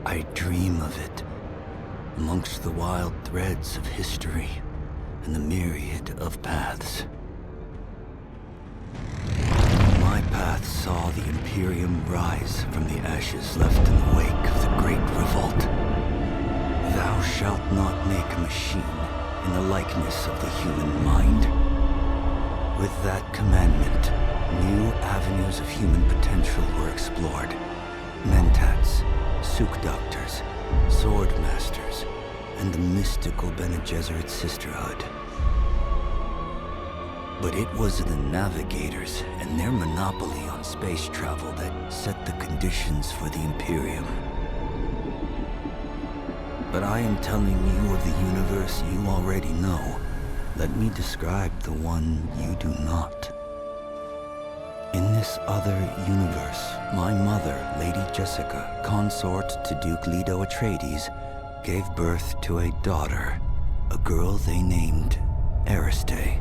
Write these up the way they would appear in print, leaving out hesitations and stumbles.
I dream of it, amongst the wild threads of history and the myriad of paths. My path saw the Imperium rise from the ashes left in the wake of the Great Revolt. Thou shalt not make a machine in the likeness of the human mind. With that commandment, new avenues of human potential were explored. Mentats, Suk Doctors, Sword Masters, and the mystical Bene Gesserit Sisterhood. But it was the Navigators and their monopoly on space travel that set the conditions for the Imperium. But I am telling you of the universe you already know. Let me describe the one you do not. In this other universe, my mother, Lady Jessica, consort to Duke Leto Atreides, gave birth to a daughter, a girl they named Ariste.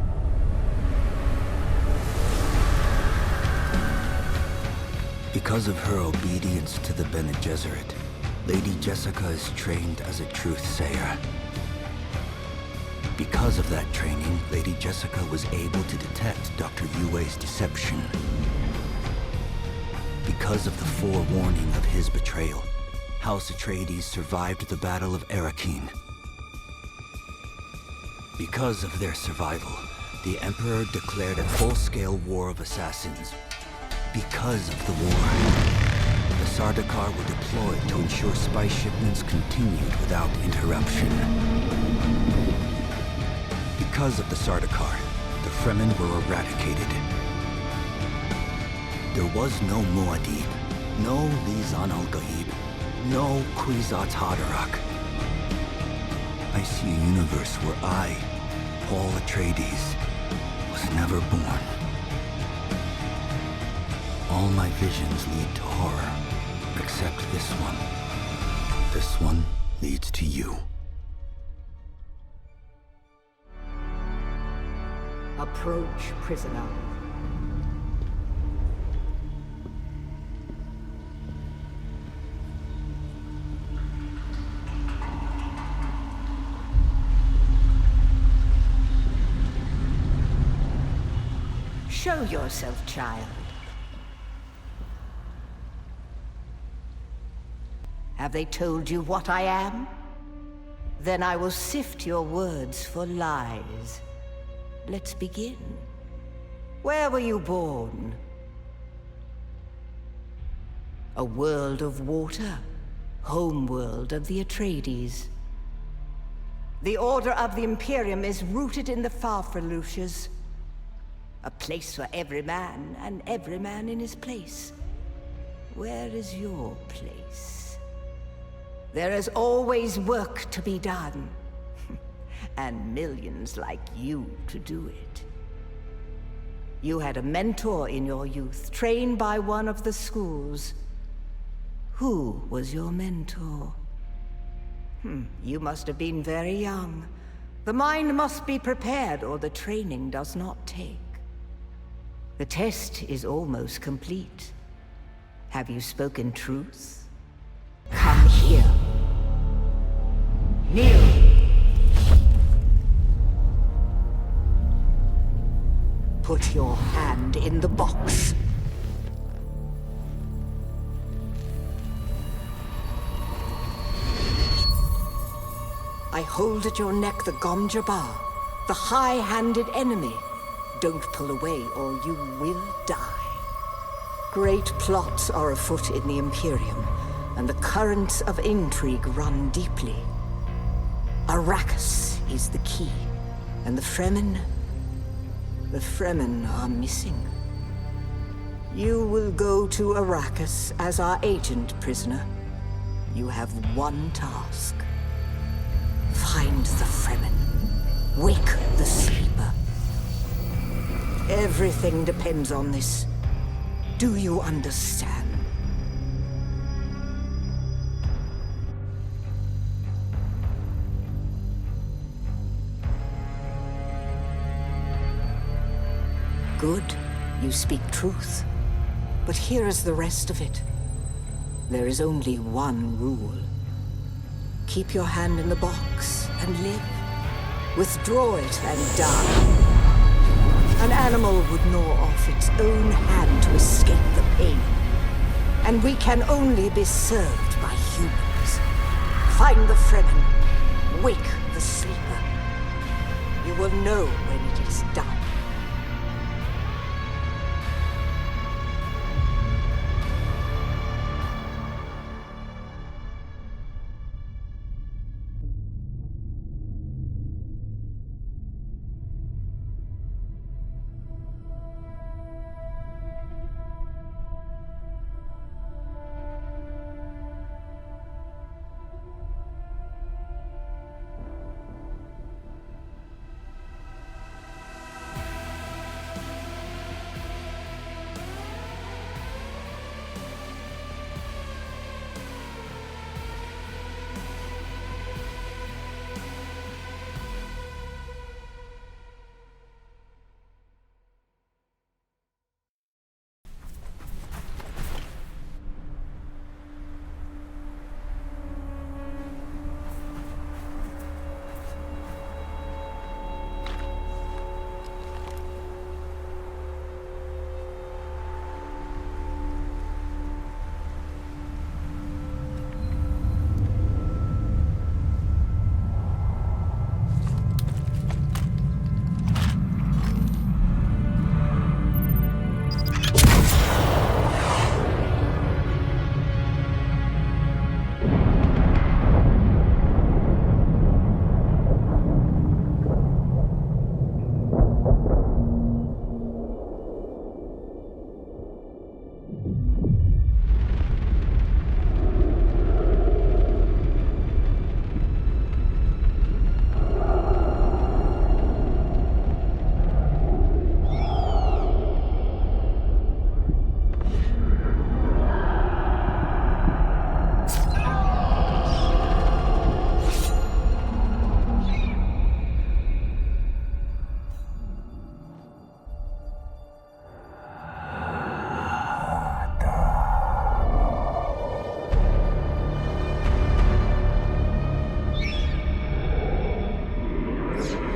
Because of her obedience to the Bene Gesserit, Lady Jessica is trained as a truth-sayer. Because of that training, Lady Jessica was able to detect Dr. Yue's deception. Because of the forewarning of his betrayal, House Atreides survived the Battle of Arrakeen. Because of their survival, the Emperor declared a full-scale war of assassins. Because of the war, the Sardaukar were deployed to ensure spice shipments continued without interruption. Because of the Sardaukar, the Fremen were eradicated. There was no Muad'Dib, no Lisan al-Gaib, no Kwisatz Haderach. I see a universe where I, Paul Atreides, was never born. All my visions lead to horror, except this one. This one leads to you. Approach, prisoner. Show yourself, child. Have they told you what I am? Then I will sift your words for lies. Let's begin. Where were you born? A world of water, homeworld of the Atreides. The Order of the Imperium is rooted in the Farfreluches. A place for every man, and every man in his place. Where is your place? There is always work to be done. And millions like you to do it. You had a mentor in your youth, trained by one of the schools. Who was your mentor? You must have been very young. The mind must be prepared, or the training does not take. The test is almost complete. Have you spoken truth? Come here. Kneel. Put your hand in the box. I hold at your neck the Gom Jabbar, the high-handed enemy. Don't pull away or you will die. Great plots are afoot in the Imperium, and the currents of intrigue run deeply. Arrakis is the key, and the Fremen are missing. You will go to Arrakis as our agent, prisoner. You have one task. Find the Fremen. Wake the sleeper. Everything depends on this. Do you understand? Good. You speak truth. But here is the rest of it. There is only one rule. Keep your hand in the box and live. Withdraw it and die. An animal would gnaw off its own hand to escape the pain. And we can only be served by humans. Find the Fremen. Wake the sleeper. You will know when it is done.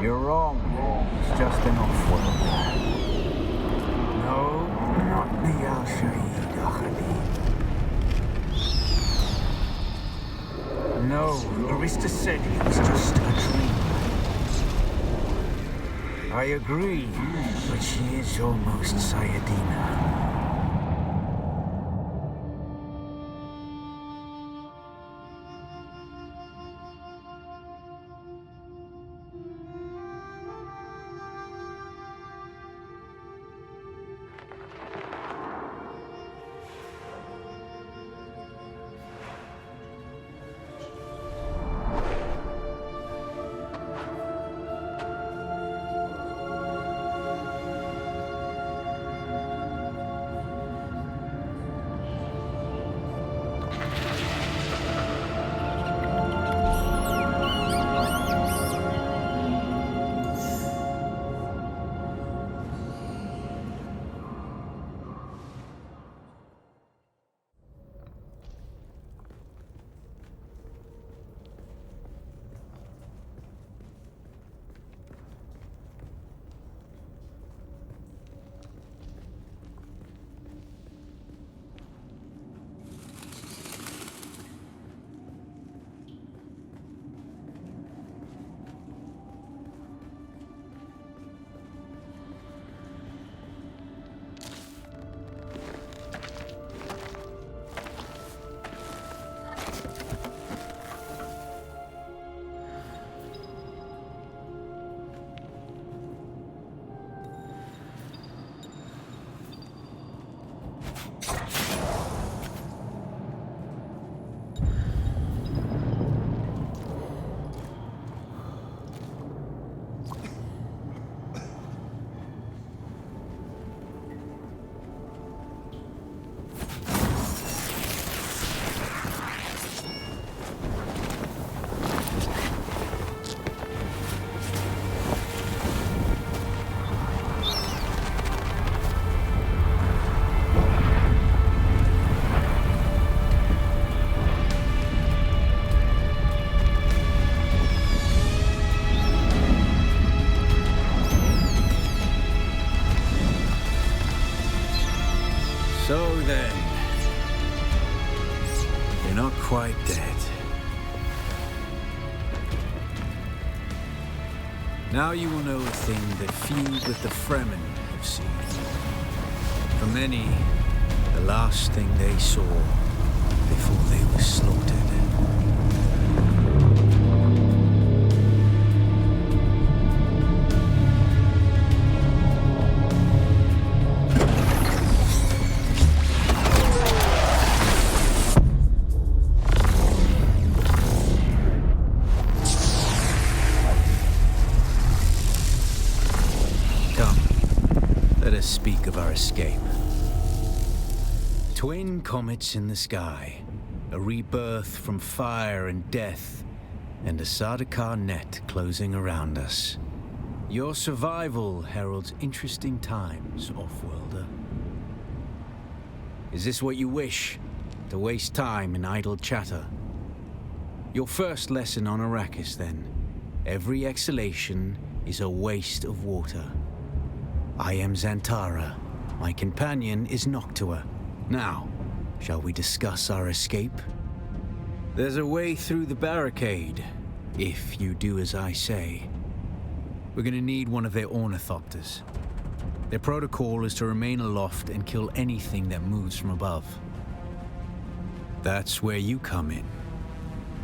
You're wrong. It's just an off-world. No, not the Al-Shaheed Ahadi. No, Ariste said it was just a dream. I agree, but she is almost Sayadina. You're not quite dead. Now you will know a thing that few but the Fremen have seen. For many, the last thing they saw before they were slaughtered. Speak of our escape. Twin comets in the sky, a rebirth from fire and death, and a Sardaukar net closing around us. Your survival heralds interesting times, off-worlder. Is this what you wish? To waste time in idle chatter? Your first lesson on Arrakis, then. Every exhalation is a waste of water. I am Xantara. My companion is Noctua. Now, shall we discuss our escape? There's a way through the barricade, if you do as I say. We're gonna need one of their ornithopters. Their protocol is to remain aloft and kill anything that moves from above. That's where you come in.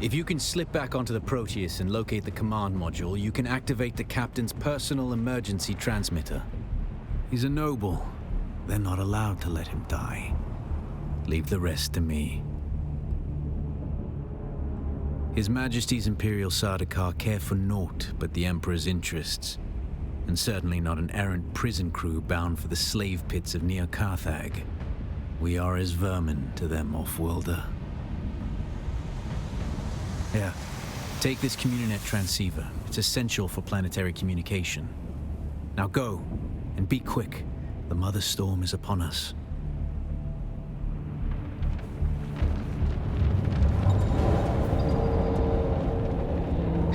If you can slip back onto the Proteus and locate the command module, you can activate the captain's personal emergency transmitter. He's a noble. They're not allowed to let him die. Leave the rest to me. His Majesty's Imperial Sardaukar care for naught but the Emperor's interests, and certainly not an errant prison crew bound for the slave pits of Neo Carthage. We are as vermin to them, off-worlder. Here, take this Communinet transceiver. It's essential for planetary communication. Now go. And be quick. The Mother Storm is upon us.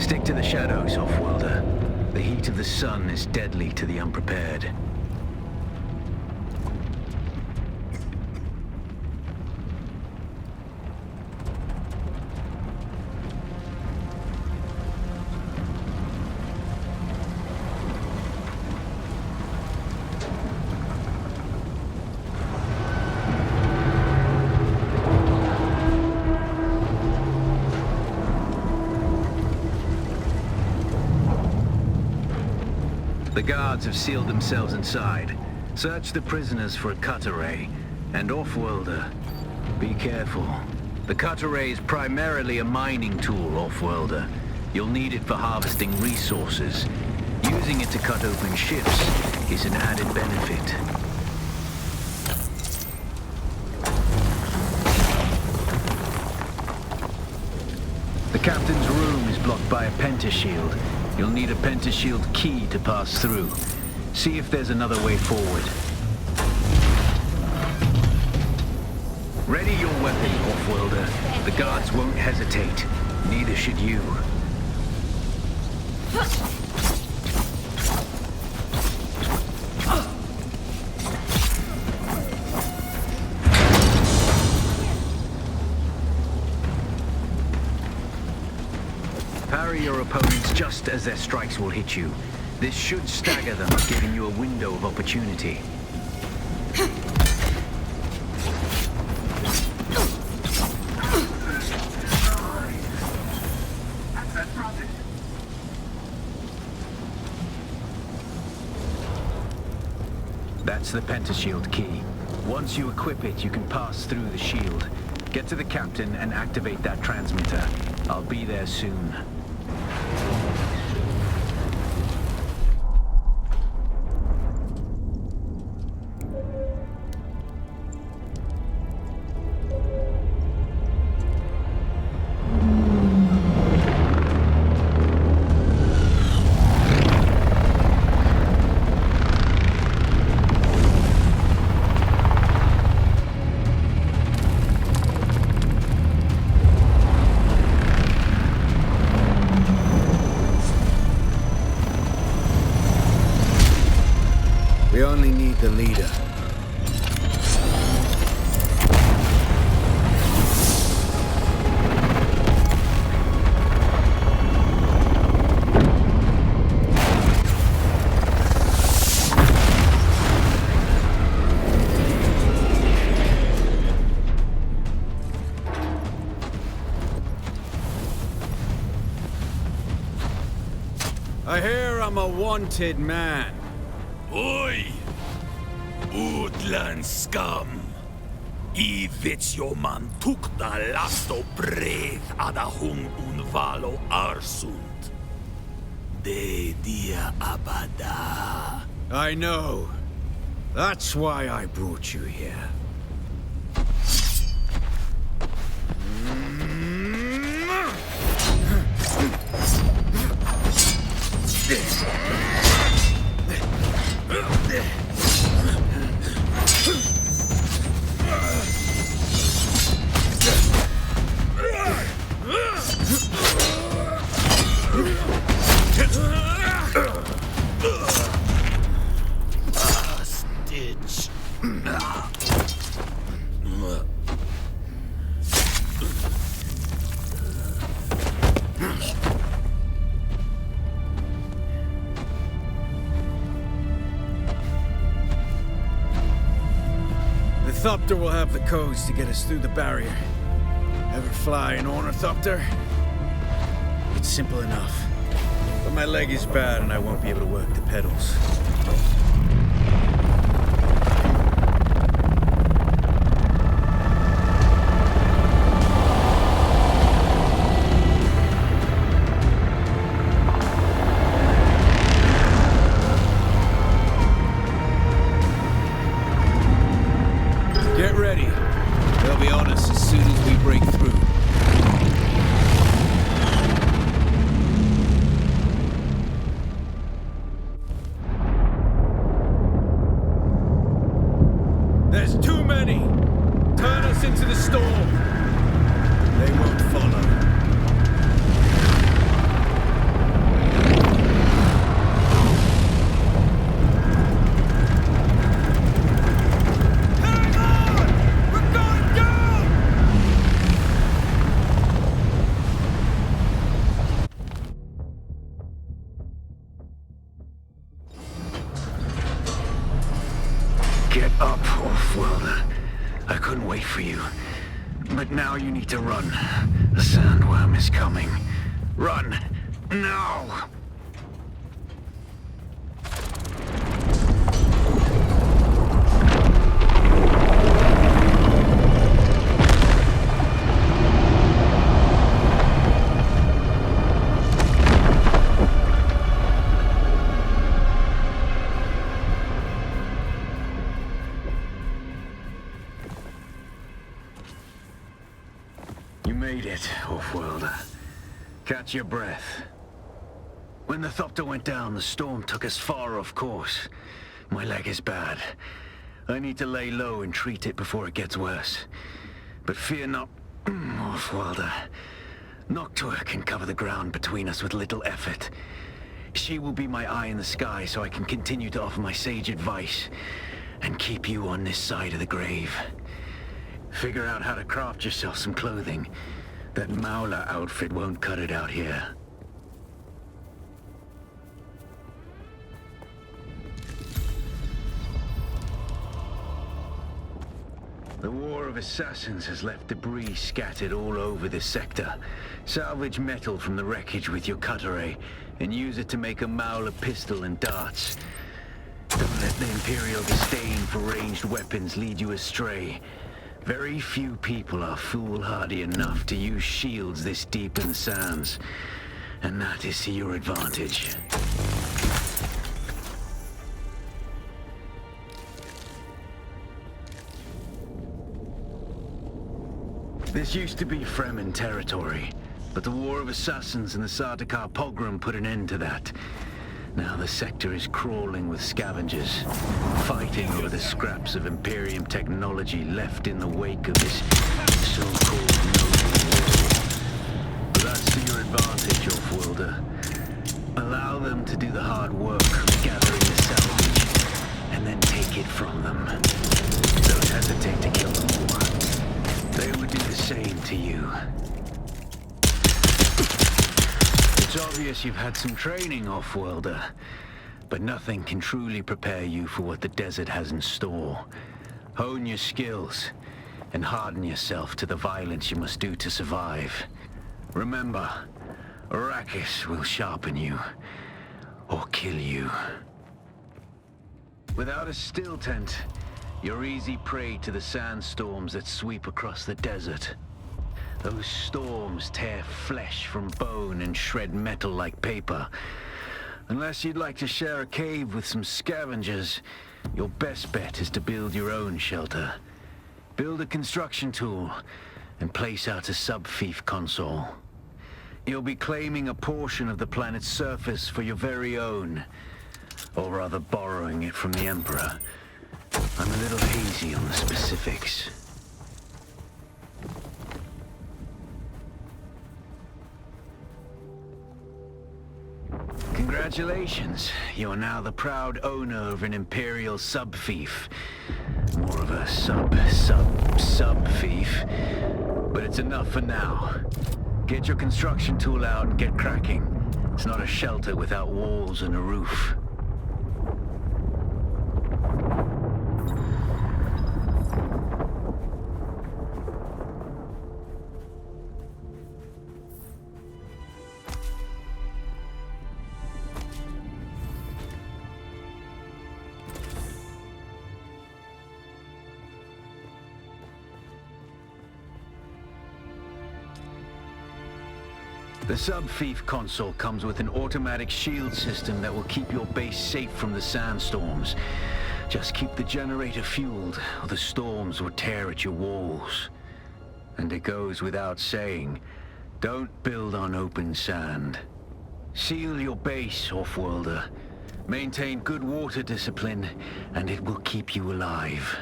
Stick to the shadows, off-worlder. The heat of the sun is deadly to the unprepared. The guards have sealed themselves inside. Search the prisoners for a cut array. And off-worlder, be careful. The cut array is primarily a mining tool, off-worlder. You'll need it for harvesting resources. Using it to cut open ships is an added benefit. The captain's room is blocked by a pentashield. You'll need a pentashield key to pass through. See if there's another way forward. Ready your weapon, off-worlder. The guards won't hesitate. Neither should you. Parry your opponents just as their strikes will hit you. This should stagger them, giving you a window of opportunity. That's the pentashield key. Once you equip it, you can pass through the shield. Get to the captain and activate that transmitter. I'll be there soon. I hear I'm a wanted man. Oi! Utland scum! I vetsjo man tukta lasto brev ada hung unvalo arsund. De dia abada. I know. That's why I brought you here. Stitch. The Thopter will have the codes to get us through the barrier. Ever fly an ornithopter? It's simple enough. But my leg is bad and I won't be able to work the pedals. Get ready. They'll be on us as soon as we break through. There's too many! Turn us into the storm! They won't follow. Hang on! We're going down! Get up, Wolf-Worlder. I couldn't wait for you. But now you need to run. The sandworm is coming. Run! Now! You made it, Wolf-Worlder. Catch your breath. When the Thopter went down, the storm took us far off course. My leg is bad. I need to lay low and treat it before it gets worse. But fear not, Wolf-Worlder. Noctua can cover the ground between us with little effort. She will be my eye in the sky so I can continue to offer my sage advice and keep you on this side of the grave. Figure out how to craft yourself some clothing. That Maula outfit won't cut it out here. The War of Assassins has left debris scattered all over this sector. Salvage metal from the wreckage with your cutter and use it to make a Maula pistol and darts. Don't let the Imperial disdain for ranged weapons lead you astray. Very few people are foolhardy enough to use shields this deep in the sands, and that is to your advantage. This used to be Fremen territory, but the War of Assassins and the Sardaukar pogrom put an end to that. Now the sector is crawling with scavengers, fighting over the scraps of Imperium technology left in the wake of this so-called noble war. But that's to your advantage, Wolf-Worlder. Allow them to do the hard work of gathering the salvage, and then take it from them. Don't hesitate to kill them all. They would do the same to you. It's obvious you've had some training, Off-Worlder, but nothing can truly prepare you for what the desert has in store. Hone your skills, and harden yourself to the violence you must do to survive. Remember, Arrakis will sharpen you. or kill you. Without a still tent, you're easy prey to the sandstorms that sweep across the desert. Those storms tear flesh from bone and shred metal like paper. Unless you'd like to share a cave with some scavengers, your best bet is to build your own shelter. Build a construction tool and place out a sub-fief console. You'll be claiming a portion of the planet's surface for your very own, or rather borrowing it from the Emperor. I'm a little hazy on the specifics. Congratulations, you are now the proud owner of an Imperial sub-fief. More of a sub-fief. But it's enough for now. Get your construction tool out and get cracking. It's not a shelter without walls and a roof. The sub-fief console comes with an automatic shield system that will keep your base safe from the sandstorms. Just keep the generator fueled, or the storms will tear at your walls. And it goes without saying, don't build on open sand. Seal your base, off-worlder. Maintain good water discipline, and it will keep you alive.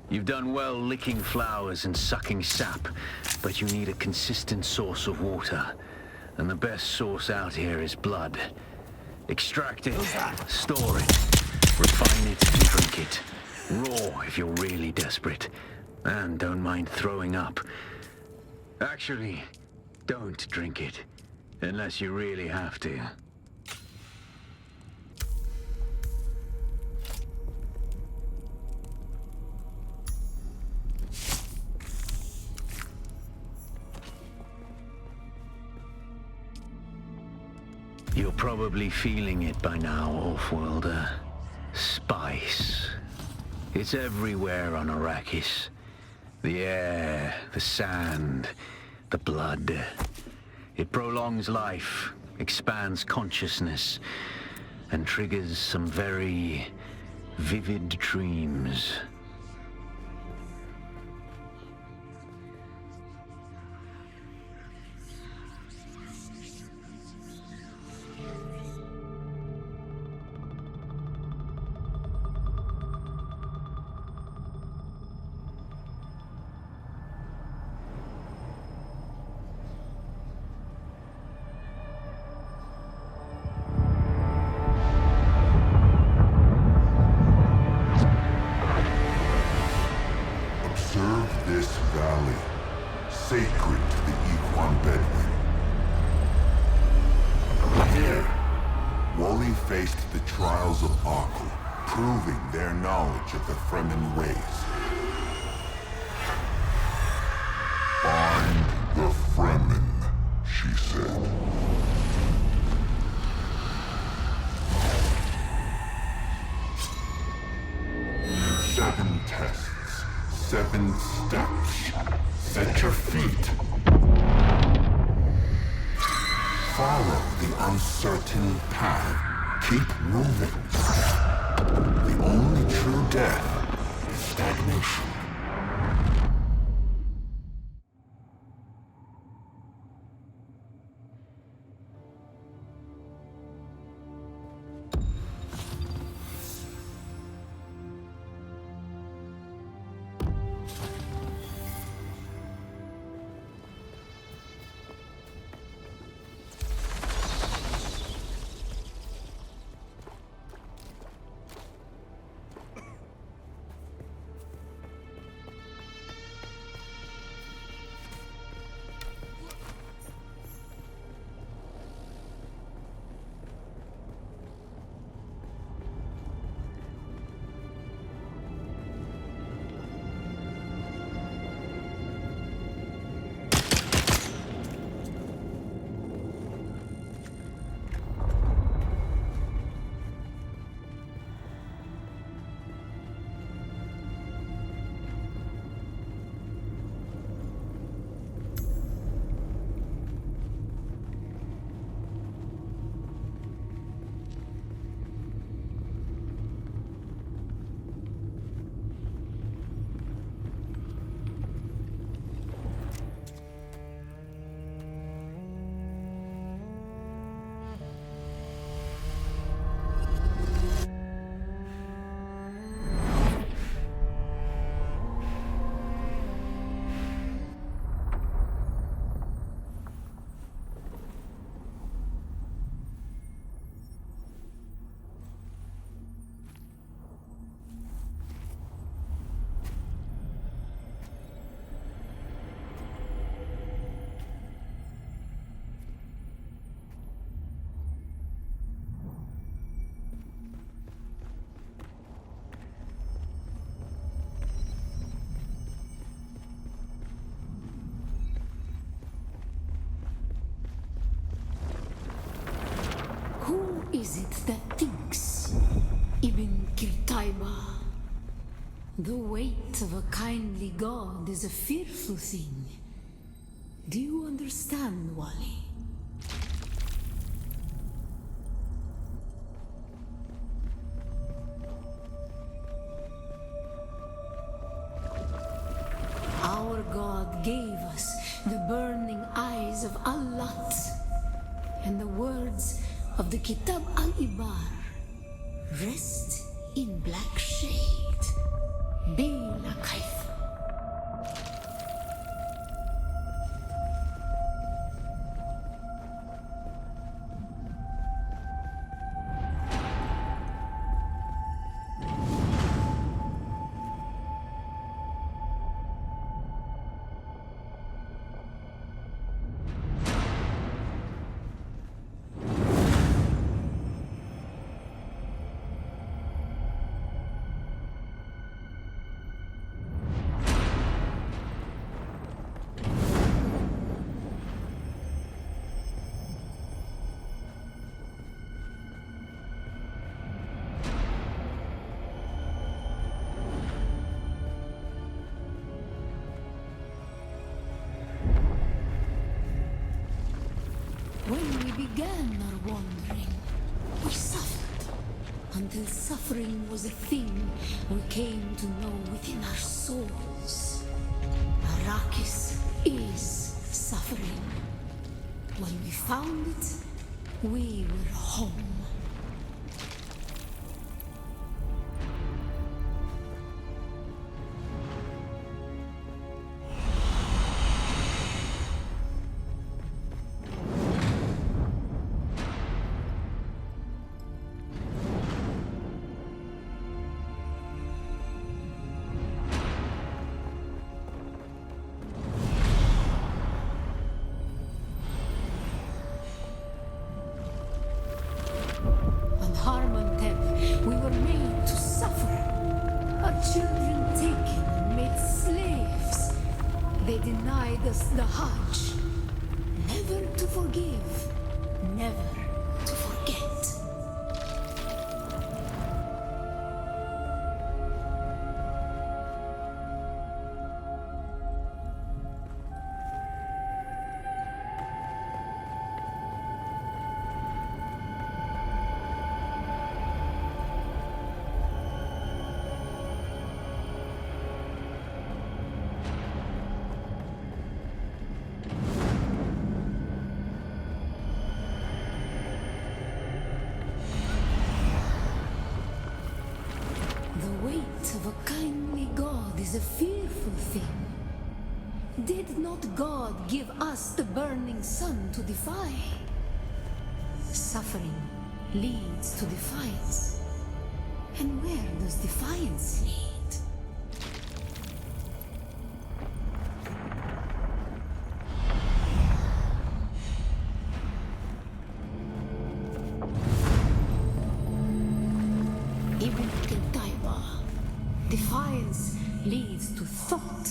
You've done well licking flowers and sucking sap, but you need a consistent source of water. And the best source out here is blood. Extract it, store it, refine it, and drink it. Raw if you're really desperate. And don't mind throwing up. Actually, don't drink it. Unless you really have to. You're probably feeling it by now, off-worlder. Spice. It's everywhere on Arrakis. The air, the sand, the blood. It prolongs life, expands consciousness, and triggers some very vivid dreams. Of the Fremen ways. Find the Fremen, she said. Seven tests, 7 steps. Set your feet. Follow the uncertain path. Keep moving. The only true death is stagnation. is it that thinks, Ibn Kirtaiba? The weight of a kindly god is a fearful thing. Do you understand, Wally? Our God gave us the burning eyes of Allat and the words of the Kitab al-Ibar. Rest in black shade. Bila Kaifa. When we began our wandering, we suffered. Until suffering was a thing we came to know within our souls. Arrakis is suffering. When we found it, we were home. We were made to suffer. Our children taken and made slaves. They denied us the Hajj. Never to forgive. Never to forget. Of a kindly God is a fearful thing. Did not God give us the burning sun to defy? Suffering leads to defiance. And where does defiance lead? Defiance leads to thought.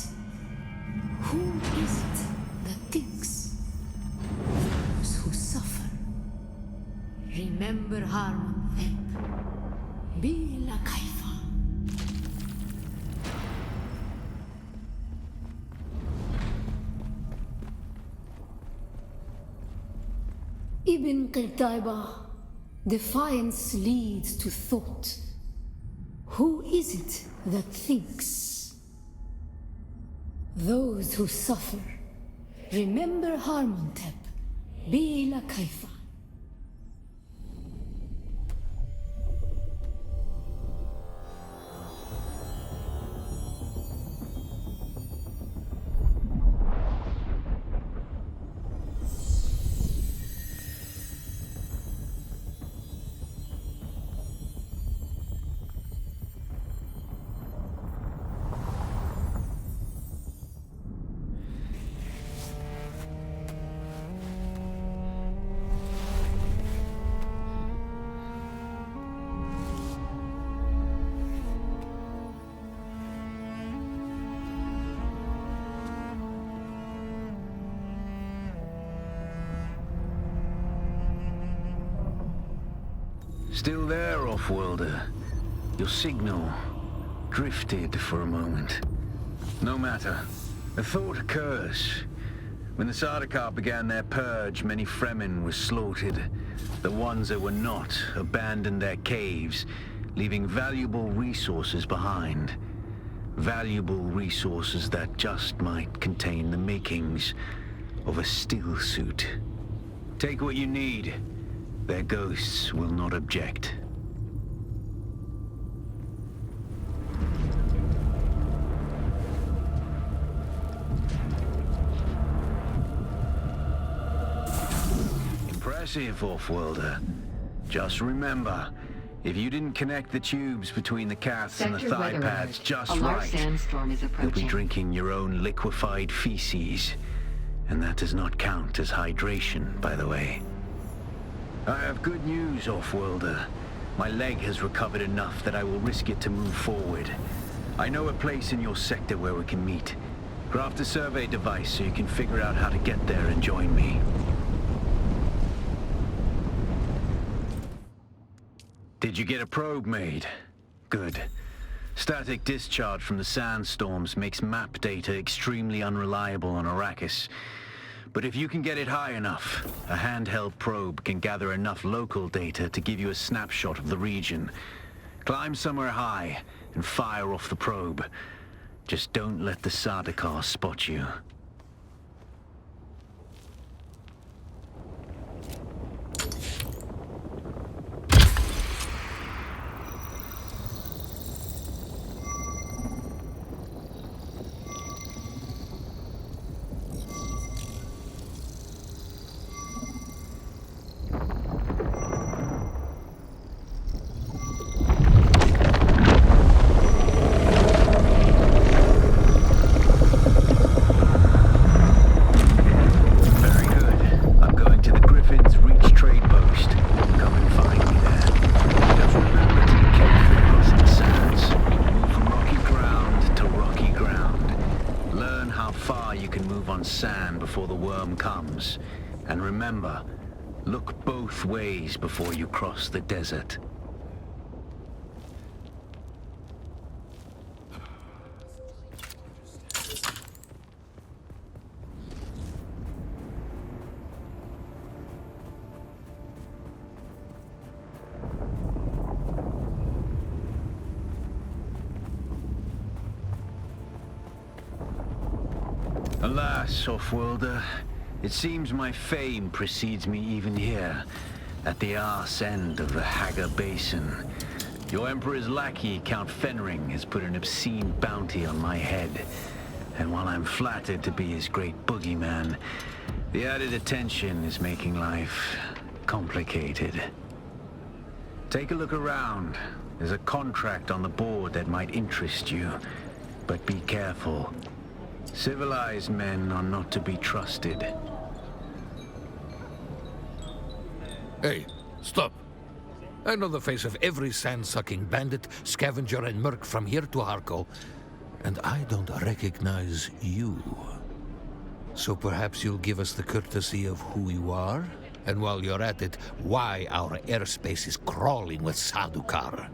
Who is it that thinks? Those who suffer. Remember Harmon Thep. Bila Kaifa. Ibn Qirtaiba. Defiance leads to thought. Who is it that thinks? Those who suffer. Remember Harmontep. Bila Kaifa. Still there, off-worlder? Your signal drifted for a moment. No matter. A thought occurs. When the Sardaukar began their purge, many Fremen were slaughtered. The ones that were not abandoned their caves, leaving valuable resources behind. Valuable resources that just might contain the makings of a still suit. Take what you need. Their ghosts will not object. Impressive, off-worlder. Just remember, if you didn't connect the tubes between the cats and the thigh pads just right, you'll be drinking your own liquefied feces. And that does not count as hydration, by the way. I have good news, off-worlder. My leg has recovered enough that I will risk it to move forward. I know a place in your sector where we can meet. Craft a survey device so you can figure out how to get there and join me. Did you get a probe made? Good. Static discharge from the sandstorms makes map data extremely unreliable on Arrakis. But if you can get it high enough, a handheld probe can gather enough local data to give you a snapshot of the region. Climb somewhere high and fire off the probe. Just don't let the Sardaukar spot you. And remember, look both ways before you cross the desert. Alas, off-worlder. It seems my fame precedes me even here, at the arse end of the Haga Basin. Your Emperor's lackey, Count Fenring, has put an obscene bounty on my head. And while I'm flattered to be his great boogeyman, the added attention is making life complicated. Take a look around. There's a contract on the board that might interest you, but be careful. Civilized men are not to be trusted. Hey, stop. I know the face of every sand-sucking bandit, scavenger, and merc from here to Harko, and I don't recognize you. So perhaps you'll give us the courtesy of who you are, and while you're at it, why our airspace is crawling with Sardaukar.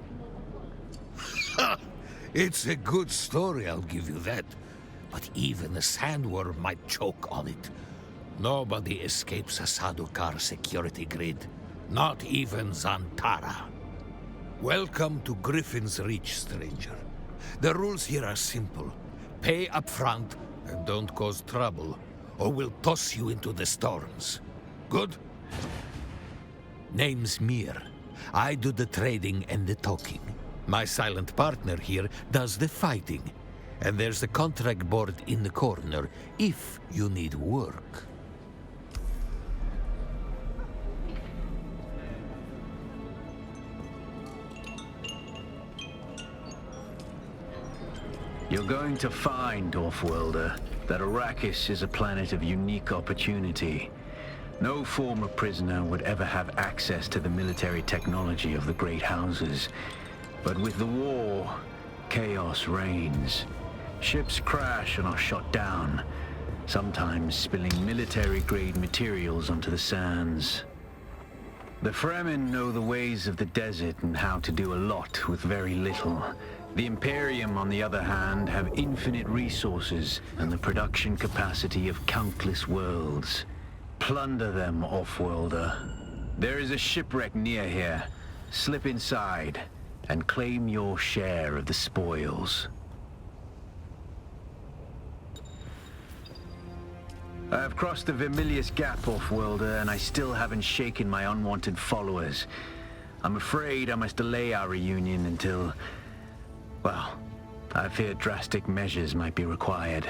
It's a good story, I'll give you that. But even the sandworm might choke on it. Nobody escapes a Sardaukar security grid. Not even Zantara. Welcome to Griffin's Reach, stranger. The rules here are simple. Pay up front and don't cause trouble, or we'll toss you into the storms. Good? Name's Mir. I do the trading and the talking. My silent partner here does the fighting. And there's the contract board in the corner, if you need work. You're going to find, off-worlder, that Arrakis is a planet of unique opportunity. No former prisoner would ever have access to the military technology of the Great Houses. But with the war, chaos reigns. Ships crash and are shot down, sometimes spilling military-grade materials onto the sands. The Fremen know the ways of the desert and how to do a lot with very little. The Imperium, on the other hand, have infinite resources and the production capacity of countless worlds. Plunder them, off-worlder. There is a shipwreck near here. Slip inside and claim your share of the spoils. I have crossed the Vermilius Gap, off-worlder, and I still haven't shaken my unwanted followers. I'm afraid I must delay our reunion until... well, I fear drastic measures might be required.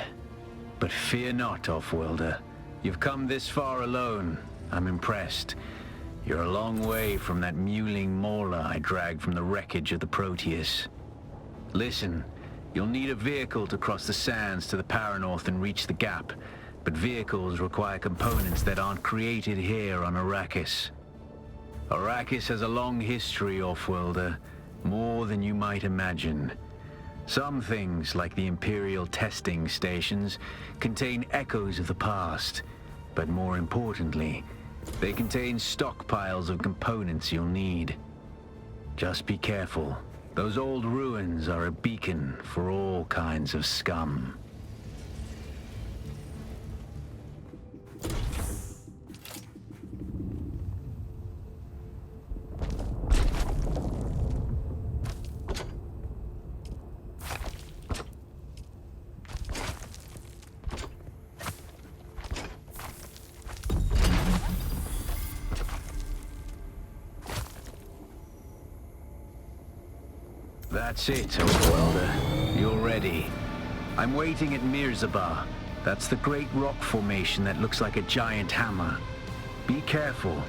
But fear not, off-worlder. You've come this far alone. I'm impressed. You're a long way from that mewling mauler I dragged from the wreckage of the Proteus. Listen, you'll need a vehicle to cross the sands to the Paranorth and reach the gap. But vehicles require components that aren't created here on Arrakis. Arrakis has a long history, off-worlder, more than you might imagine. Some things, like the Imperial testing stations, contain echoes of the past. But more importantly, they contain stockpiles of components you'll need. Just be careful. Those old ruins are a beacon for all kinds of scum. That's it, old-worlder. You're ready. I'm waiting at Mirzabah. That's the great rock formation that looks like a giant hammer. Be careful.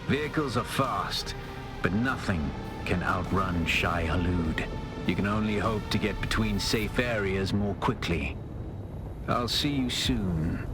Vehicles are fast, but nothing can outrun Shai Hulud. You can only hope to get between safe areas more quickly. I'll see you soon.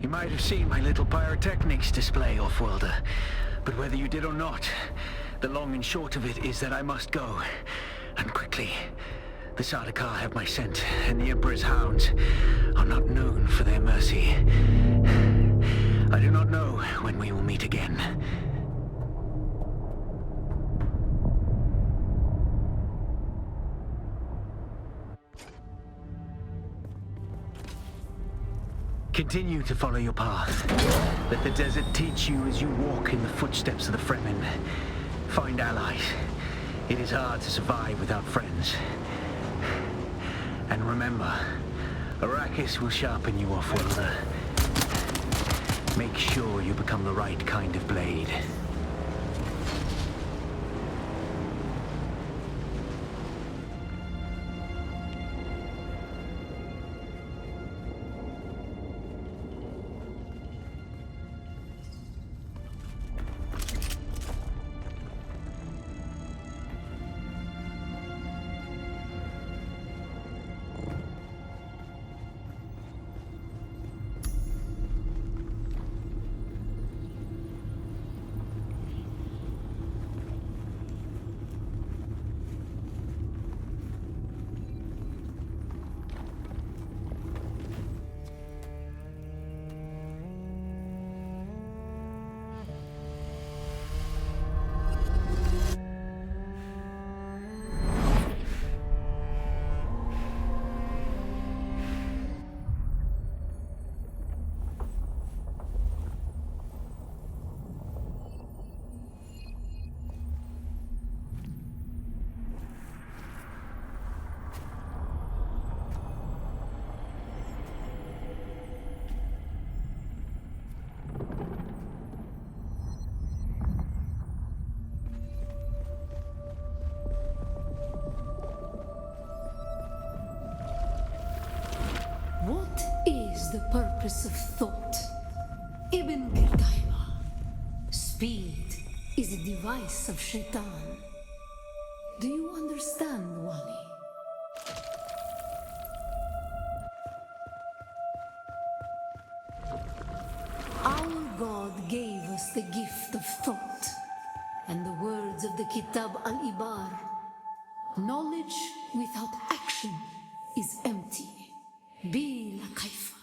You might have seen my little pyrotechnics display, off-worlder. But whether you did or not, the long and short of it is that I must go. And quickly. The Sardaukar have my scent, and the Emperor's hounds are not known for their mercy. I do not know when we will meet again. Continue to follow your path. Let the desert teach you as you walk in the footsteps of the Fremen. Find allies. It is hard to survive without friends. And remember, Arrakis will sharpen you, off-worlder. Make sure you become the right kind of blade. is the purpose of thought? Ibn Qutayba. Speed is a device of Shaitan. Do you understand, Wali? Our God gave us the gift of thought, and the words of the Kitab al-Ibar. Knowledge without action is empty. Bila kaifa.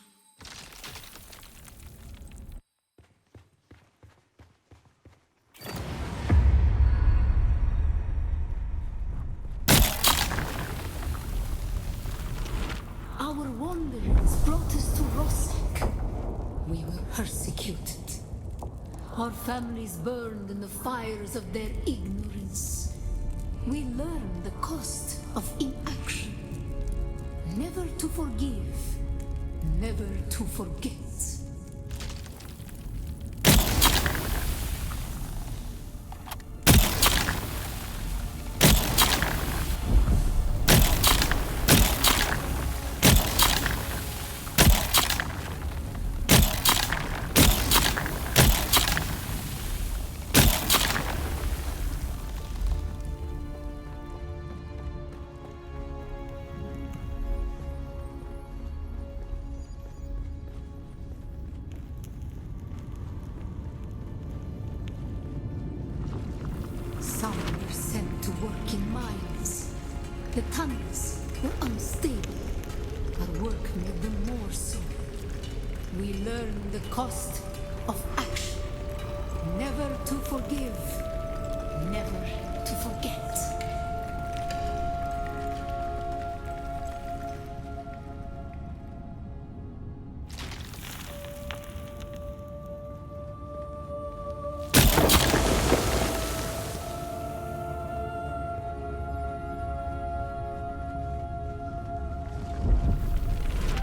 Our wanderings brought us to Rosak. We were persecuted. Our families burned in the fires of their ignorance. We learned the cost of inaction. Never to forgive, never to forget. Some were sent to work in mines. The tunnels were unstable. Our work made them more so. We learned the cost of action. Never to forgive, never to forget.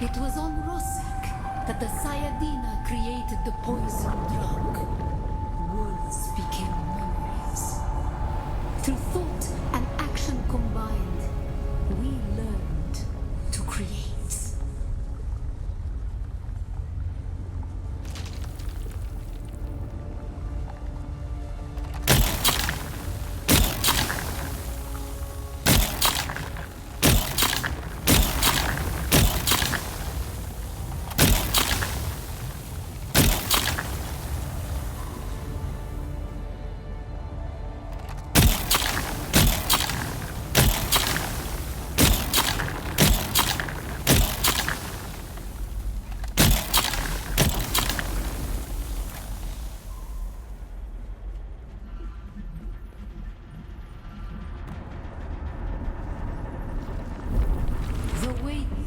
It was on Rosak that the Sayadina created the poison drug. Words became memories. Through thought and action combined, we learned to create.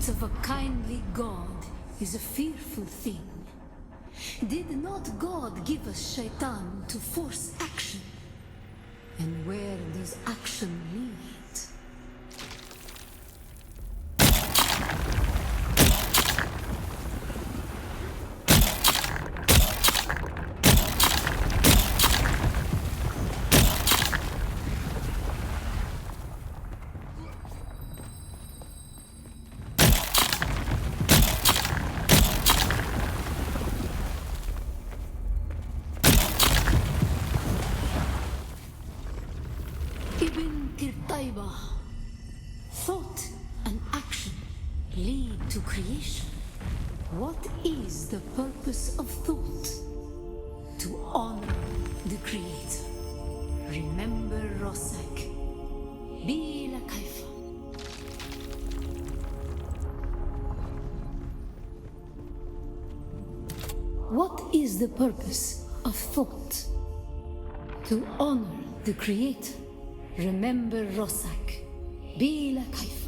Of a kindly God is a fearful thing. Did not God give us Shaitan to force action? And where does action lead? Ibn Qutayba. Thought and action lead to creation. What is the purpose of thought? To honor the Creator. Remember Rosak. Bila kaifa. What is the purpose of thought? To honor the Creator. Remember Rosak. Bila kaifa.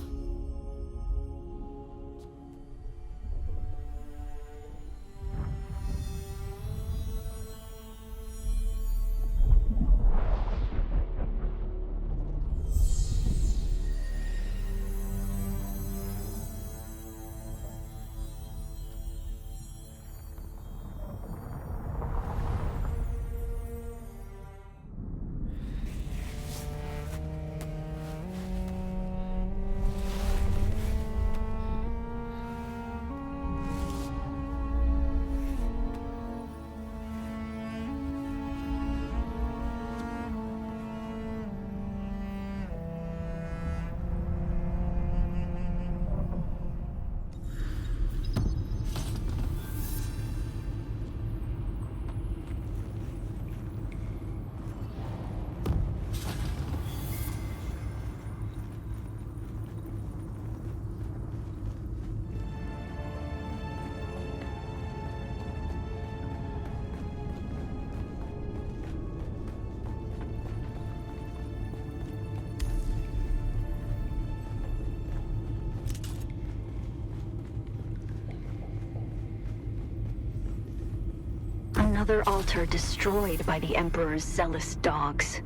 Another altar destroyed by the Emperor's zealous dogs.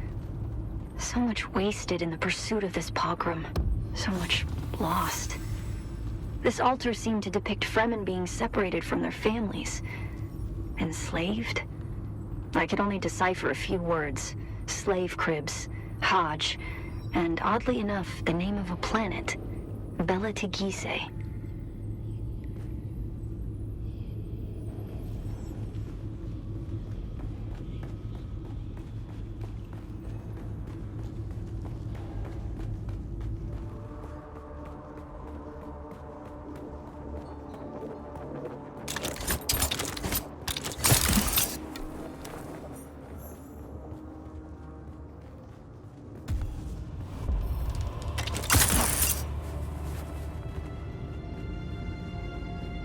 So much wasted in the pursuit of this pogrom. So much lost. This altar seemed to depict Fremen being separated from their families. Enslaved? I could only decipher a few words. Slave cribs, Hajj, and oddly enough, the name of a planet. Bela Tigise.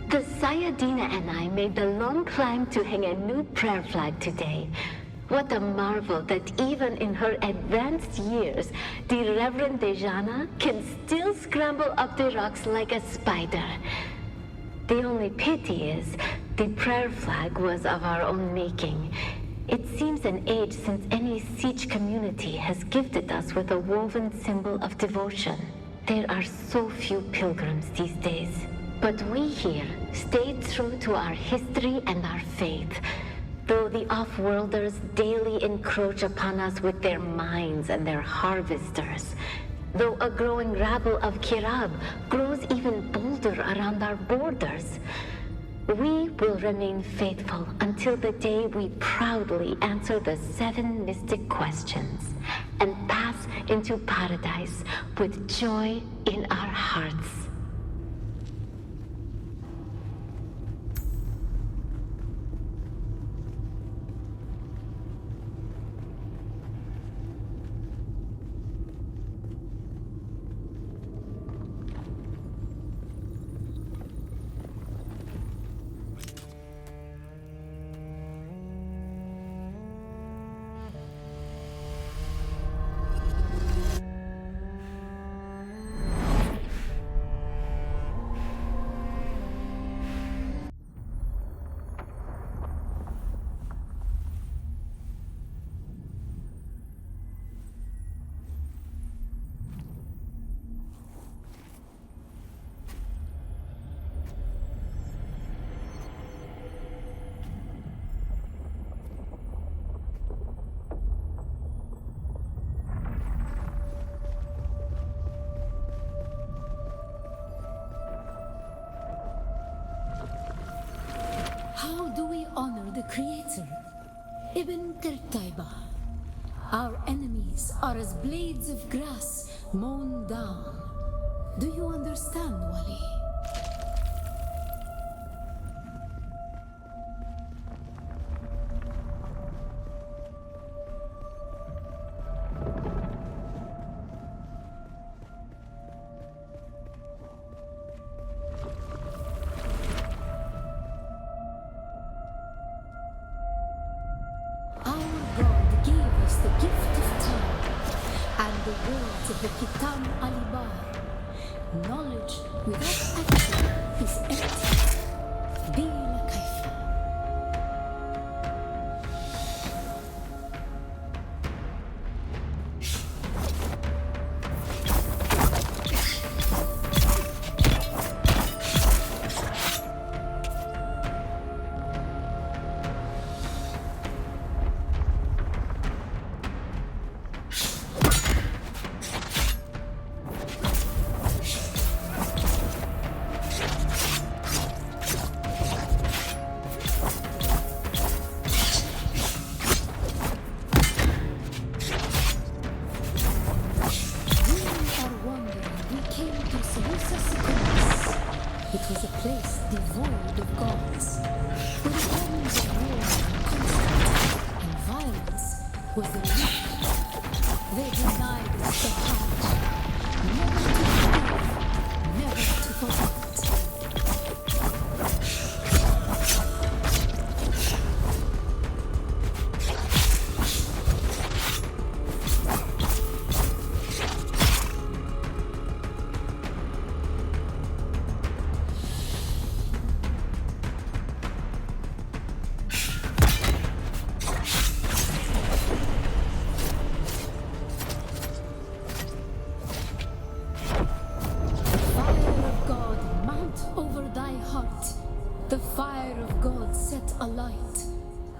The Sayadina and I made the long climb to hang a new prayer flag today. What a marvel that even in her advanced years, the Reverend Dejana can still scramble up the rocks like a spider. The only pity is, the prayer flag was of our own making. It seems an age since any siege community has gifted us with a woven symbol of devotion. There are so few pilgrims these days. But we here stayed true to our history and our faith, though the off-worlders daily encroach upon us with their mines and their harvesters, though a growing rabble of Kirab grows even bolder around our borders. We will remain faithful until the day we proudly answer the 7 mystic questions and pass into paradise with joy in our hearts. How do we honor the Creator? Ibn Qurtayba. Our enemies are as blades of grass mown down. Do you understand, Wali? Of the Kitam Alibar. Knowledge without action is empty. Bila kaifa. It was a place devoid of gods, where the problems of war were constant, and violence was the root. They denied us the Hajj, never to forgive, never to forget.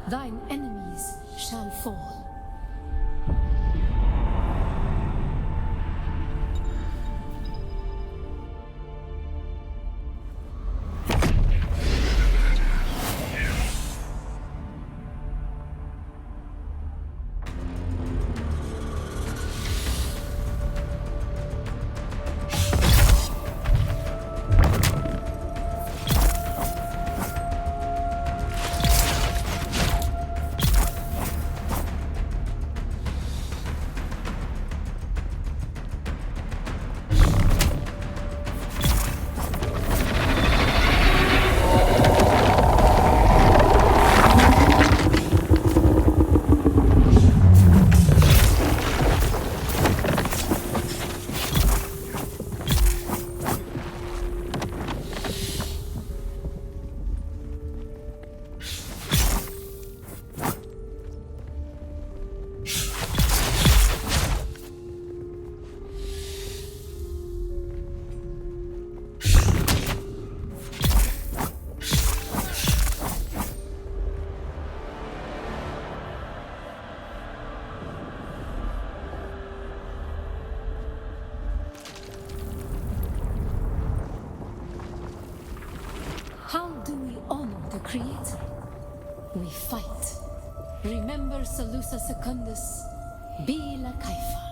thine enemies shall fall. How do we honor the Creator? We fight. Remember Salusa Secundus, Bila Kaifa.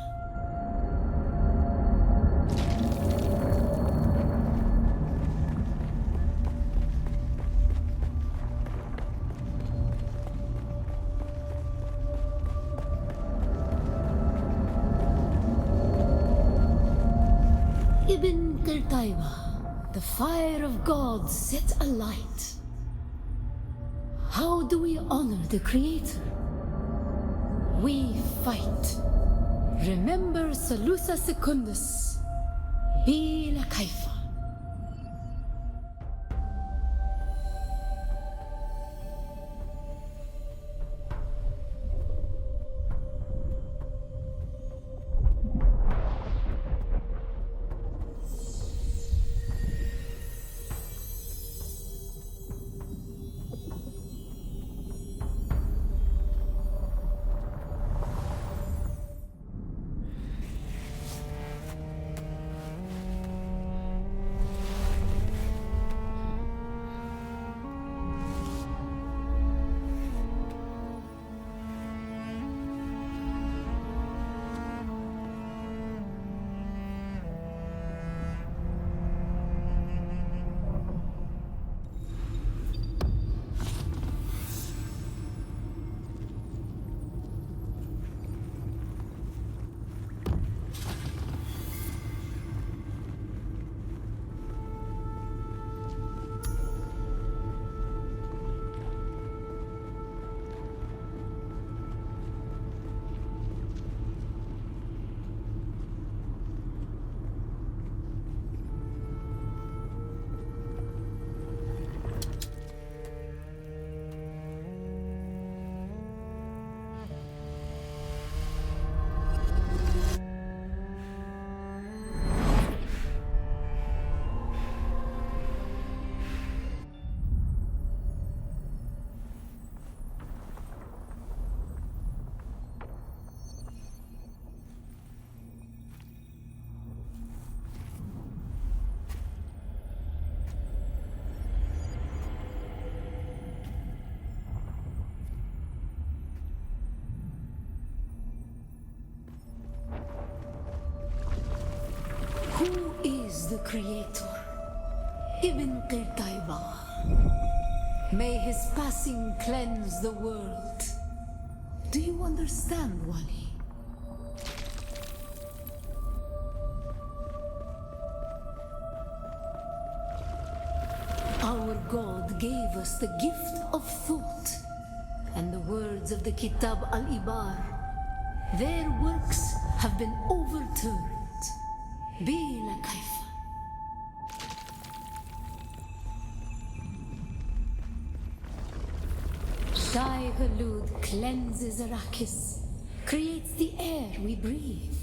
Ibn Qirtaiba. The fire of God set alight. How do we honor the Creator? We fight. Remember Salusa Secundus, Bila Kaifa. Who is the Creator? Ibn Qirtaiba. May his passing cleanse the world. Do you understand, Wali? Our God gave us the gift of thought, and the words of the Kitab al-Ibar, their works have been overturned. Bila Kaifa. Shai Hulud cleanses Arrakis, creates the air we breathe,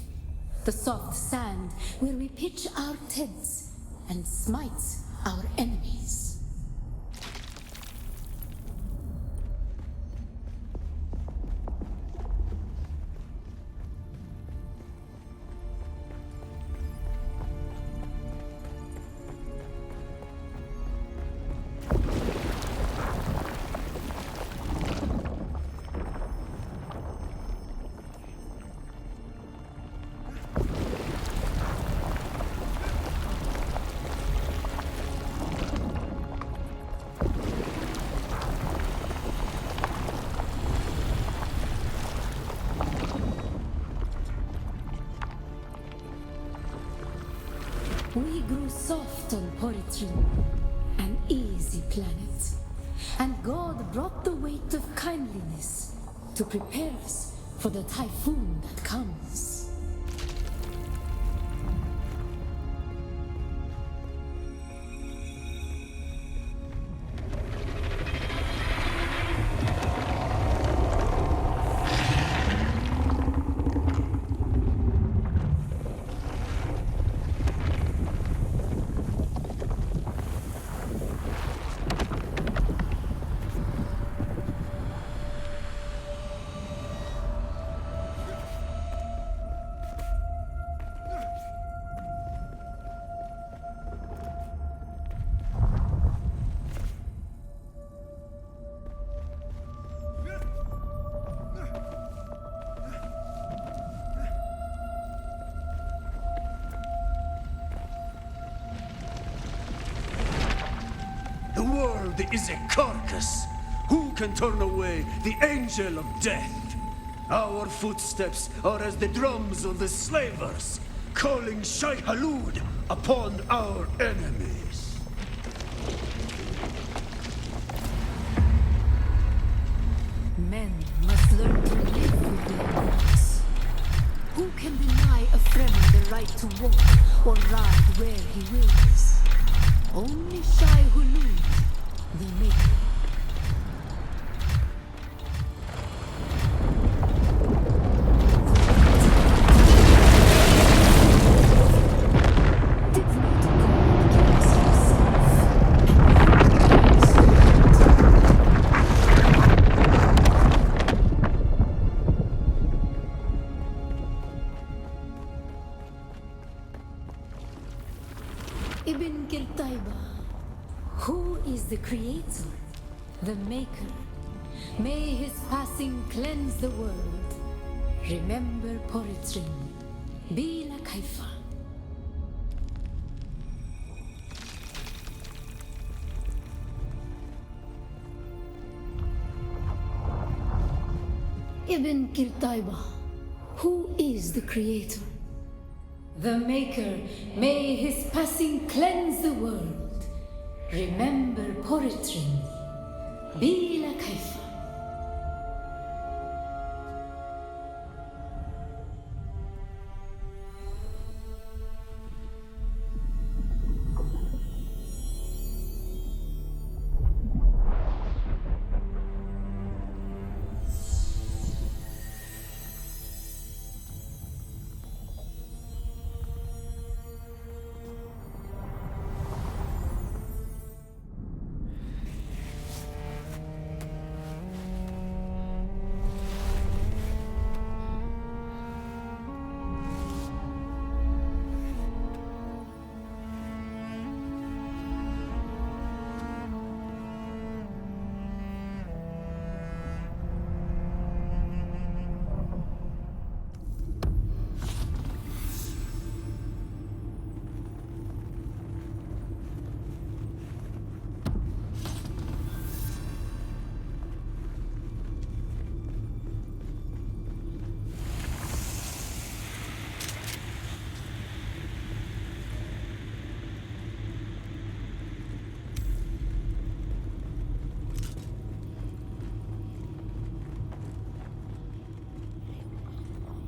the soft sand where we pitch our tents, and smites our enemies. grew soft on Poritrin, an easy planet, and God brought the weight of kindliness to prepare us for the typhoon that comes. The world is a carcass. Who can turn away the angel of death? Our footsteps are as the drums of the slavers, calling Shai Halud upon our enemies. Men must learn to live with their gods. Who can deny a Fremen the right to walk or ride where he wills? Only Shai Hulud, the Maker. Did not God give us himself? Ibn Kiltaiba. Who is the creator, the maker? May his passing cleanse the world. Remember Poritrin, Bila Kaifa. Ibn Kiltaiba. Who is the creator? The maker. May his passing cleanse the world. Remember Poritrin, Bila Kaifa.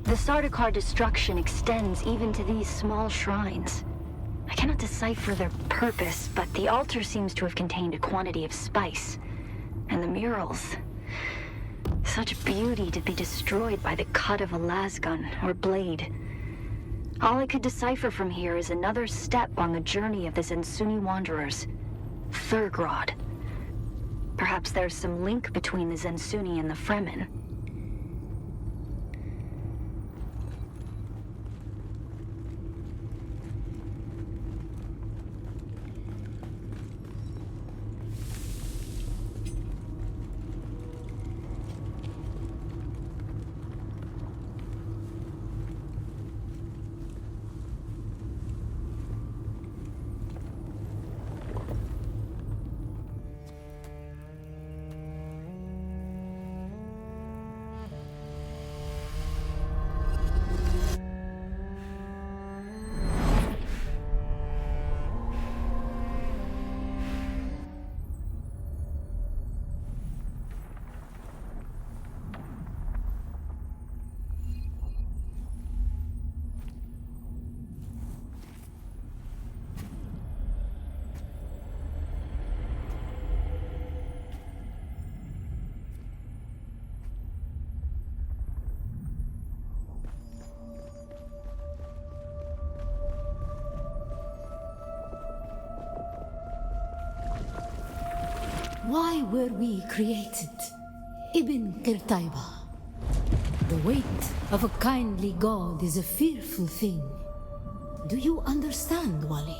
The Sardaukar destruction extends even to these small shrines. I cannot decipher their purpose, but the altar seems to have contained a quantity of spice. And the murals. Such beauty to be destroyed by the cut of a lasgun or blade. All I could decipher from here is another step on the journey of the Zensuni wanderers. Thurgrod. Perhaps there's some link between the Zensuni and the Fremen. Why were we created? Ibn Qirtaiba. The weight of a kindly god is a fearful thing. Do you understand, Wali?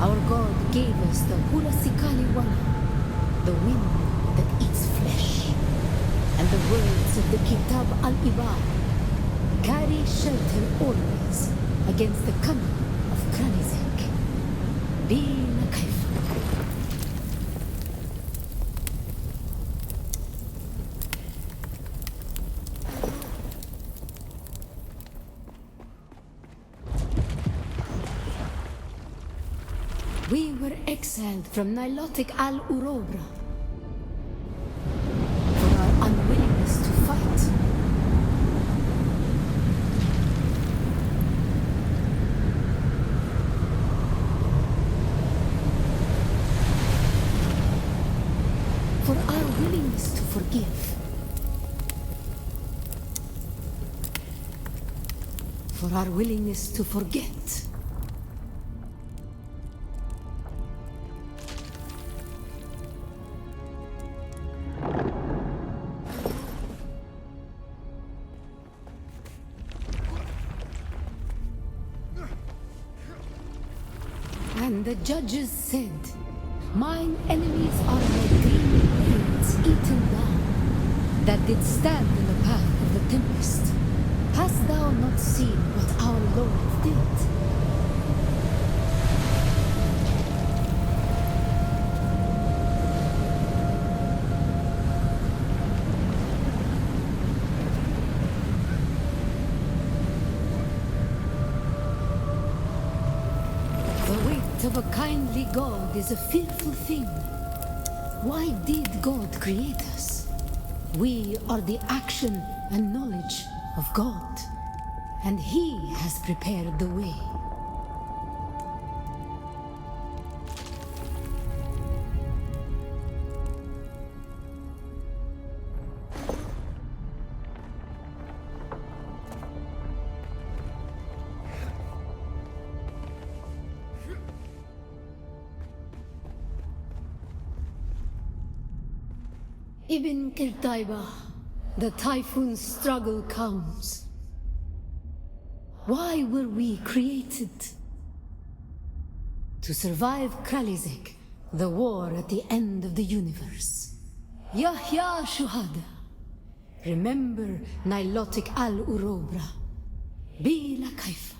Our god gave us the Hulasikali Wala, the wind that eats flesh, and the words of the Kitab al-Ibar carry shelter always against the coming of Kranizek. Bene Gesserit. We were exiled from Nilotic al-Urobra for our unwillingness to fight. For our willingness to forgive. For our willingness to forget. And the judges said, mine enemies are like green blades eaten down, that did stand in the path of the tempest. Hast thou not seen what our Lord did? The weight of a kindly god is a fearful thing. Why did God create us? We are the action and knowledge of God, and He has prepared the way. Ibn Qirtaiba, the typhoon struggle comes. Why were we created? To survive Kralizek, the war at the end of the universe. Yahya Shuhada, remember Nilotic al-Urobra. Bila Kaifa.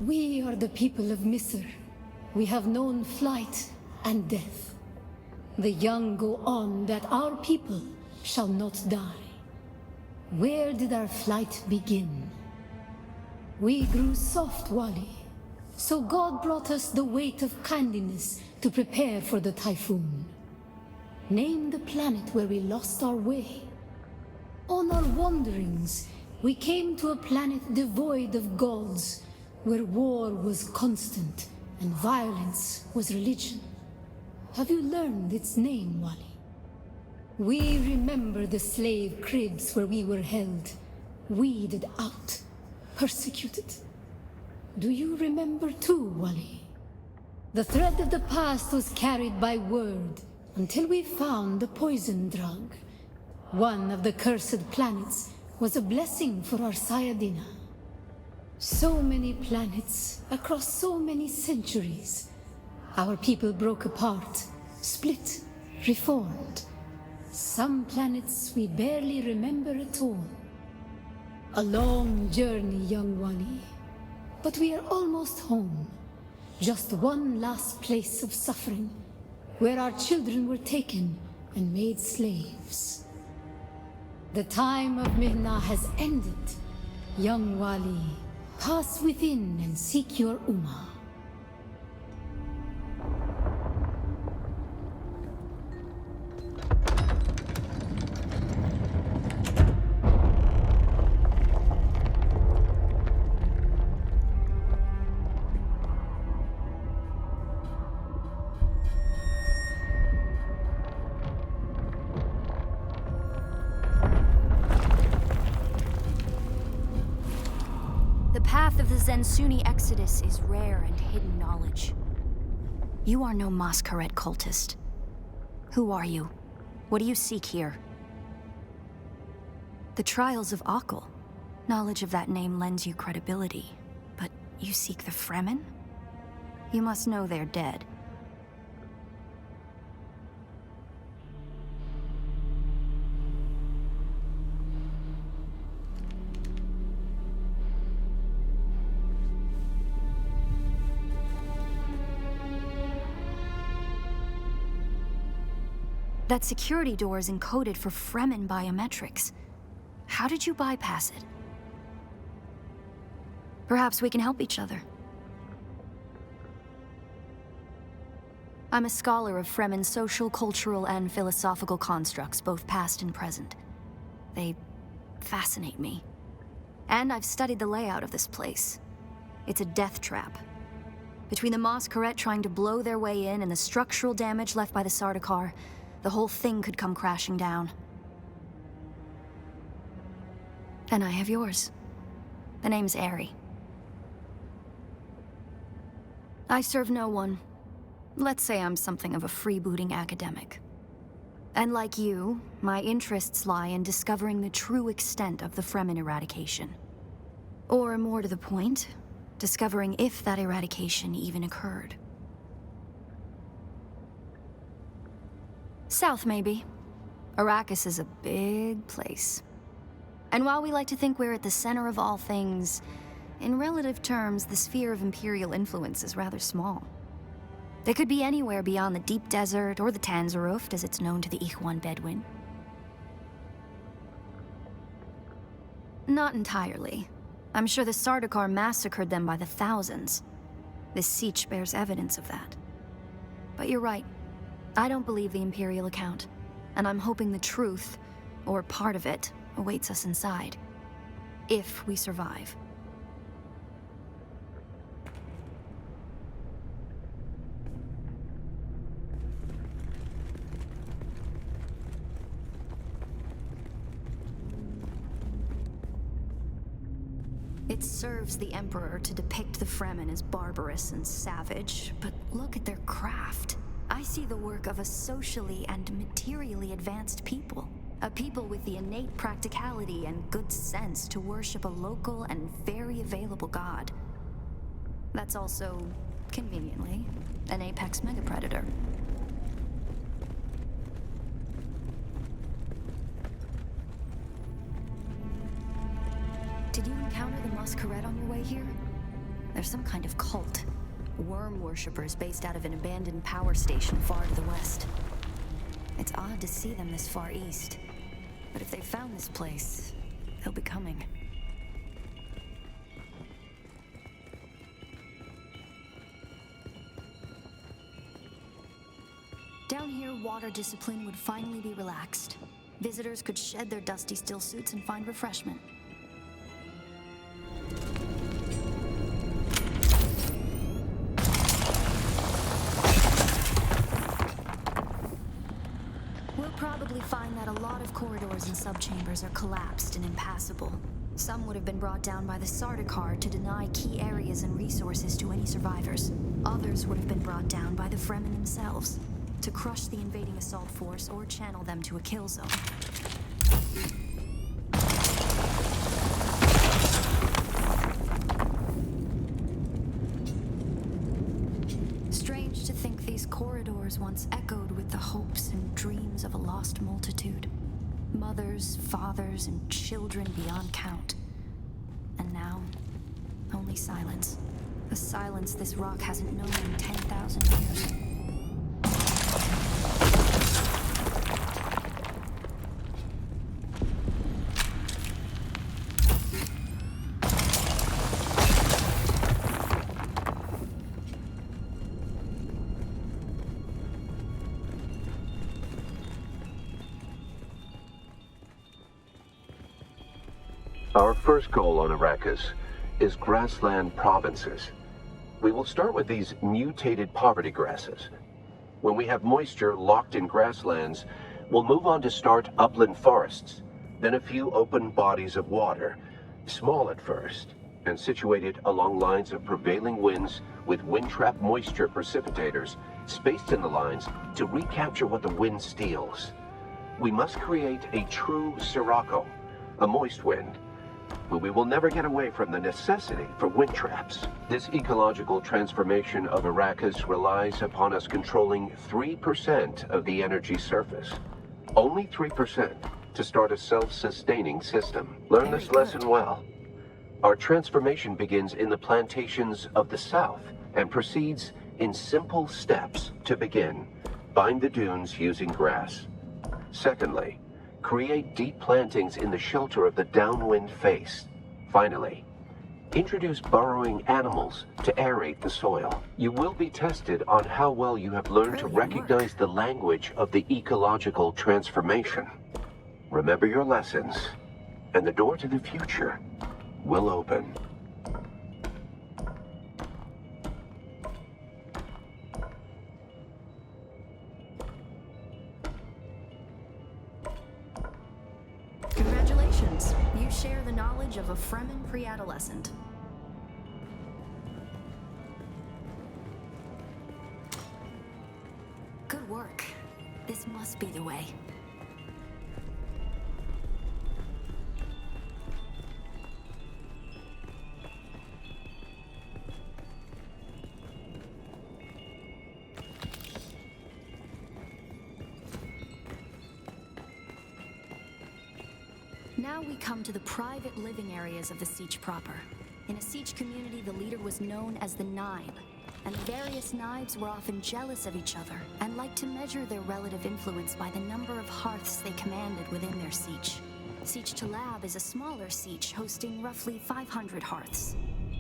We are the people of Misr. We have known flight and death. The young go on that our people shall not die. Where did our flight begin? We grew soft, Wali. So God brought us the weight of kindliness to prepare for the typhoon. Name the planet where we lost our way. On our wanderings, we came to a planet devoid of gods, where war was constant and violence was religion. Have you learned its name, Wally? We remember the slave cribs where we were held, weeded out, persecuted. Do you remember too, Wally? The thread of the past was carried by word until we found the poison drug. One of the cursed planets was a blessing for our Sayadina. So many planets across so many centuries. Our people broke apart, split, reformed. Some planets we barely remember at all. A long journey, young Wally. But we are almost home. Just one last place of suffering, where our children were taken and made slaves. The time of Mihna has ended. Young Wally, pass within and seek your Ummah. The path of the Zensuni Exodus is rare and hidden knowledge. You are no Masquerade cultist. Who are you? What do you seek here? The trials of Akal. Knowledge of that name lends you credibility. But you seek the Fremen? You must know they're dead. That security door is encoded for Fremen biometrics. How did you bypass it? Perhaps we can help each other. I'm a scholar of Fremen social, cultural, and philosophical constructs, both past and present. They fascinate me. And I've studied the layout of this place. It's a death trap. Between the Masquerade trying to blow their way in and the structural damage left by the Sardaukar, the whole thing could come crashing down. And I have yours. The name's Ari. I serve no one. Let's say I'm something of a freebooting academic. And like you, my interests lie in discovering the true extent of the Fremen eradication. Or more to the point, discovering if that eradication even occurred. South, maybe. Arrakis is a big place. And while we like to think we're at the center of all things, in relative terms, the sphere of Imperial influence is rather small. They could be anywhere beyond the deep desert or the Tanzaruft, as it's known to the Ikhwan Bedouin. Not entirely. I'm sure the Sardaukar massacred them by the thousands. This siege bears evidence of that. But you're right. I don't believe the Imperial account, and I'm hoping the truth, or part of it, awaits us inside. If we survive. It serves the Emperor to depict the Fremen as barbarous and savage, but look at their craft. I see the work of a socially and materially advanced people. A people with the innate practicality and good sense to worship a local and very available god. That's also, conveniently, an apex megapredator. Did you encounter the Masquerade on your way here? There's some kind of cult. Worm worshippers based out of an abandoned power station far to the west. It's odd to see them this far east. But if they found this place, they'll be coming. Down here, water discipline would finally be relaxed. Visitors could shed their dusty still suits and find refreshment. find that a lot of corridors and subchambers are collapsed and impassable. Some would have been brought down by the Sardaukar to deny key areas and resources to any survivors. Others would have been brought down by the Fremen themselves, to crush the invading assault force or channel them to a kill zone. Strange to think these corridors once echoed with the hopes and dreams of a lost multitude. Mothers, fathers, and children beyond count. And now, only silence. A silence this rock hasn't known in 10,000 years. Our first goal on Arrakis is grassland provinces. We will start with these mutated poverty grasses. When we have moisture locked in grasslands, we'll move on to start upland forests, then a few open bodies of water, small at first, and situated along lines of prevailing winds with wind-trap moisture precipitators spaced in the lines to recapture what the wind steals. We must create a true sirocco, a moist wind, but we will never get away from the necessity for wind traps. This ecological transformation of Arrakis relies upon us controlling 3% of the energy surface. Only 3% to start a self-sustaining system. Learn this lesson well. Our transformation begins in the plantations of the south and proceeds in simple steps to begin. Bind the dunes using grass. Secondly, create deep plantings in the shelter of the downwind face. Finally, introduce burrowing animals to aerate the soil. You will be tested on how well you have learned to recognize the language of the ecological transformation. Remember your lessons, and the door to the future will open. Congratulations. You share the knowledge of a Fremen pre-adolescent. Good work. This must be the way. Now we come to the private living areas of the Siege proper. In a Siege community, the leader was known as the Naib, and various Naibs were often jealous of each other and liked to measure their relative influence by the number of hearths they commanded within their Siege. Siege Talab is a smaller Siege hosting roughly 500 hearths.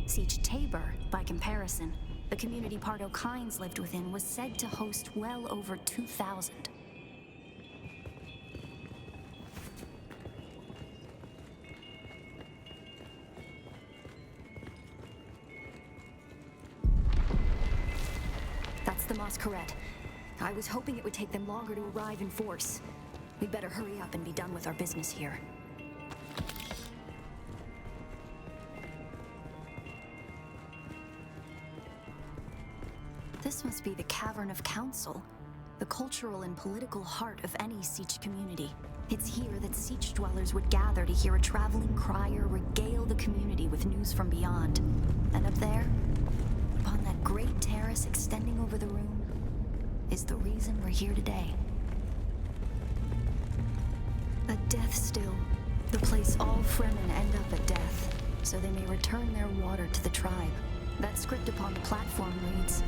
Siege Tabor, by comparison, the community Pardo Kynes lived within, was said to host well over 2,000. The Masquerade. I was hoping it would take them longer to arrive in force. We'd better hurry up and be done with our business here. This must be the Cavern of Council, the cultural and political heart of any Siege community. It's here that Siege dwellers would gather to hear a traveling crier regale the community with news from beyond. And up there, upon that great terrace extending over the room, is the reason we're here today. A death still, the place all Fremen end up at death, so they may return their water to the tribe. That script upon the platform reads,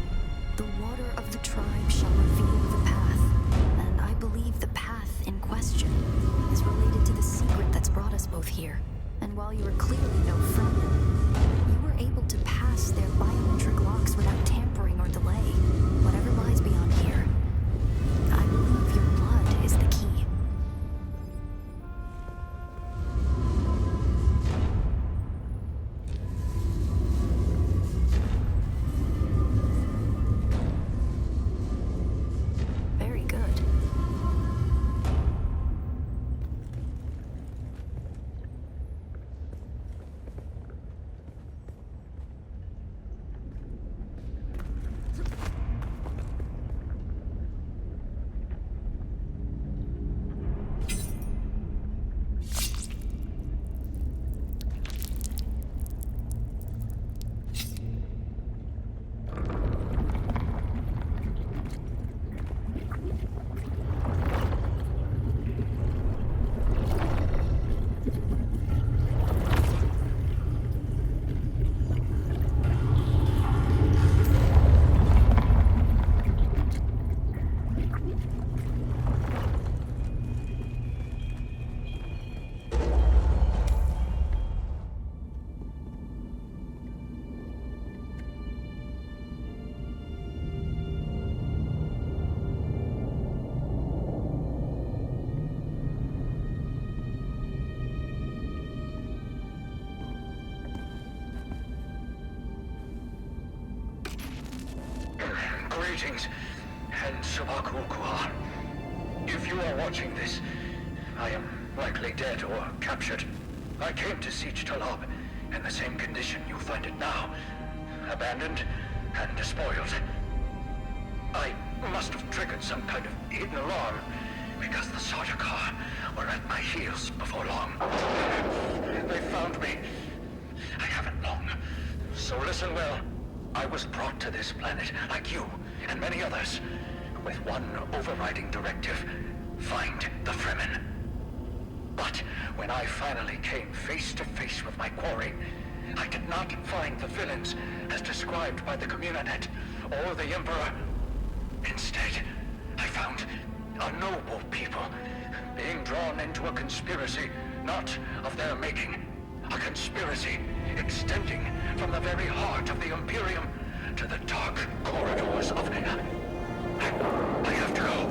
"The water of the tribe shall reveal the path," and I believe the path in question is related to the secret that's brought us both here. And while you are clearly no Fremen, you were able to pass their biometric locks without tampering or delay. Whatever lies beyond here, I believe your blood is the key. Very good. Greetings, and Subakukua. If you are watching this, I am likely dead or captured. I came to Siege Talab in the same condition you find it now. Abandoned and despoiled. I must have triggered some kind of hidden alarm, because the Sardaukar were at my heels before long. They found me. I haven't long. So listen well. I was brought to this planet, like you and many others, with one overriding directive: find the Fremen. But when I finally came face to face with my quarry, I did not find the villains as described by the Communinet or the Emperor. Instead, I found a noble people being drawn into a conspiracy not of their making. A conspiracy extending from the very heart of the Imperium to the dark corridors of... I have to go.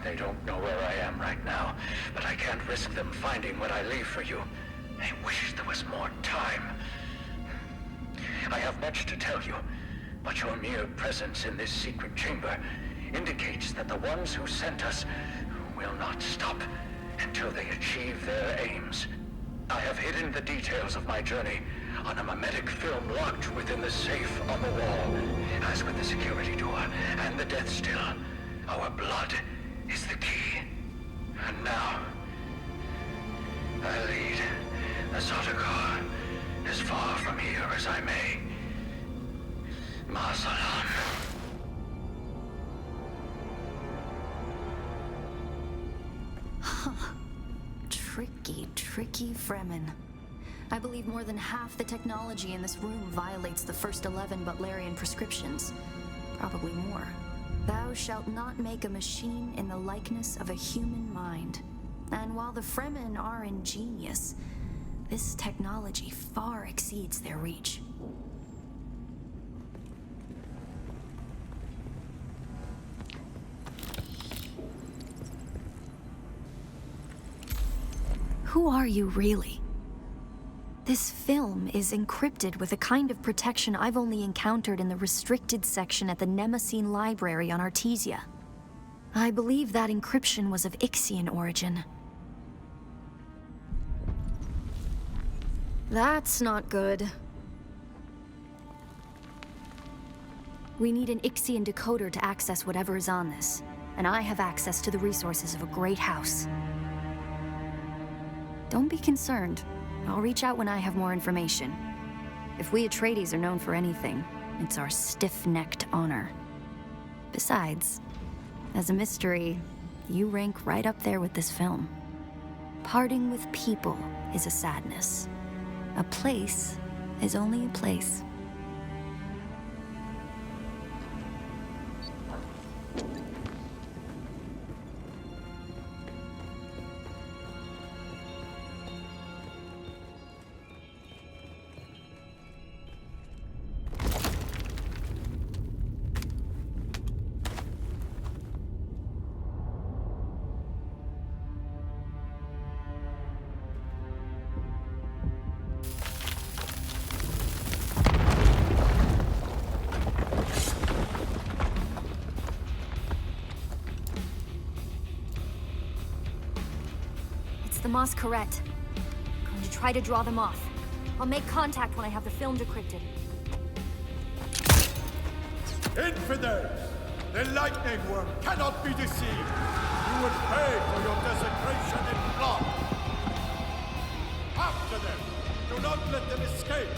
They don't know where I am right now, but I can't risk them finding what I leave for you. I wish there was more time. I have much to tell you, but your mere presence in this secret chamber indicates that the ones who sent us will not stop until they achieve their aims. I have hidden the details of my journey on a mimetic film locked within the safe on the wall. As with the security door and the death still, our blood is the key. And now, I lead the Sardaukar as far from here as I may. Ma salam. Tricky Fremen. I believe more than half the technology in this room violates the first 11 Butlerian prescriptions. Probably more. Thou shalt not make a machine in the likeness of a human mind. And while the Fremen are ingenious, this technology far exceeds their reach. Who are you really? This film is encrypted with a kind of protection I've only encountered in the restricted section at the Nemesine Library on Artesia. I believe that encryption was of Ixian origin. That's not good. We need an Ixian decoder to access whatever is on this, and I have access to the resources of a great house. Don't be concerned. I'll reach out when I have more information. If we Atreides are known for anything, it's our stiff-necked honor. Besides, as a mystery, you rank right up there with this film. Parting with people is a sadness. A place is only a place. The Masquerette. I'm going to try to draw them off. I'll make contact when I have the film decrypted. Infidels! The lightning worm cannot be deceived! You will pay for your desecration in blood! After them! Do not let them escape!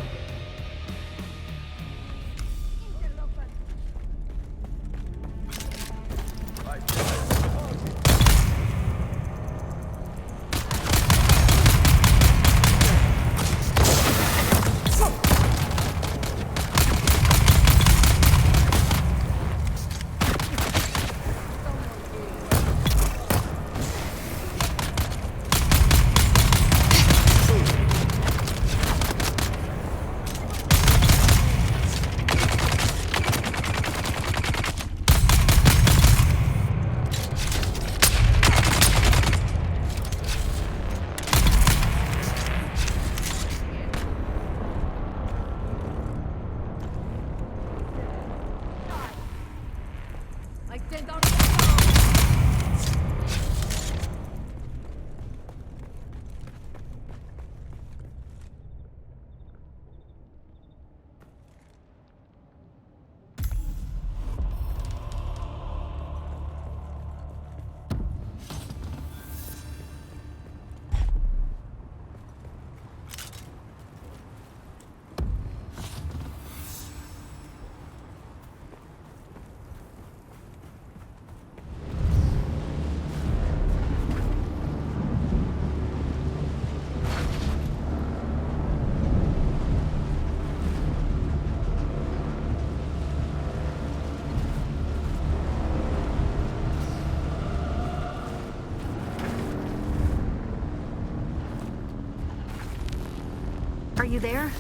you there?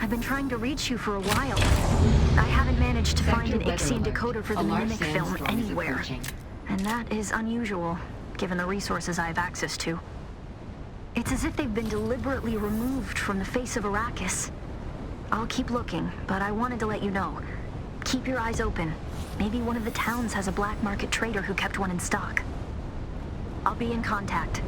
I've been trying to reach you for a while. I haven't managed to find an Ixian decoder for the mimic film anywhere. And that is unusual, given the resources I have access to. It's as if they've been deliberately removed from the face of Arrakis. I'll keep looking, but I wanted to let you know. Keep your eyes open. Maybe one of the towns has a black market trader who kept one in stock. I'll be in contact.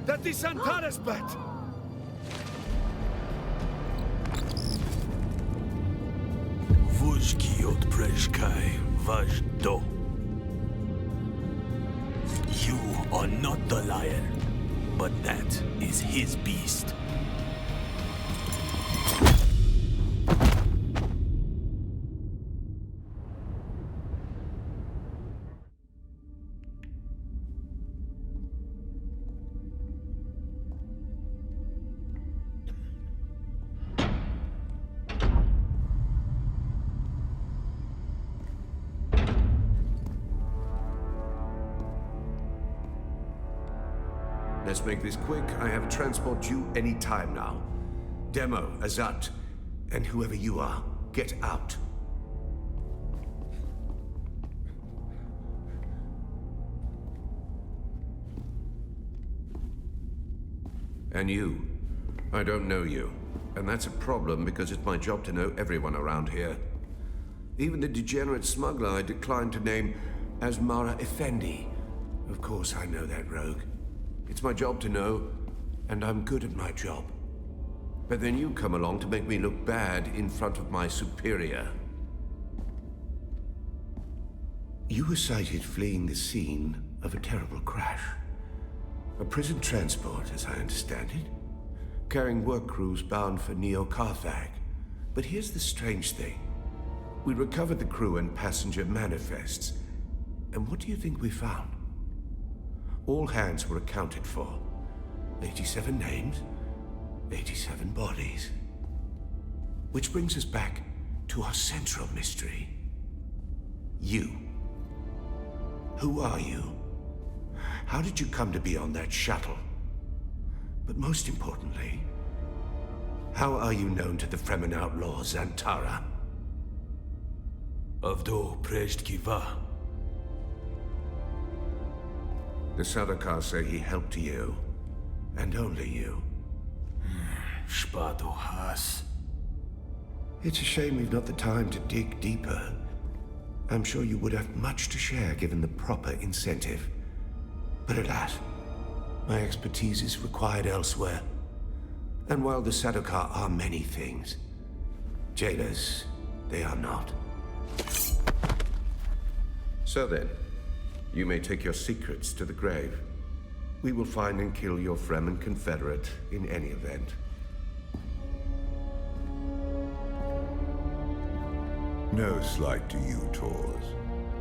That is Santana's bat! Vujki od prejshkai vaj do. You are not the lion, but that is his beast. Let's make this quick. I have a transport due any time now. Demo, Azat, and whoever you are, get out. And you. I don't know you. And that's a problem because it's my job to know everyone around here. Even the degenerate smuggler I declined to name as Mara Effendi. Of course I know that rogue. It's my job to know, and I'm good at my job. But then you come along to make me look bad in front of my superior. You were sighted fleeing the scene of a terrible crash. A prison transport, as I understand it, carrying work crews bound for Neo-Carthag. But here's the strange thing. We recovered the crew and passenger manifests. And what do you think we found? All hands were accounted for. 87 names, 87 bodies. Which brings us back to our central mystery. You. Who are you? How did you come to be on that shuttle? But most importantly, how are you known to the Fremen outlaw Zantara? Avdo Prejtkiva. The Sardaukar say he helped you, and only you. Spado has. It's a shame we've not the time to dig deeper. I'm sure you would have much to share given the proper incentive. But alas, my expertise is required elsewhere. And while the Sardaukar are many things, jailers, they are not. So then, you may take your secrets to the grave. We will find and kill your Fremen confederate in any event. No slight to you, Tors.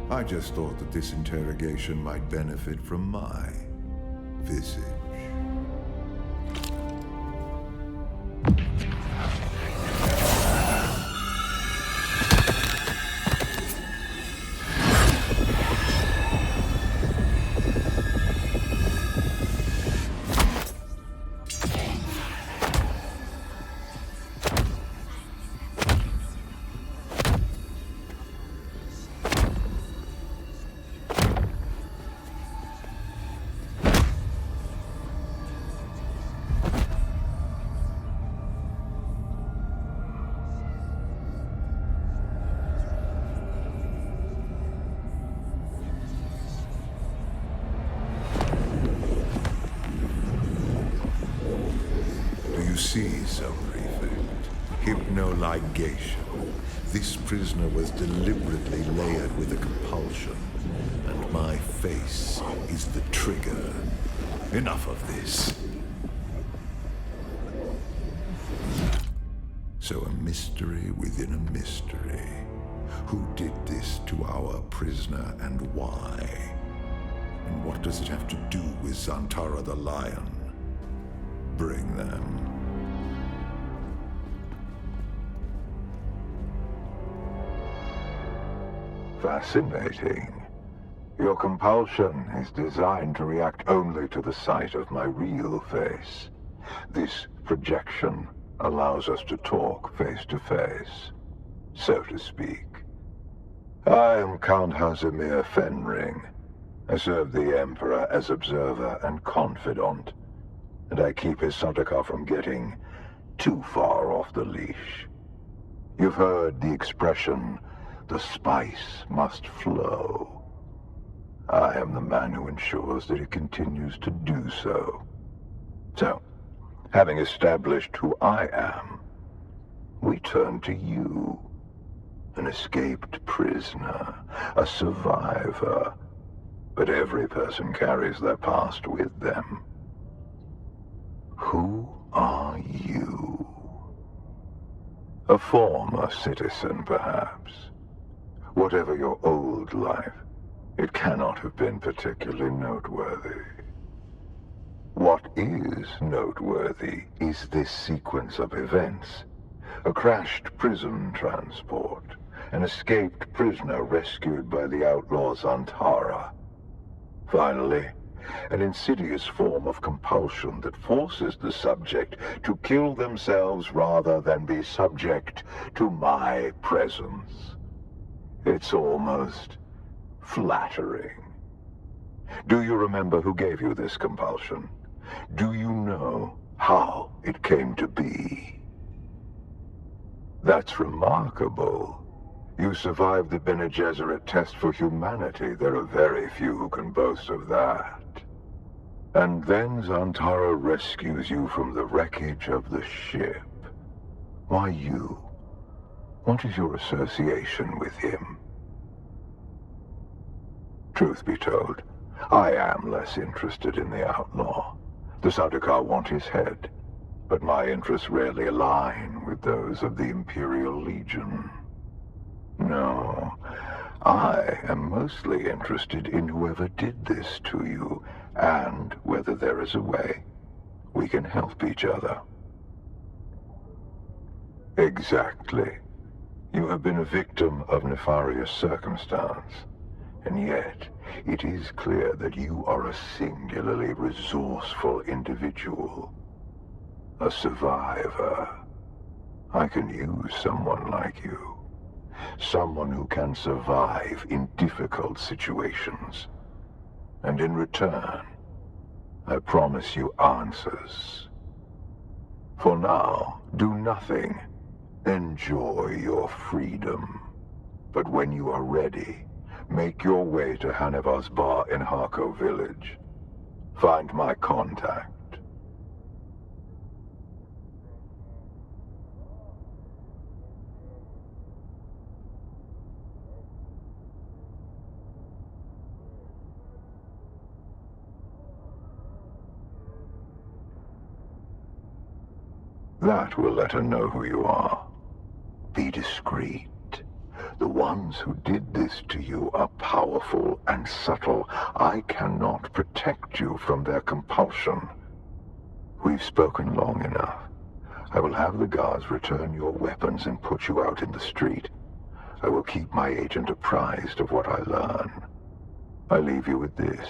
I just thought that this interrogation might benefit from my visage. see so, Prefect. Hypnoligation. This prisoner was deliberately layered with a compulsion, and my face is the trigger. Enough of this. So a mystery within a mystery. Who did this to our prisoner and why? And what does it have to do with Zantara the Lion? Bring them. Fascinating. Your compulsion is designed to react only to the sight of my real face. This projection allows us to talk face to face, so to speak. I am Count Hazimir Fenring. I serve the Emperor as observer and confidant, and I keep his Sardaukar from getting too far off the leash. You've heard the expression, the spice must flow. I am the man who ensures that it continues to do so. So, having established who I am, we turn to you. An escaped prisoner, a survivor. But every person carries their past with them. Who are you? A former citizen, perhaps. Whatever your old life, it cannot have been particularly noteworthy. What is noteworthy is this sequence of events. A crashed prison transport, an escaped prisoner rescued by the outlaws Zantara. Finally, an insidious form of compulsion that forces the subject to kill themselves rather than be subject to my presence. It's almost flattering. Do you remember who gave you this compulsion? Do you know how it came to be? That's remarkable. You survived the Bene Gesserit test for humanity. There are very few who can boast of that. And then Zantara rescues you from the wreckage of the ship. Why you? What is your association with him? Truth be told, I am less interested in the outlaw. The Sardaukar want his head, but my interests rarely align with those of the Imperial Legion. No, I am mostly interested in whoever did this to you, and whether there is a way we can help each other. Exactly. You have been a victim of nefarious circumstance, and yet it is clear that you are a singularly resourceful individual. A survivor. I can use someone like you. Someone who can survive in difficult situations. And in return, I promise you answers. For now, do nothing. Enjoy your freedom. But when you are ready, make your way to Hanevar's bar in Harko village. Find my contact. That will let her know who you are. Be discreet. The ones who did this to you are powerful and subtle. I cannot protect you from their compulsion. We've spoken long enough. I will have the guards return your weapons and put you out in the street. I will keep my agent apprised of what I learn. I leave you with this.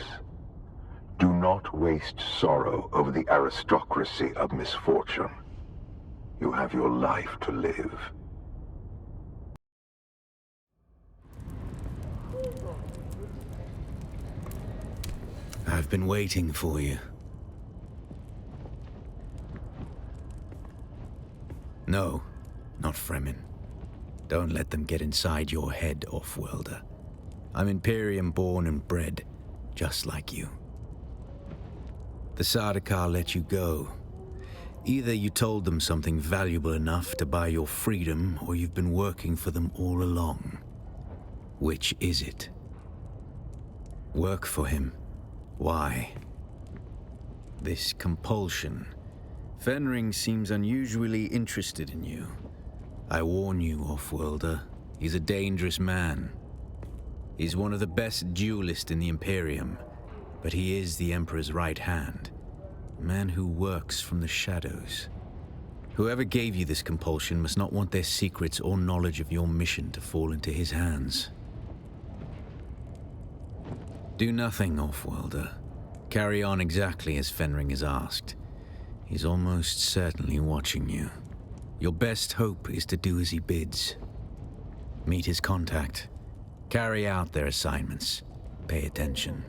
Do not waste sorrow over the aristocracy of misfortune. You have your life to live. I've been waiting for you. No, not Fremen. Don't let them get inside your head, off-worlder. I'm Imperium born and bred, just like you. The Sardaukar let you go. Either you told them something valuable enough to buy your freedom, or you've been working for them all along. Which is it? Work for him. Why? This compulsion. Fenring seems unusually interested in you. I warn you, Off-Worlder, he's a dangerous man. He's one of the best duelists in the Imperium, but he is the Emperor's right hand. A man who works from the shadows. Whoever gave you this compulsion must not want their secrets or knowledge of your mission to fall into his hands. Do nothing, Off-Worlder. Carry on exactly as Fenring has asked. He's almost certainly watching you. Your best hope is to do as he bids. Meet his contact. Carry out their assignments. Pay attention.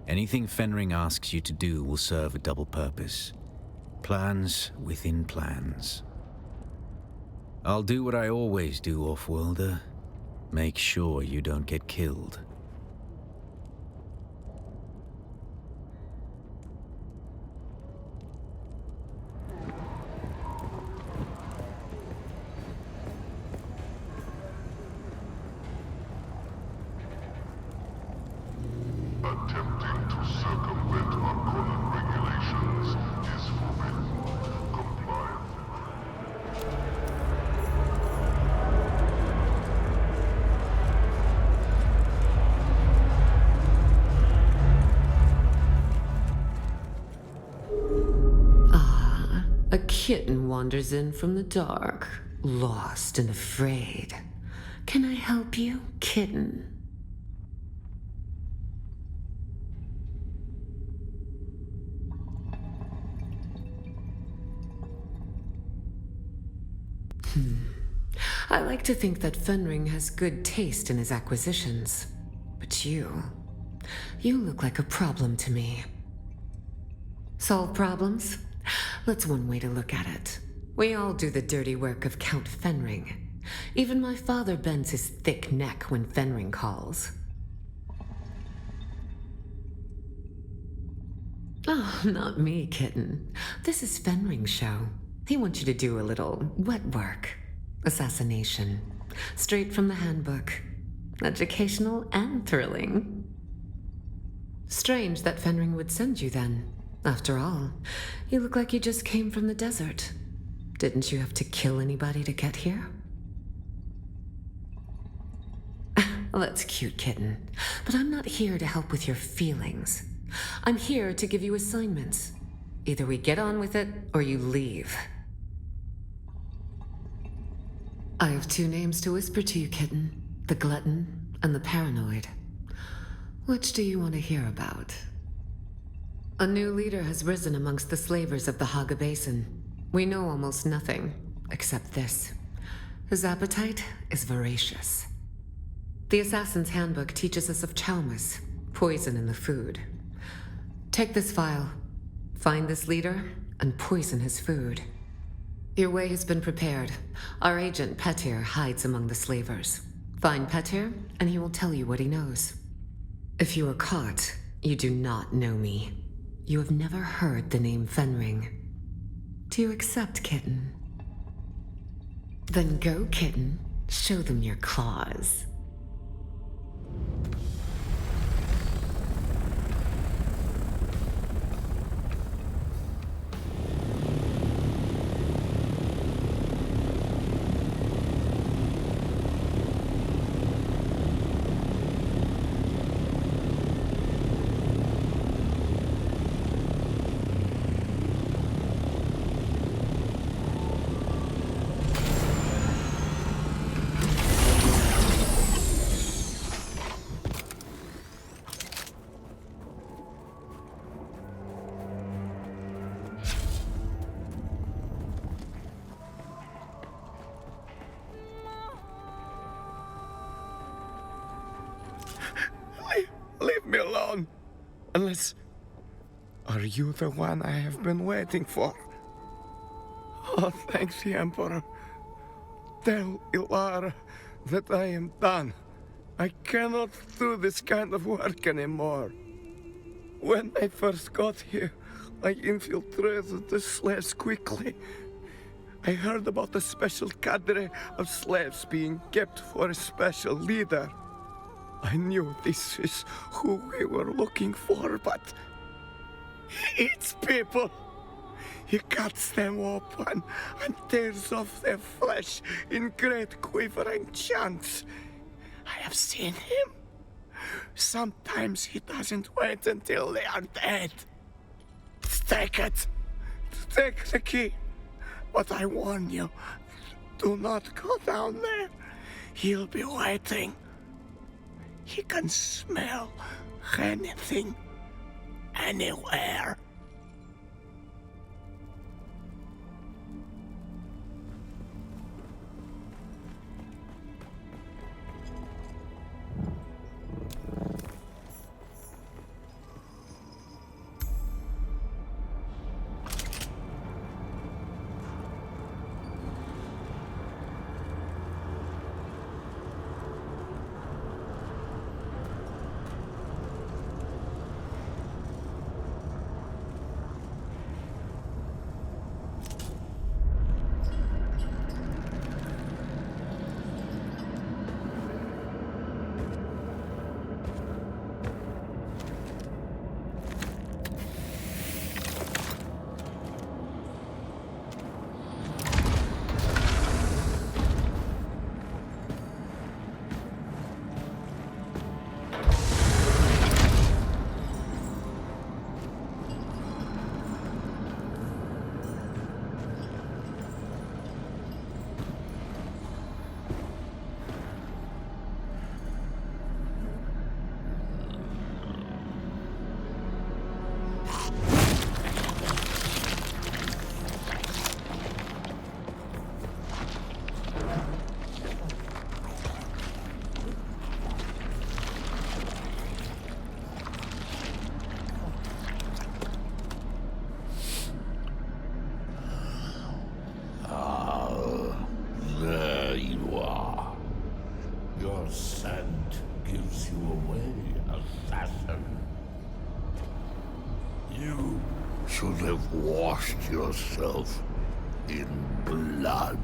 Anything Fenring asks you to do will serve a double purpose. Plans within plans. I'll do what I always do, Off-Worlder. Make sure you don't get killed. Attempting to circumvent Harkonnen regulations is forbidden. Comply. Ah, a kitten wanders in from the dark, lost and afraid. Can I help you, kitten? I like to think that Fenring has good taste in his acquisitions. But you look like a problem to me. Solve problems? That's one way to look at it. We all do the dirty work of Count Fenring. Even my father bends his thick neck when Fenring calls. Oh, not me, kitten. This is Fenring's show. He wants you to do a little wet work. Assassination. Straight from the handbook. Educational and thrilling. Strange that Fenring would send you then. After all, you look like you just came from the desert. Didn't you have to kill anybody to get here? That's cute, kitten. But I'm not here to help with your feelings. I'm here to give you assignments. Either we get on with it, or you leave. I have two names to whisper to you, kitten. The glutton and the paranoid. Which do you want to hear about? A new leader has risen amongst the slavers of the Haga Basin. We know almost nothing, except this. His appetite is voracious. The Assassin's Handbook teaches us of chaumas, poison in the food. Take this file, find this leader, and poison his food. Your way has been prepared. Our agent, Petir, hides among the slavers. Find Petir, and he will tell you what he knows. If you are caught, you do not know me. You have never heard the name Fenring. Do you accept, kitten? Then go, kitten. Show them your claws. Leave me alone. Unless... Are you the one I have been waiting for? Oh, thanks, the Emperor. Tell Ilara that I am done. I cannot do this kind of work anymore. When I first got here, I infiltrated the slaves quickly. I heard about the special cadre of slaves being kept for a special leader. I knew this is who we were looking for, but he eats people. He cuts them open and tears off their flesh in great quivering chunks. I have seen him. Sometimes he doesn't wait until they are dead. Take it. Take the key. But I warn you, do not go down there. He'll be waiting. He can smell anything, anywhere. Washed yourself in blood.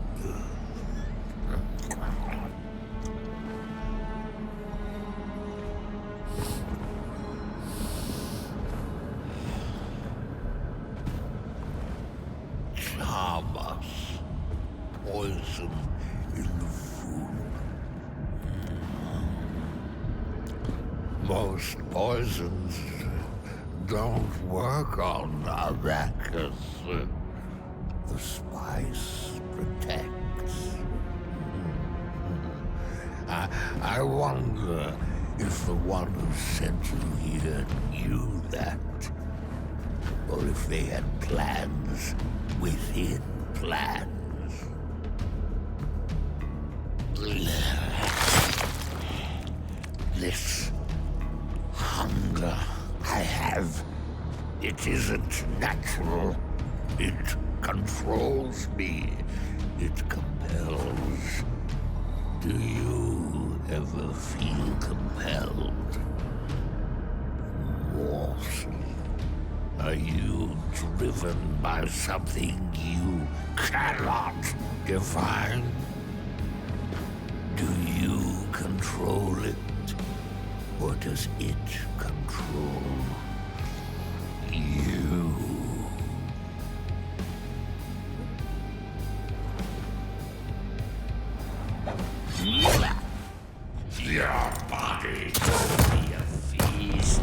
Chamas, poison in the food. Most poisons don't work on Arrakis. The spice protects. I wonder if the one who sent you here knew that, or if they had plans within plans. This hunger I have, it isn't natural. It controls me. It compels. Do you ever feel compelled? Morse, are you driven by something you cannot define? Do you control it? Or does it control you? Your body will be a feast.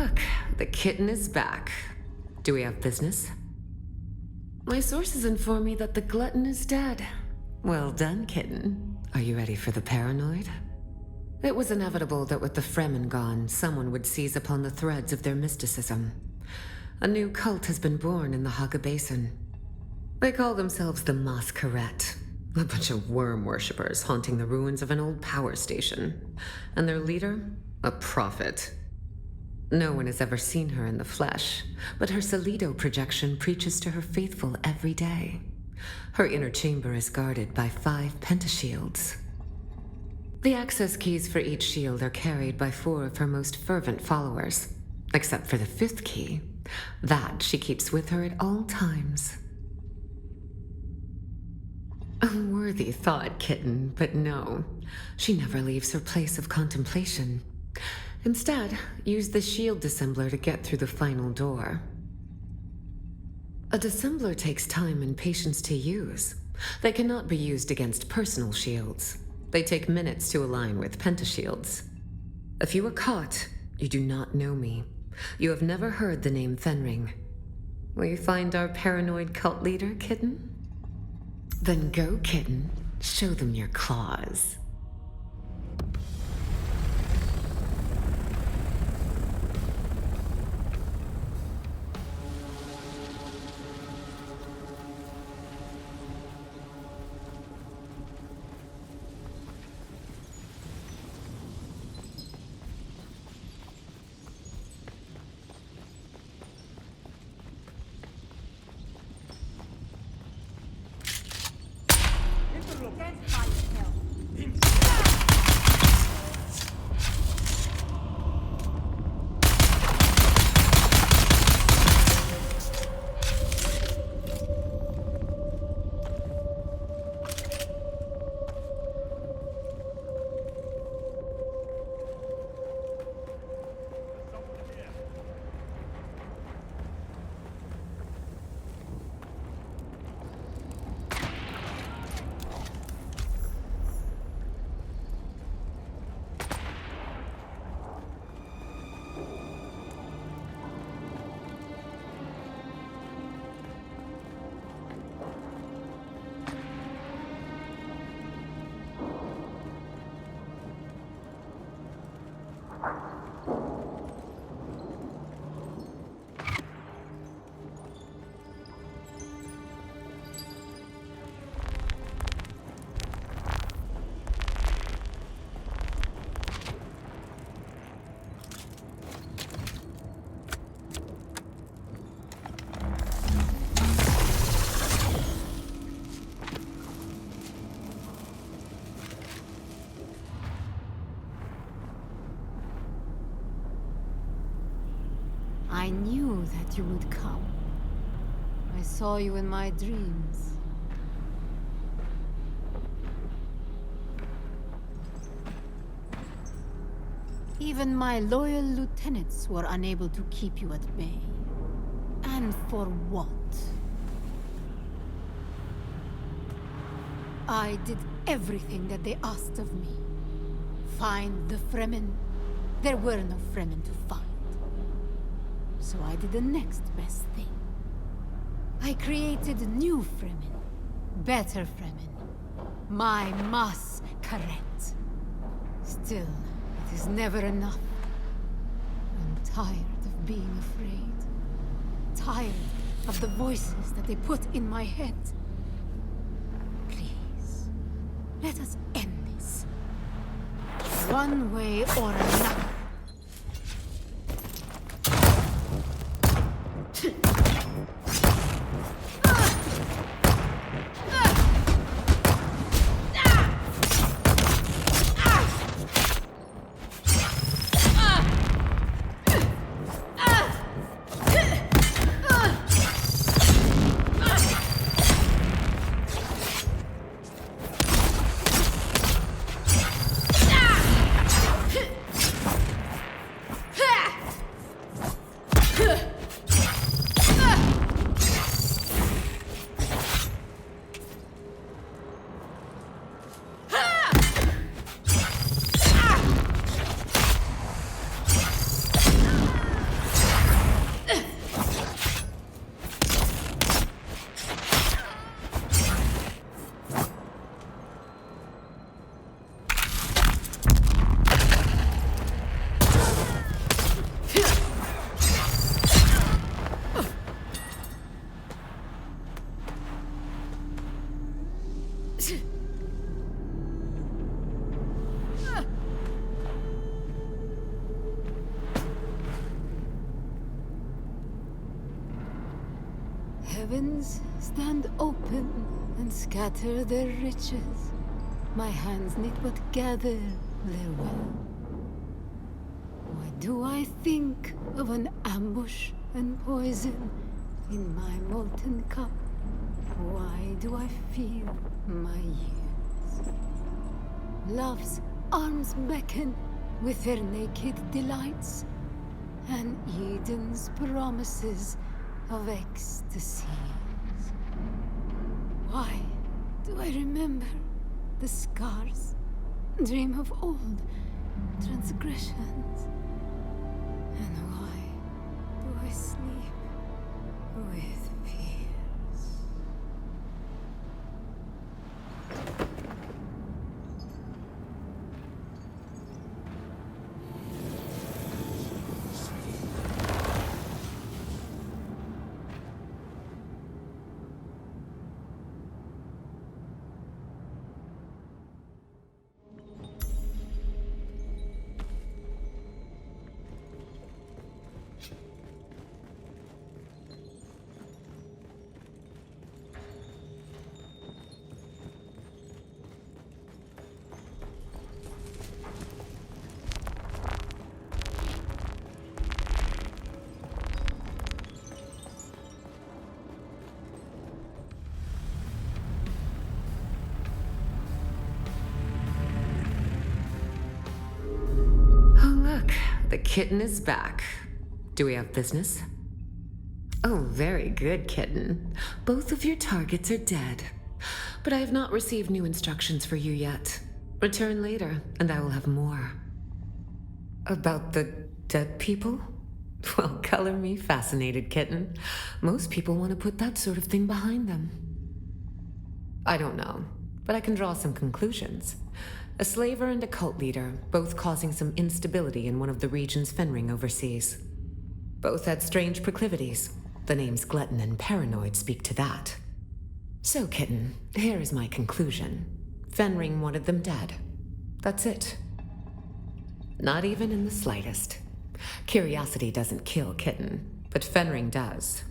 look, the kitten is back. Do we have business? My sources inform me that the glutton is dead. Well done, kitten. Are you ready for the paranoid? It was inevitable that with the Fremen gone, someone would seize upon the threads of their mysticism. A new cult has been born in the Haga Basin. They call themselves the Masquerette, a bunch of worm worshippers haunting the ruins of an old power station. And their leader? A prophet. No one has ever seen her in the flesh, but her Solido projection preaches to her faithful every day. Her inner chamber is guarded by 5 pentashields. The access keys for each shield are carried by 4 of her most fervent followers, except for the 5th key. That she keeps with her at all times. A worthy thought, kitten, but no. She never leaves her place of contemplation. Instead, use the shield dissembler to get through the final door. A dissembler takes time and patience to use. They cannot be used against personal shields. They take minutes to align with pentashields. If you are caught, you do not know me. You have never heard the name Fenring. Will you find our paranoid cult leader, kitten? Then go, kitten. Show them your claws. I knew that you would come. I saw you in my dreams. Even my loyal lieutenants were unable to keep you at bay. And for what? I did everything that they asked of me. Find the Fremen. There were no Fremen to find. So I did the next best thing. I created new Fremen. Better Fremen. My Masquerette. Still, it is never enough. I'm tired of being afraid. Tired of the voices that they put in my head. Please, let us end this. One way or another. heavens stand open and scatter their riches. My hands need but gather their will. Why do I think of an ambush and poison in my molten cup? Why do I feel my years? Love's arms beckon with their naked delights, and Eden's promises of ecstasies. Why do I remember the scars, dream of old transgressions? And why do I sleep with fears? The kitten is back. Do we have business? Oh, very good, kitten. Both of your targets are dead. But I have not received new instructions for you yet. Return later, and I will have more. About the dead people? Well, color me fascinated, kitten. Most people want to put that sort of thing behind them. I don't know, but I can draw some conclusions. A slaver and a cult leader, both causing some instability in one of the regions Fenring oversees. Both had strange proclivities. The names glutton and paranoid speak to that. So, kitten, here is my conclusion. Fenring wanted them dead. That's it. Not even in the slightest. Curiosity doesn't kill, kitten, but Fenring does.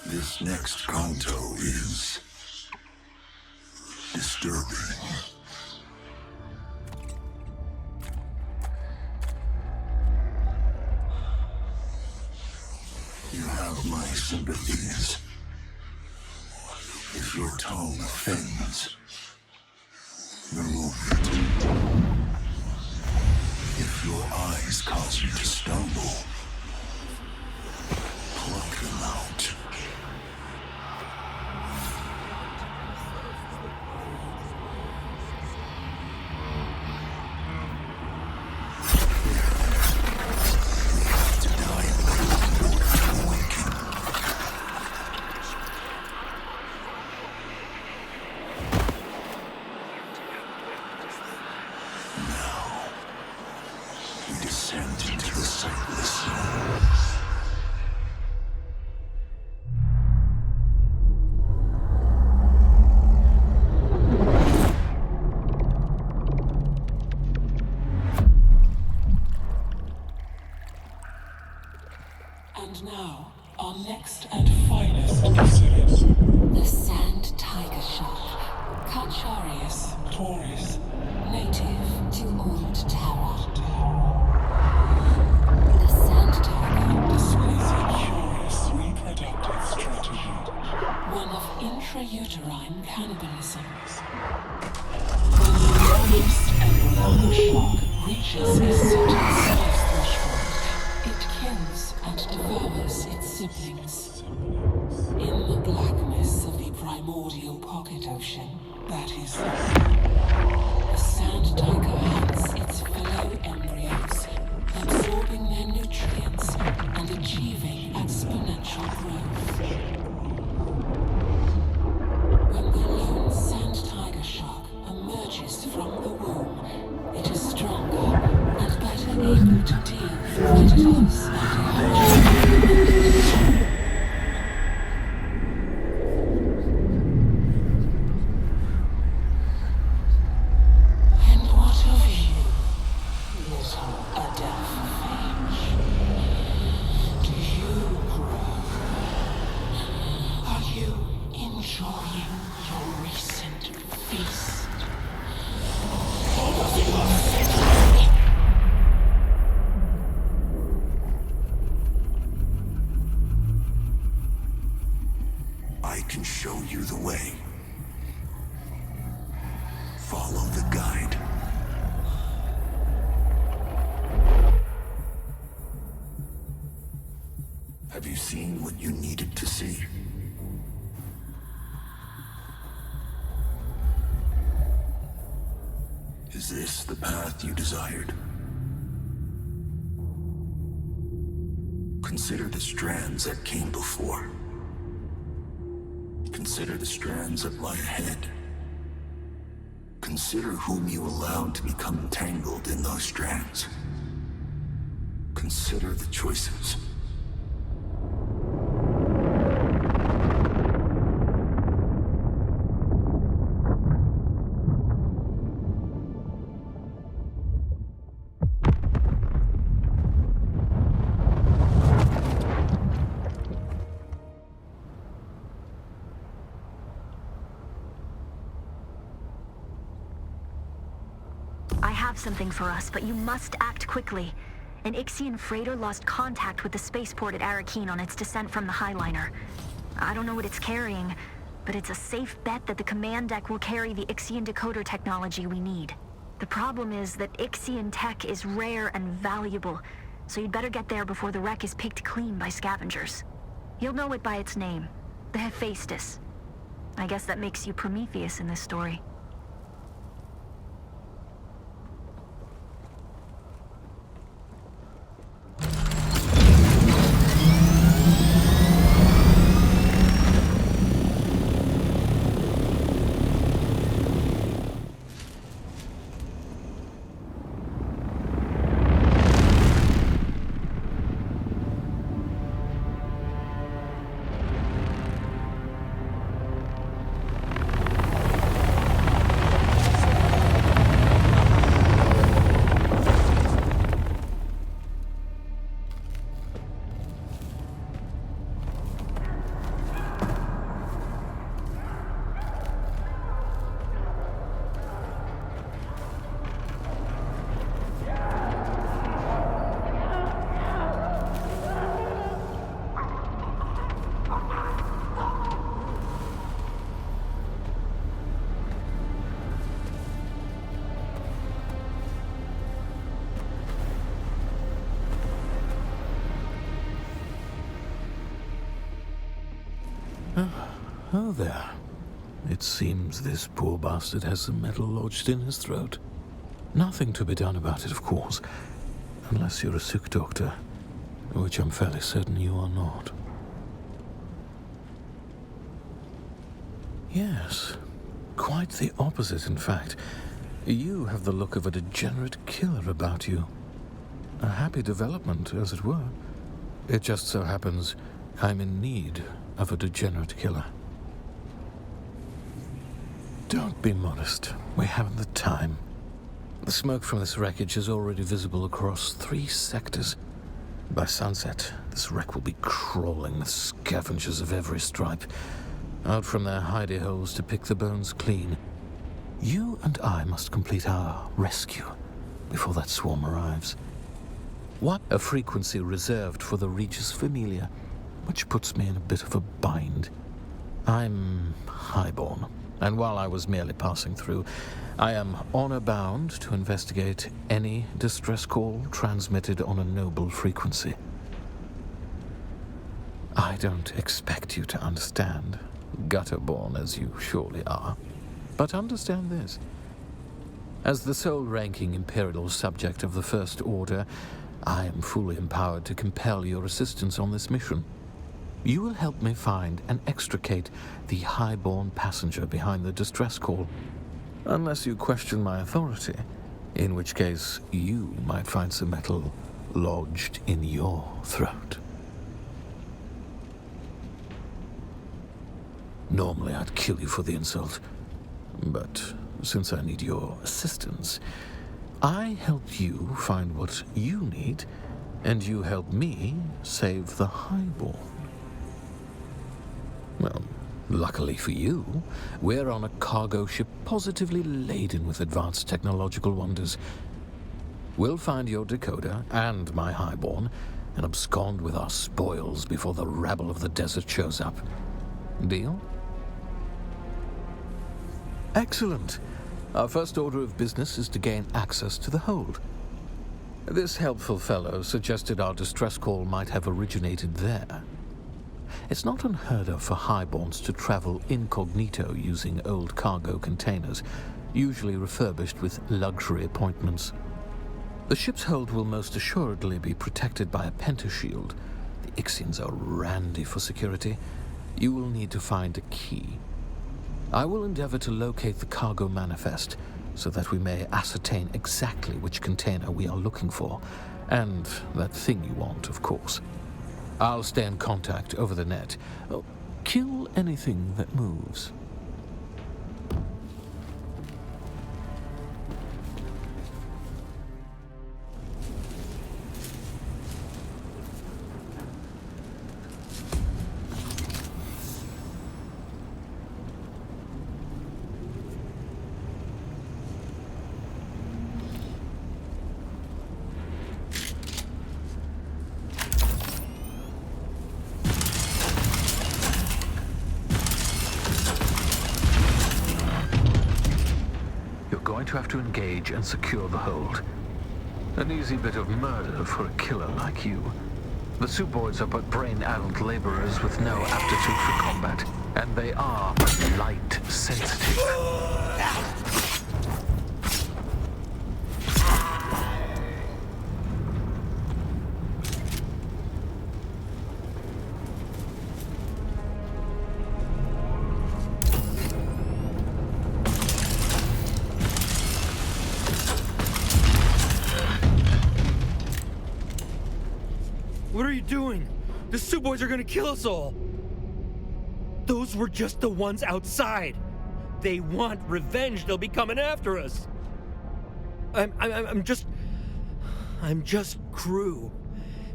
This next canto is disturbing. You have my sympathies. If your tongue offends, remove it. If your eyes cause you to stumble, pluck them out. reaches a certain size threshold, it kills and devours its siblings. In the blackness of the primordial pocket ocean, that is the sand tiger hunts its fellow embryos, absorbing their nutrients and achieving exponential growth. When the lone sand tiger shark emerges from the womb, it is stronger and better able to deal with predators and I can show you the way. Follow the guide. Have you seen what you needed to see? Is this the path you desired? Consider the strands that came before. Consider the strands that lie ahead. Consider whom you allowed to become entangled in those strands. Consider the choices. Something for us, but you must act quickly. An Ixian freighter lost contact with the spaceport at Arakeen on its descent from the Highliner. I don't know what it's carrying, but it's a safe bet that the command deck will carry the Ixian decoder technology we need. The problem is that Ixian tech is rare and valuable, so you'd better get there before the wreck is picked clean by scavengers. You'll know it by its name, the Hephaestus. I guess that makes you Prometheus in this story. Oh, there. It seems this poor bastard has some metal lodged in his throat. Nothing to be done about it, of course. Unless you're a sick doctor, which I'm fairly certain you are not. Yes, quite the opposite, in fact. You have the look of a degenerate killer about you. A happy development, as it were. It just so happens I'm in need of a degenerate killer. Don't be modest. We haven't the time. The smoke from this wreckage is already visible across 3 sectors. By sunset, this wreck will be crawling with scavengers of every stripe, out from their hidey holes to pick the bones clean. You and I must complete our rescue before that swarm arrives. What a frequency reserved for the Regis Familia, which puts me in a bit of a bind. I'm highborn. And while I was merely passing through, I am honor-bound to investigate any distress call transmitted on a noble frequency. I don't expect you to understand, gutter-born as you surely are, but understand this. As the sole-ranking Imperial subject of the First Order, I am fully empowered to compel your assistance on this mission. You will help me find and extricate the high-born passenger behind the distress call, unless you question my authority, in which case you might find some metal lodged in your throat. Normally I'd kill you for the insult, but since I need your assistance, I help you find what you need, and you help me save the highborn. Well, luckily for you, we're on a cargo ship positively laden with advanced technological wonders. We'll find your decoder and my highborn and abscond with our spoils before the rabble of the desert shows up. Deal? Excellent. Our first order of business is to gain access to the hold. This helpful fellow suggested our distress call might have originated there. It's not unheard of for highborns to travel incognito using old cargo containers, usually refurbished with luxury appointments. The ship's hold will most assuredly be protected by a pentashield. The Ixians are randy for security. You will need to find a key. I will endeavor to locate the cargo manifest so that we may ascertain exactly which container we are looking for, and that thing you want, of course. I'll stay in contact over the net. Kill anything that moves. To have to engage and secure the hold. An easy bit of murder for a killer like you. The Suboids are but brain-addled laborers with no aptitude for combat, and they are light sensitive. What are you doing? The Suboids are gonna kill us all! Those were just the ones outside! They want revenge, they'll be coming after us! I'm just crew.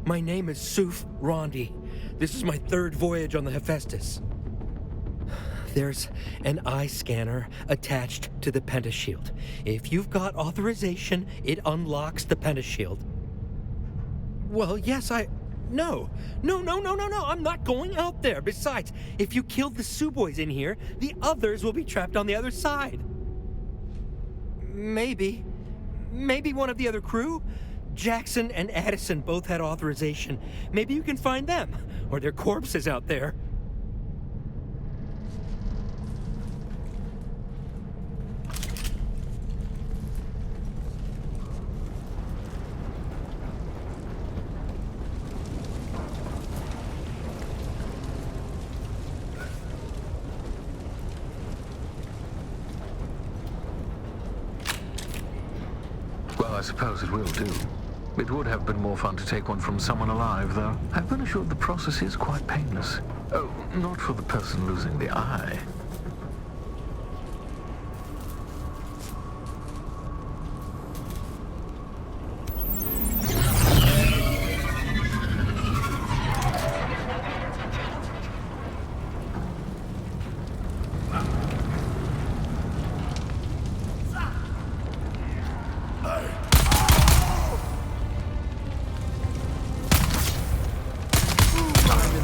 My name is Suf Rondi. This is my third voyage on the Hephaestus. There's an eye scanner attached to the pentashield. If you've got authorization, it unlocks the pentashield. Well, yes, No, I'm not going out there. Besides, if you kill the Suboids in here, the others will be trapped on the other side. Maybe one of the other crew? Jackson and Addison both had authorization. Maybe you can find them, or their corpses out there. I suppose it will do. It would have been more fun to take one from someone alive, though. I've been assured the process is quite painless. Oh, not for the person losing the eye.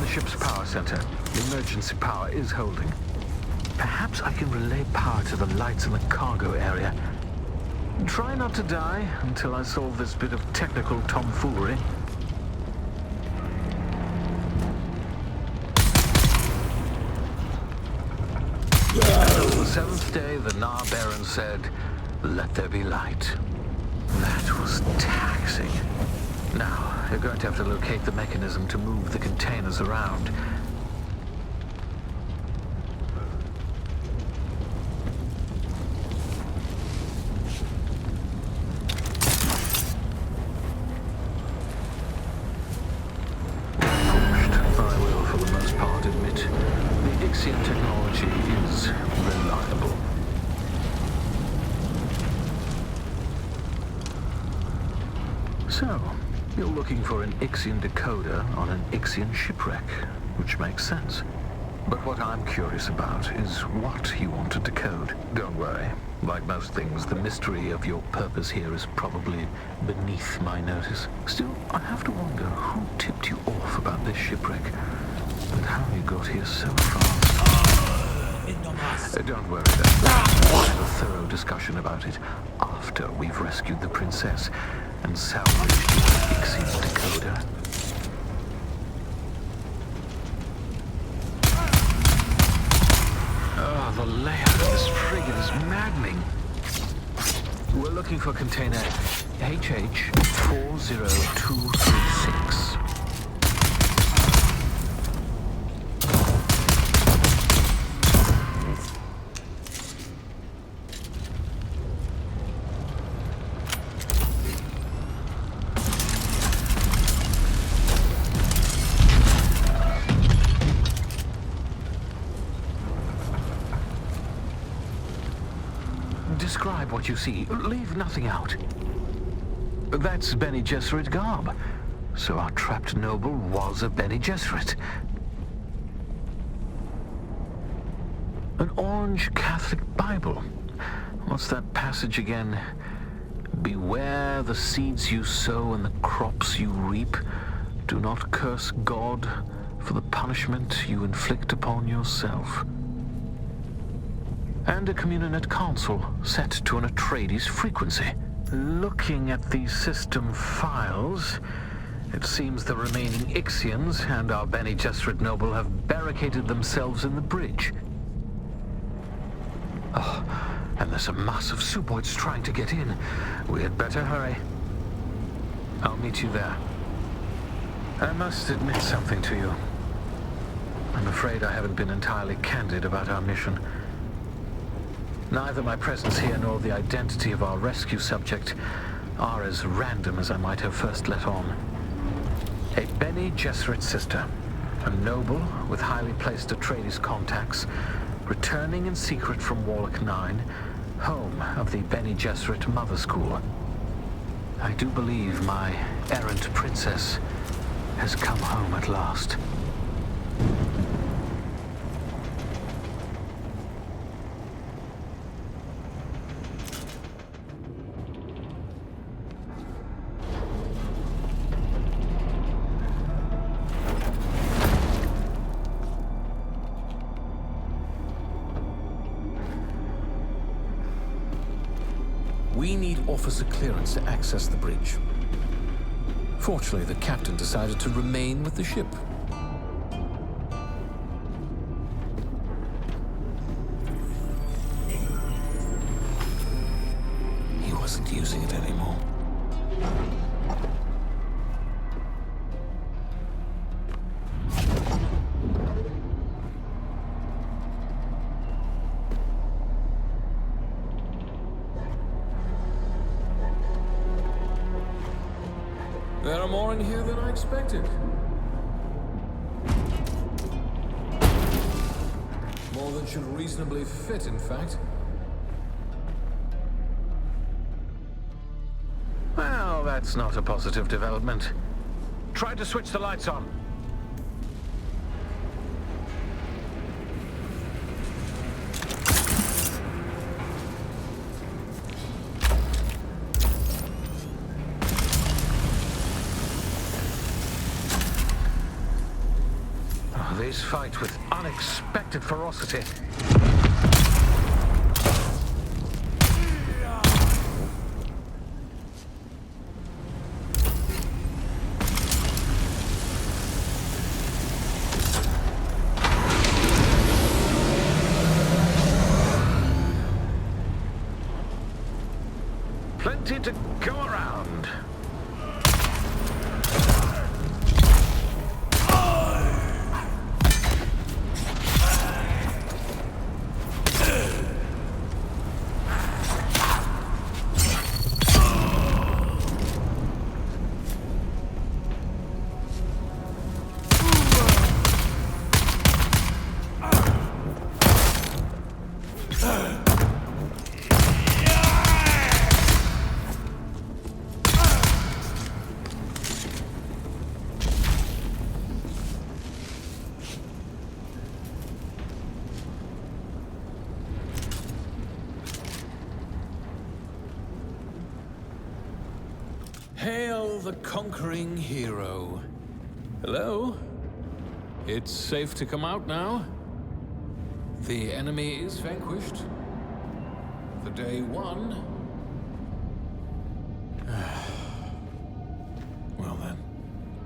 Ship's power center. The emergency power is holding. Perhaps I can relay power to the lights in the cargo area. Try not to die until I solve this bit of technical tomfoolery. And on the seventh day, the Nar Baron said, "Let there be light." That was taxing. Now, you're going to have to locate the mechanism to move the containers around. So, you're looking for an Ixian decoder on an Ixian shipwreck, which makes sense. But what I'm curious about is what you want to decode. Don't worry. Like most things, the mystery of your purpose here is probably beneath my notice. Still, I have to wonder who tipped you off about this shipwreck, and how you got here so fast. Don't worry, then. We'll have a thorough discussion about it after we've rescued the princess and salvaged the Ixian decoder. Oh, the layout of this frigate is maddening. We're looking for container HH40236. Describe what you see. Leave nothing out. That's Bene Gesserit garb. So our trapped noble was a Bene Gesserit. An orange Catholic Bible. What's that passage again? Beware the seeds you sow and the crops you reap. Do not curse God for the punishment you inflict upon yourself. And a Communinet console set to an Atreides frequency. Looking at the system files, it seems the remaining Ixians and our Bene Gesserit noble have barricaded themselves in the bridge. Oh, and there's a mass of Suboids trying to get in. We had better hurry. I'll meet you there. I must admit something to you. I'm afraid I haven't been entirely candid about our mission. Neither my presence here nor the identity of our rescue subject are as random as I might have first let on. A Bene Gesserit sister, a noble with highly placed Atreides contacts, returning in secret from Warlock 9, home of the Bene Gesserit Mother School. I do believe my errant princess has come home at last. We need officer clearance to access the bridge. Fortunately, the captain decided to remain with the ship. He wasn't using it anymore. There are more in here than I expected. More than should reasonably fit, in fact. Well, that's not a positive development. Try to switch the lights on. These fight with unexpected ferocity. Plenty to go around. Hail the conquering hero. Hello? It's safe to come out now? The enemy is vanquished. The day won. Well then,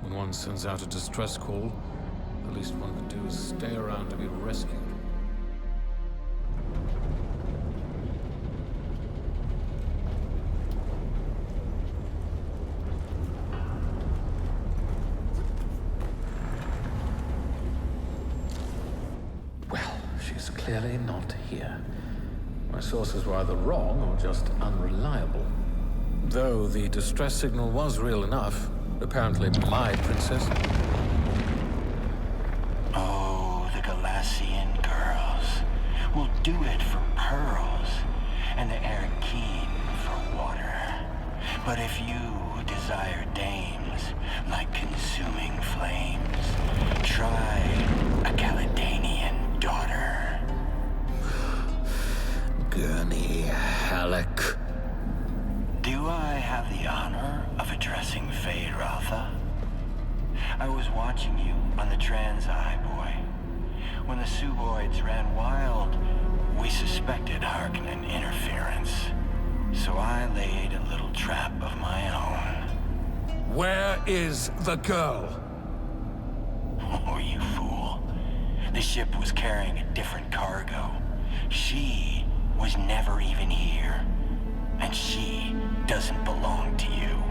when one sends out a distress call, the least one can do is stay around to be rescued. Clearly not here. My sources were either wrong or just unreliable. Though the distress signal was real enough. Apparently my princess. Oh, the Galassian girls will do it for pearls, and the air keen for water. But if you desire dames like consuming flames, try a Caledonian daughter. Gurney Halleck. Do I have the honor of addressing Fade Rotha? I was watching you on the Trans-Eye, boy. When the Suboids ran wild, we suspected Harkonnen interference. So I laid a little trap of my own. Where is the girl? Oh, you fool. The ship was carrying a different cargo. She was never even here. And she doesn't belong to you.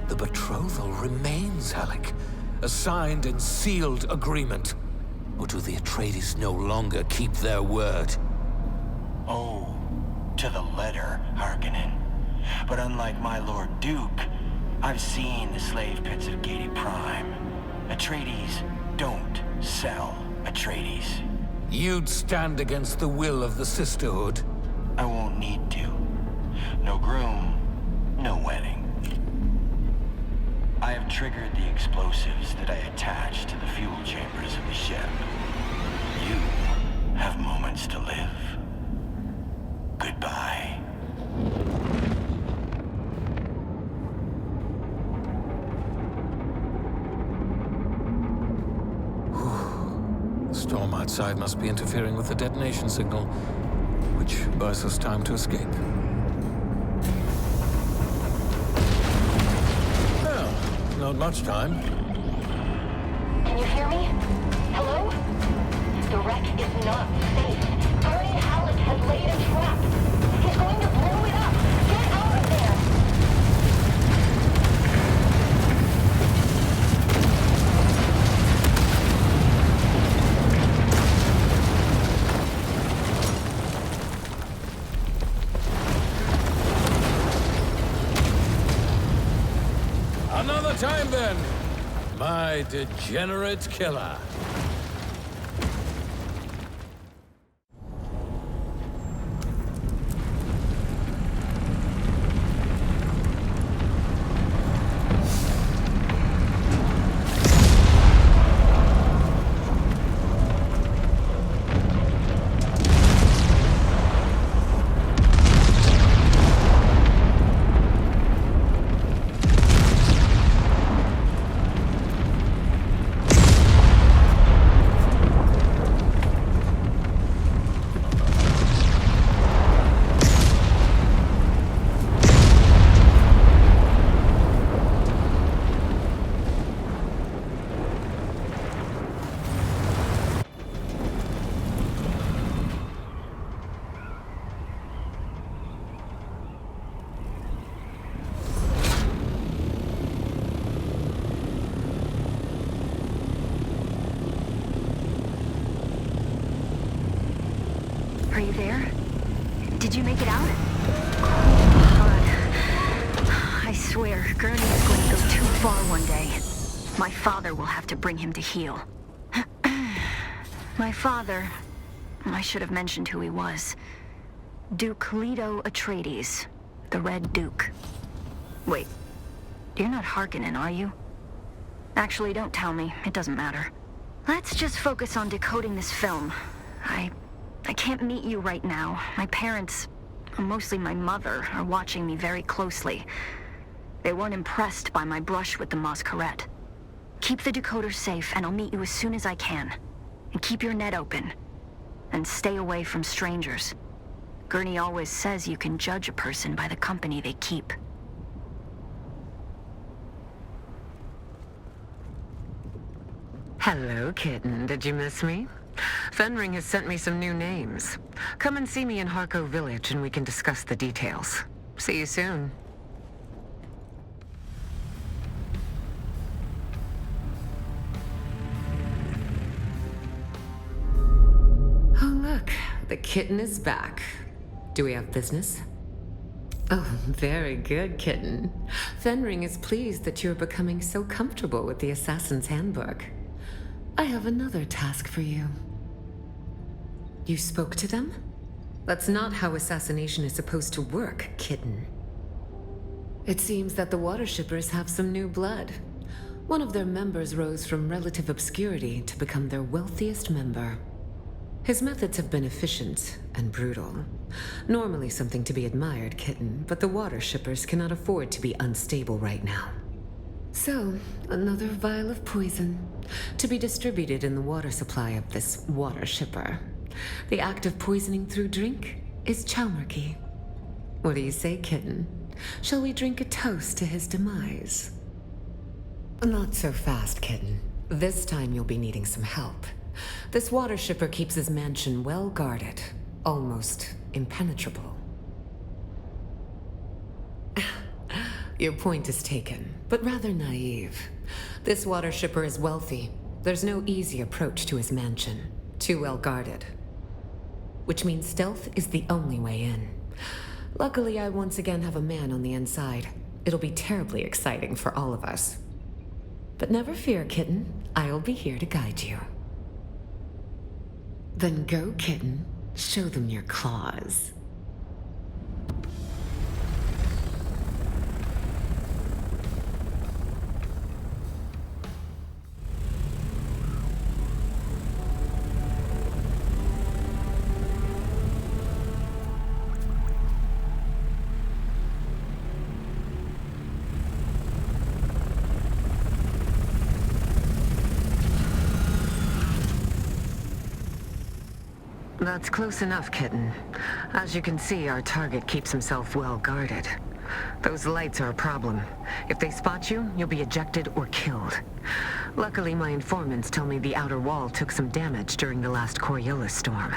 The betrothal remains, Halleck. A signed and sealed agreement. Or do the Atreides no longer keep their word? Oh, to the letter, Harkonnen. But unlike my Lord Duke, I've seen the slave pits of Gedi Prime. Atreides don't sell Atreides. You'd stand against the will of the Sisterhood? I won't need to. No groom, no wedding. I have triggered the explosives that I attached to the fuel chambers of the ship. You have moments to live. Goodbye. The storm outside must be interfering with the detonation signal, which buys us time to escape. Well, not much time. Can you hear me? Hello? The wreck is not safe. Gurney Halleck has laid a trap. He's going to blow it up. Get out of there! Another time then, my degenerate killer. Did you make it out? I swear, Gurney is going to go too far one day. My father will have to bring him to heel. My father... I should have mentioned who he was. Duke Leto Atreides, the Red Duke. Wait, you're not Harkonnen, are you? Actually, don't tell me. It doesn't matter. Let's just focus on decoding this film. I can't meet you right now. My parents, mostly my mother, are watching me very closely. They weren't impressed by my brush with the Masquerade. Keep the decoder safe, and I'll meet you as soon as I can. And keep your net open. And stay away from strangers. Gurney always says you can judge a person by the company they keep. Hello, kitten. Did you miss me? Fenring has sent me some new names. Come and see me in Harko Village and we can discuss the details. See you soon. Oh, look. The kitten is back. Do we have business? Oh, very good, kitten. Fenring is pleased that you're becoming so comfortable with the Assassin's Handbook. I have another task for you. You spoke to them? That's not how assassination is supposed to work, kitten. It seems that the water shippers have some new blood. One of their members rose from relative obscurity to become their wealthiest member. His methods have been efficient and brutal. Normally something to be admired, kitten, but the water shippers cannot afford to be unstable right now. So, another vial of poison, to be distributed in the water supply of this water shipper. The act of poisoning through drink is Chalmerky. What do you say, kitten? Shall we drink a toast to his demise? Not so fast, kitten. This time you'll be needing some help. This water shipper keeps his mansion well guarded, almost impenetrable. Your point is taken, but rather naive. This water shipper is wealthy. There's no easy approach to his mansion. Too well guarded. Which means stealth is the only way in. Luckily, I once again have a man on the inside. It'll be terribly exciting for all of us. But never fear, kitten. I'll be here to guide you. Then go, kitten. Show them your claws. That's close enough, kitten. As you can see, our target keeps himself well guarded. Those lights are a problem. If they spot you, you'll be ejected or killed. Luckily, my informants tell me the outer wall took some damage during the last Coriolis storm.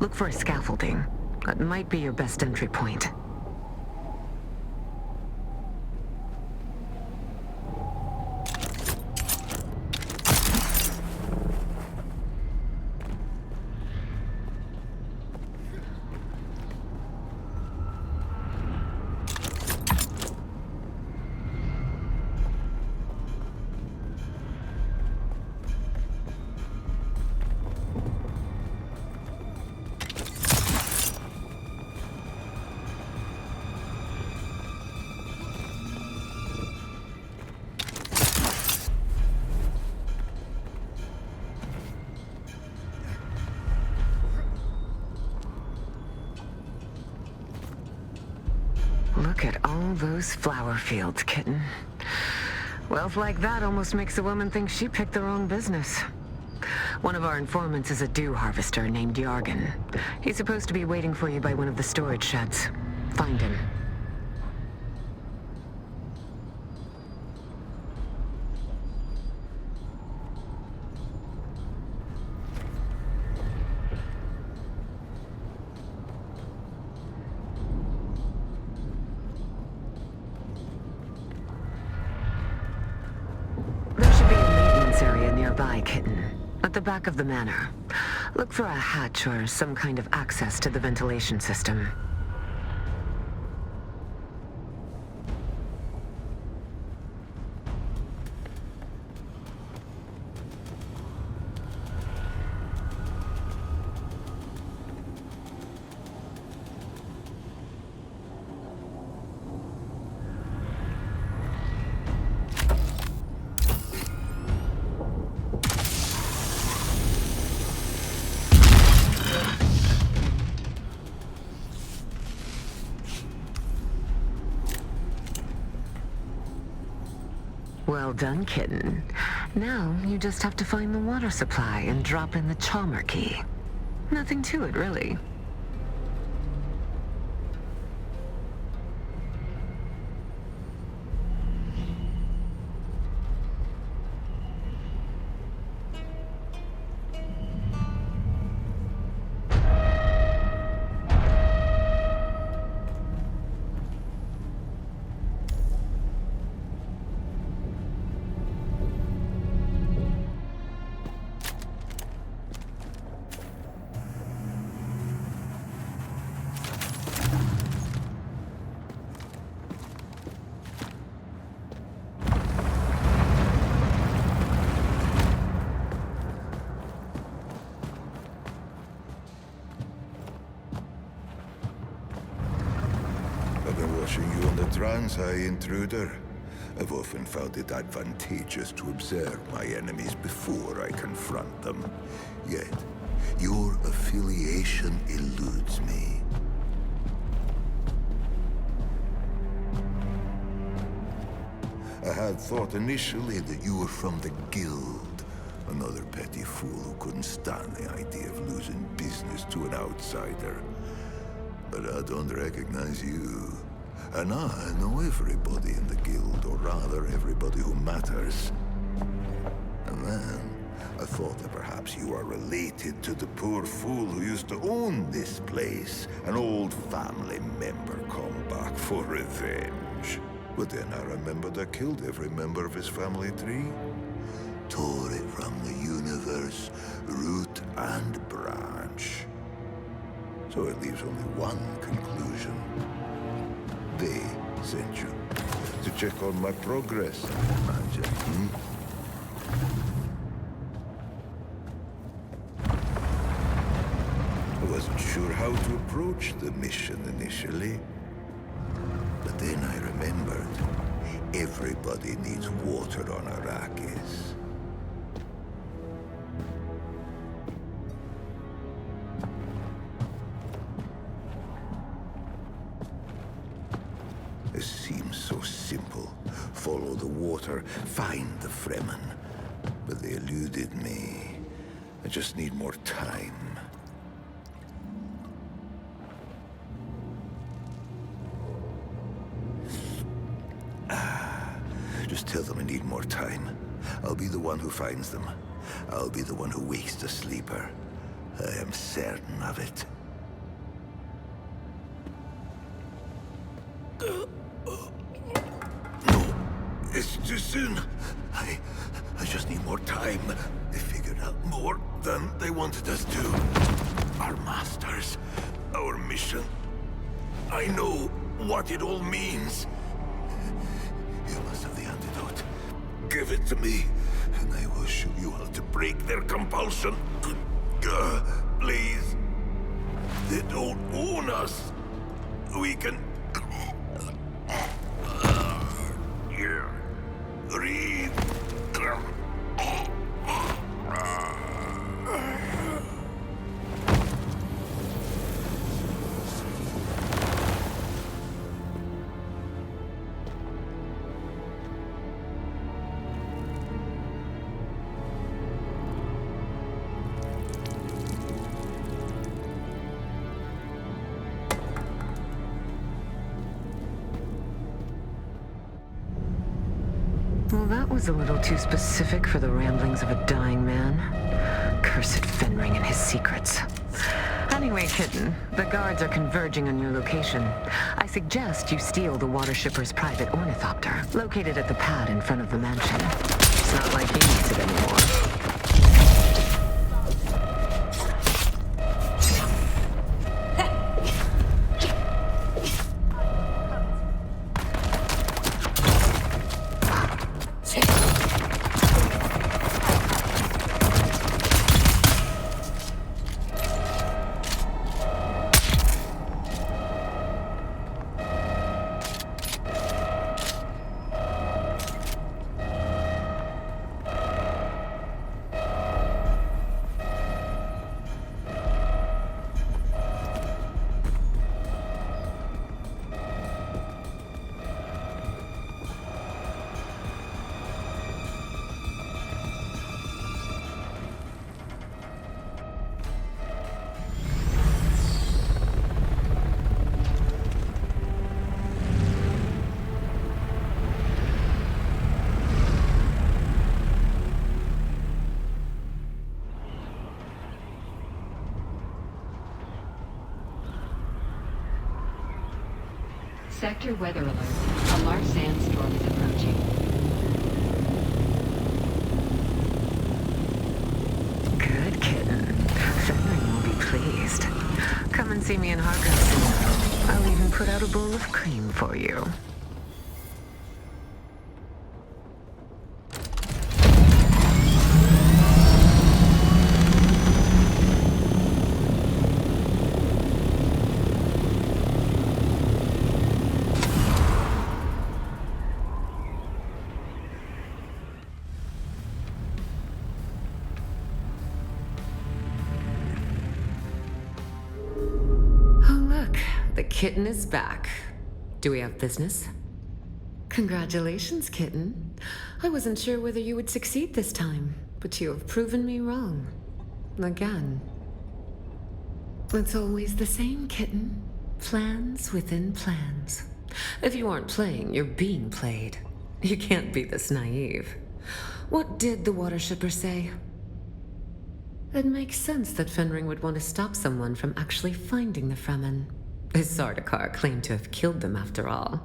Look for a scaffolding. That might be your best entry point. Look at all those flower fields, kitten. Wealth like that almost makes a woman think she picked the wrong business. One of our informants is a dew harvester named Yargan. He's supposed to be waiting for you by one of the storage sheds. Find him. Kitten. At the back of the manor. Look for a hatch or some kind of access to the ventilation system. Well done, kitten. Now you just have to find the water supply and drop in the Chalmer key. Nothing to it, really. High intruder. I've often found it advantageous to observe my enemies before I confront them. Yet, your affiliation eludes me. I had thought initially that you were from the Guild. Another petty fool who couldn't stand the idea of losing business to an outsider. But I don't recognize you. And I know everybody in the Guild, or rather, everybody who matters. And then, I thought that perhaps you are related to the poor fool who used to own this place. An old family member come back for revenge. But then I remembered I killed every member of his family tree. Tore it from the universe, root and branch. So it leaves only one conclusion. They sent you to check on my progress, imagine, I wasn't sure how to approach the mission initially. But then I remembered, everybody needs water on Arrakis. It seems so simple. Follow the water, find the Fremen. But they eluded me. I just need more time. Just tell them I need more time. I'll be the one who finds them. I'll be the one who wakes the sleeper. I am certain of it. It's too soon. I just need more time. They figured out more than they wanted us to. Our masters, our mission. I know what it all means. You must have the antidote. Give it to me, and I will show you how to break their compulsion. Please. They don't own us. We can... Breathe. Well, that was a little too specific for the ramblings of a dying man. Cursed Fenring and his secrets. Anyway, kitten, the guards are converging on your location. I suggest you steal the water shipper's private ornithopter, located at the pad in front of the mansion. It's not like he needs it anymore. Sector weather alert. A large sandstorm is approaching. Good kitten. Fenring will be pleased. Come and see me in Harkonnen soon. I'll even put out a bowl of cream for you. The kitten is back. Do we have business? Congratulations, kitten. I wasn't sure whether you would succeed this time, but you have proven me wrong. Again. It's always the same, kitten. Plans within plans. If you aren't playing, you're being played. You can't be this naive. What did the watershipper say? It makes sense that Fenring would want to stop someone from actually finding the Fremen. His Sardaukar claimed to have killed them after all.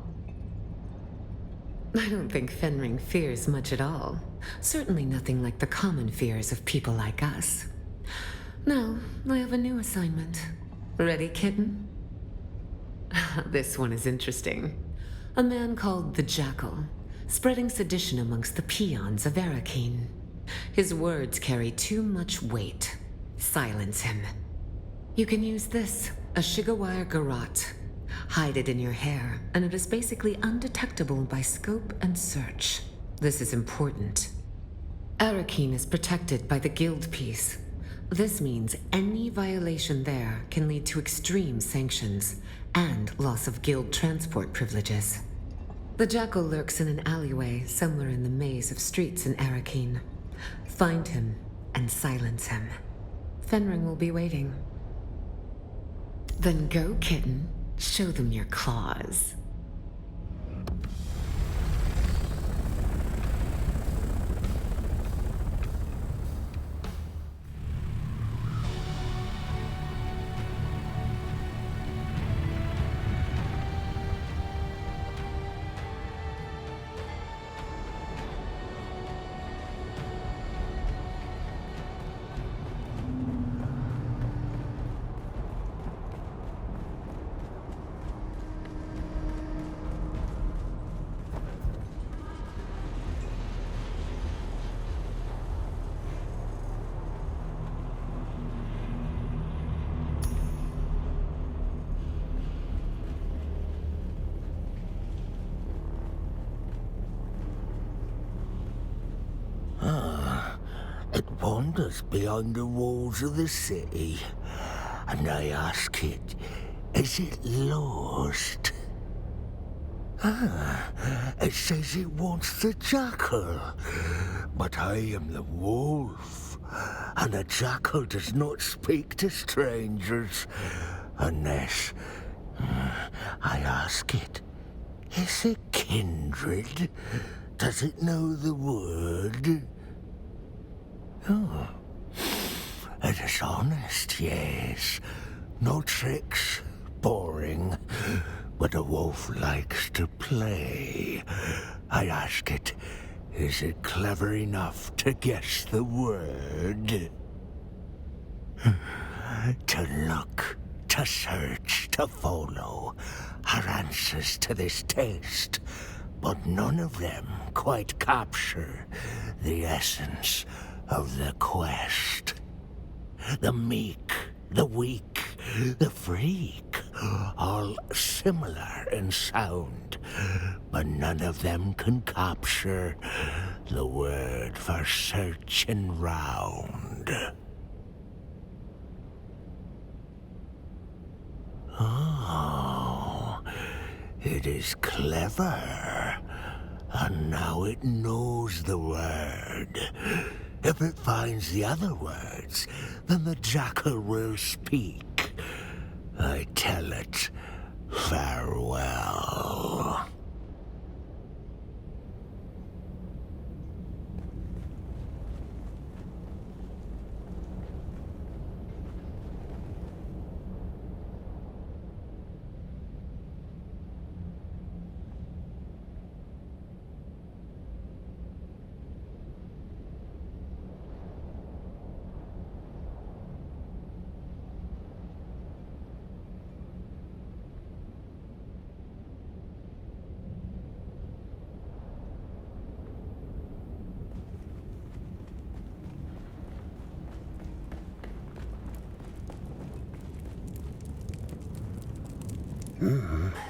I don't think Fenring fears much at all. Certainly nothing like the common fears of people like us. Now, I have a new assignment. Ready, kitten? This one is interesting. A man called the Jackal, spreading sedition amongst the peons of Arrakeen. His words carry too much weight. Silence him. You can use this, a Shigawire Garrote. Hide it in your hair, and it is basically undetectable by scope and search. This is important. Arrakeen is protected by the Guild Peace. This means any violation there can lead to extreme sanctions and loss of Guild transport privileges. The Jackal lurks in an alleyway somewhere in the maze of streets in Arrakeen. Find him and silence him. Fenring will be waiting. Then go, kitten. Show them your claws. It wanders beyond the walls of the city, and I ask it, is it lost? It says it wants the jackal, but I am the wolf, and the jackal does not speak to strangers unless I ask it, is it kindred? Does it know the word? Oh, it is honest, yes. No tricks, boring, but a wolf likes to play. I ask it, is it clever enough to guess the word? To look, to search, to follow are answers to this test, but none of them quite capture the essence of the quest. The meek, the weak, the freak, all similar in sound, but none of them can capture the word for searching round. Oh, it is clever, and now it knows the word. If it finds the other words, then the jackal will speak. I tell it, farewell.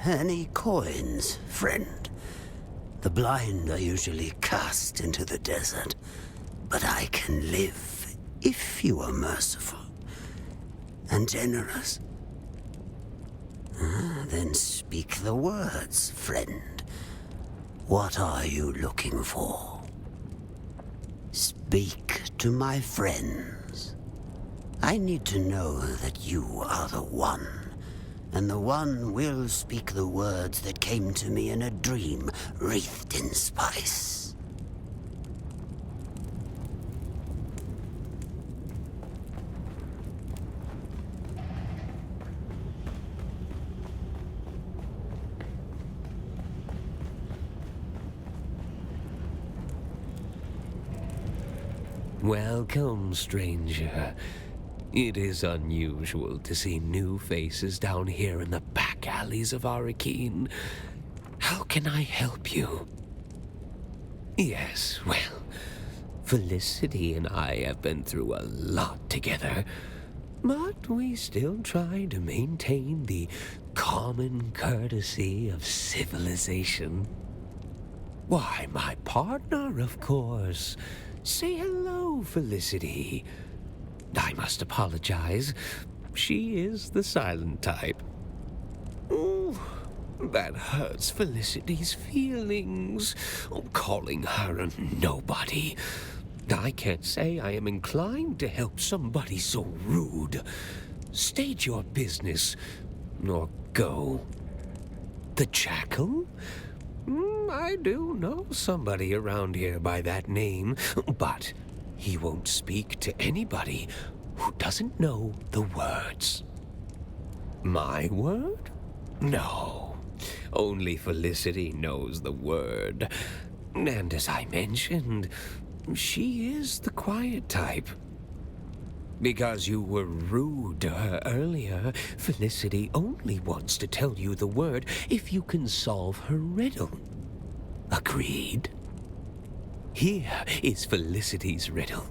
Any coins, friend? The blind are usually cast into the desert, but I can live if you are merciful and generous. Then speak the words, friend. What are you looking for? Speak to my friends. I need to know that you are the one, and the one will speak the words that came to me in a dream wreathed in spice. Welcome, stranger. It is unusual to see new faces down here in the back alleys of Ariste. How can I help you? Yes, well, Felicity and I have been through a lot together, but we still try to maintain the common courtesy of civilization. Why, my partner, of course. Say hello, Felicity. I must apologize. She is the silent type. Ooh, that hurts Felicity's feelings. Calling her a nobody. I can't say I am inclined to help somebody so rude. State your business, or go. The Jackal? I do know somebody around here by that name, but he won't speak to anybody who doesn't know the words. My word? No. Only Felicity knows the word. And as I mentioned, she is the quiet type. Because you were rude to her earlier, Felicity only wants to tell you the word if you can solve her riddle. Agreed? Here is Felicity's riddle.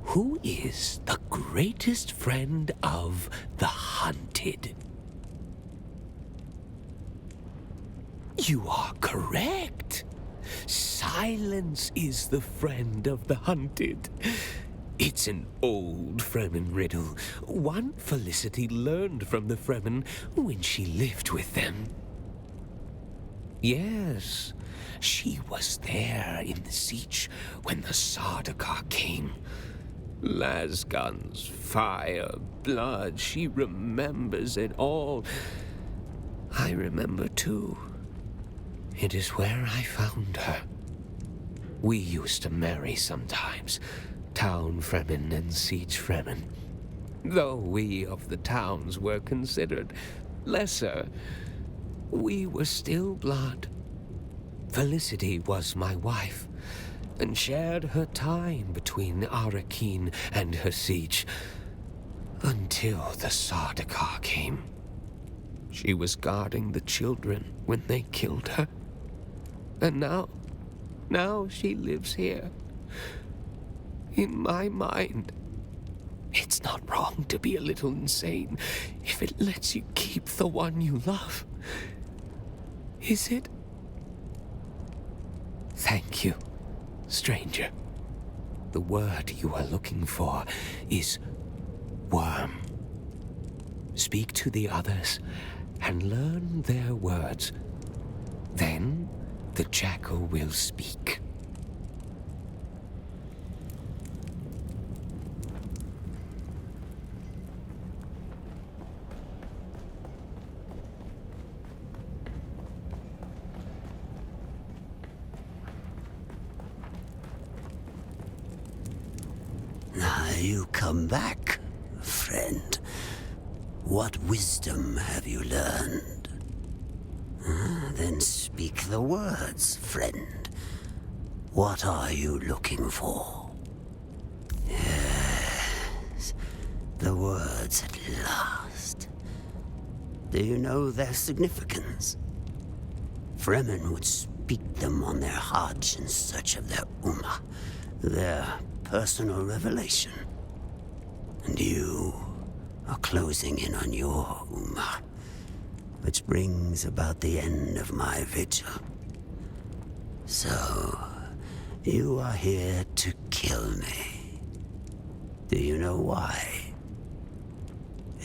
Who is the greatest friend of the hunted? You are correct. Silence is the friend of the hunted. It's an old Fremen riddle, one Felicity learned from the Fremen when she lived with them. Yes, she was there in the siege when the Sardaukar came. Lasguns, fire, blood, she remembers it all. I remember too. It is where I found her. We used to marry sometimes, town Fremen and siege Fremen. Though we of the towns were considered lesser, we were still blood. Felicity was my wife, and shared her time between Ariste and her siege, until the Sardaukar came. She was guarding the children when they killed her. And now she lives here. In my mind. It's not wrong to be a little insane if it lets you keep the one you love. Is it? Thank you, stranger. The word you are looking for is worm. Speak to the others and learn their words. Then the jackal will speak. You come back, friend. What wisdom have you learned? Then speak the words, friend. What are you looking for? Yes, the words at last. Do you know their significance? Fremen would speak them on their Hajj in search of their Ummah, their personal revelation. And you are closing in on your Ummah. which brings about the end of my vigil. So, you are here to kill me. Do you know why?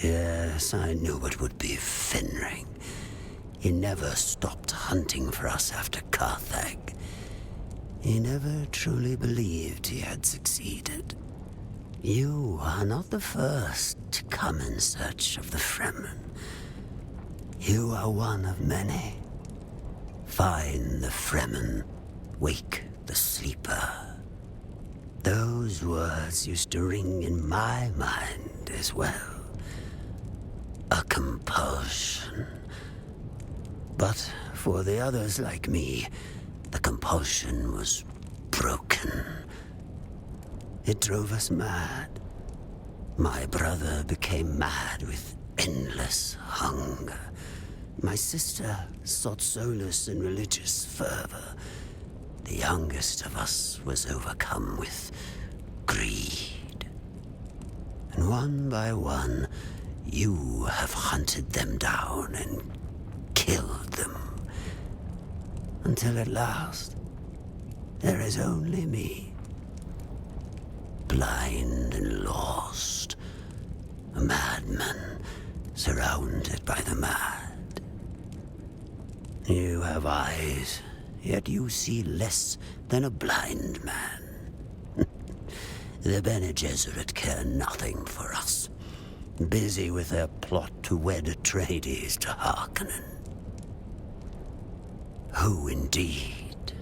Yes, I knew it would be Fenring. He never stopped hunting for us after Carthage. He never truly believed he had succeeded. You are not the first to come in search of the Fremen. You are one of many. Find the Fremen, wake the sleeper. Those words used to ring in my mind as well. A compulsion. But for the others like me, the compulsion was broken. It drove us mad. My brother became mad with endless hunger. My sister sought solace in religious fervor. The youngest of us was overcome with greed. And one by one, you have hunted them down and killed them. Until at last, there is only me. Blind and lost. A madman surrounded by the mad. You have eyes, yet you see less than a blind man. The Bene Gesserit care nothing for us. Busy with their plot to wed Atreides to Harkonnen. Who indeed?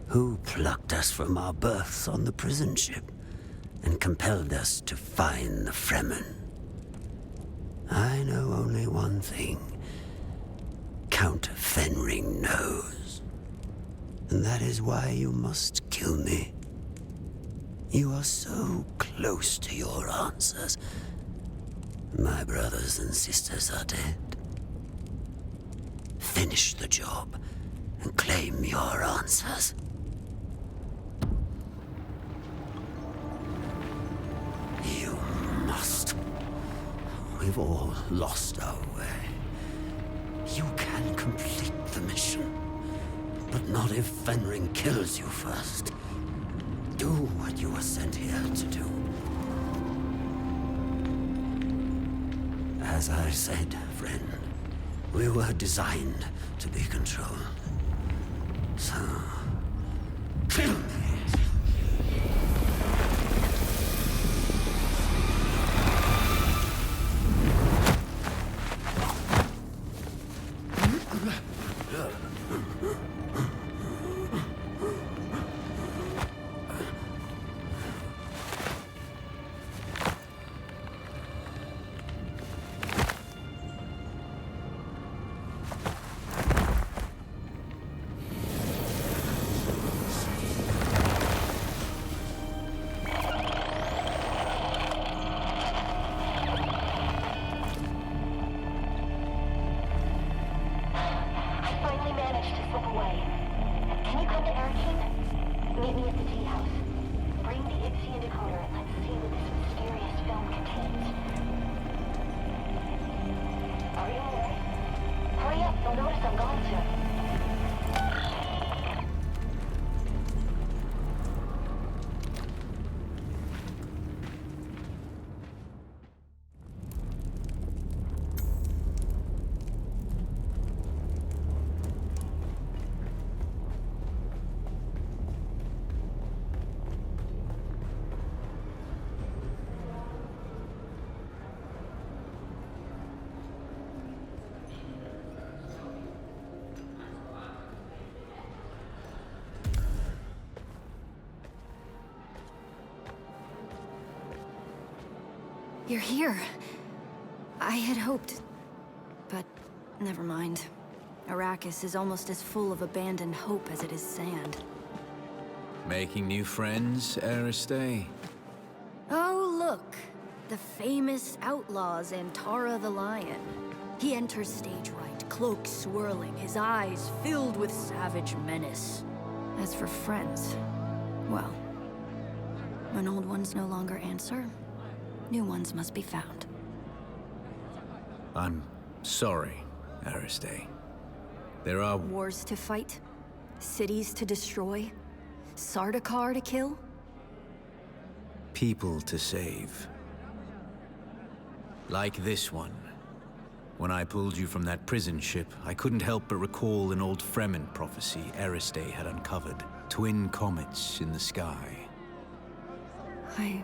Who plucked us from our berths on the prison ship and compelled us to find the Fremen? I know only one thing. Count Fenring knows. And that is why you must kill me. You are so close to your answers. My brothers and sisters are dead. Finish the job and claim your answers. You must. We've all lost our way. You can complete the mission, but not if Fenring kills you first. Do what you were sent here to do. As I said, friend, we were designed to be controlled. So, kill me. You're here. I had hoped, but never mind. Arrakis is almost as full of abandoned hope as it is sand. Making new friends, Ariste? Oh, look. The famous outlaw Zantara the Lion. He enters stage right, cloak swirling, his eyes filled with savage menace. As for friends, well, when old ones no longer answer, new ones must be found. I'm sorry, Ariste. There are wars to fight, cities to destroy, Sardaukar to kill. People to save. Like this one. When I pulled you from that prison ship, I couldn't help but recall an old Fremen prophecy Ariste had uncovered. Twin comets in the sky. I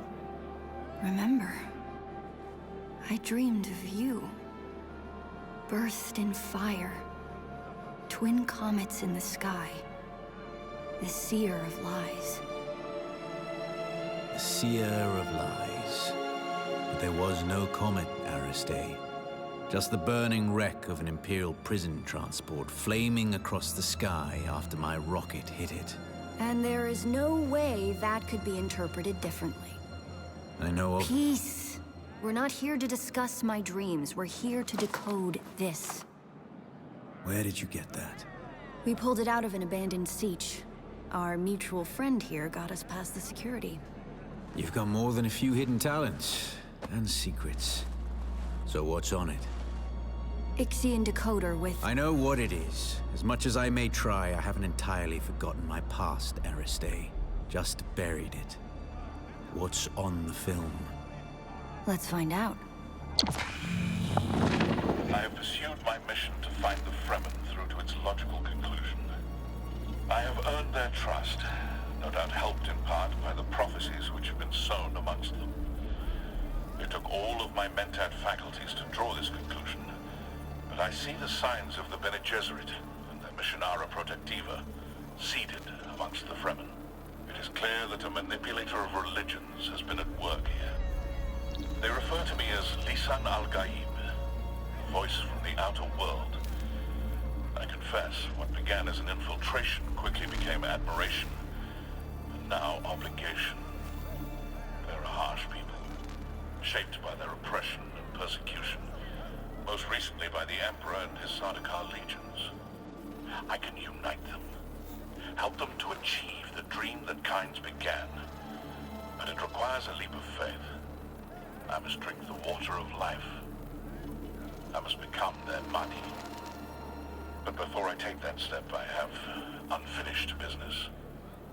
remember. I dreamed of you. Birthed in fire. Twin comets in the sky. The seer of lies. The seer of lies. But there was no comet, Ariste. Just the burning wreck of an Imperial prison transport flaming across the sky after my rocket hit it. And there is no way that could be interpreted differently. I know of... Peace! We're not here to discuss my dreams. We're here to decode this. Where did you get that? We pulled it out of an abandoned siege. Our mutual friend here got us past the security. You've got more than a few hidden talents and secrets. So what's on it? Ixian decoder with... I know what it is. As much as I may try, I haven't entirely forgotten my past, Ariste. Just buried it. What's on the film? Let's find out. I have pursued my mission to find the Fremen through to its logical conclusion. I have earned their trust, no doubt helped in part by the prophecies which have been sown amongst them. It took all of my mentat faculties to draw this conclusion, but I see the signs of the Bene Gesserit and their missionara protectiva seeded amongst the Fremen. It is clear that a manipulator of religions has been at work here. They refer to me as Lisan al-Gaib, the voice from the outer world. I confess, what began as an infiltration quickly became admiration, and now obligation. They're a harsh people, shaped by their oppression and persecution, most recently by the Emperor and his Sardaukar legions. I can unite them, help them to achieve the dream that kinds began, but it requires a leap of faith. I must drink the water of life. I must become their body. But before I take that step, I have unfinished business.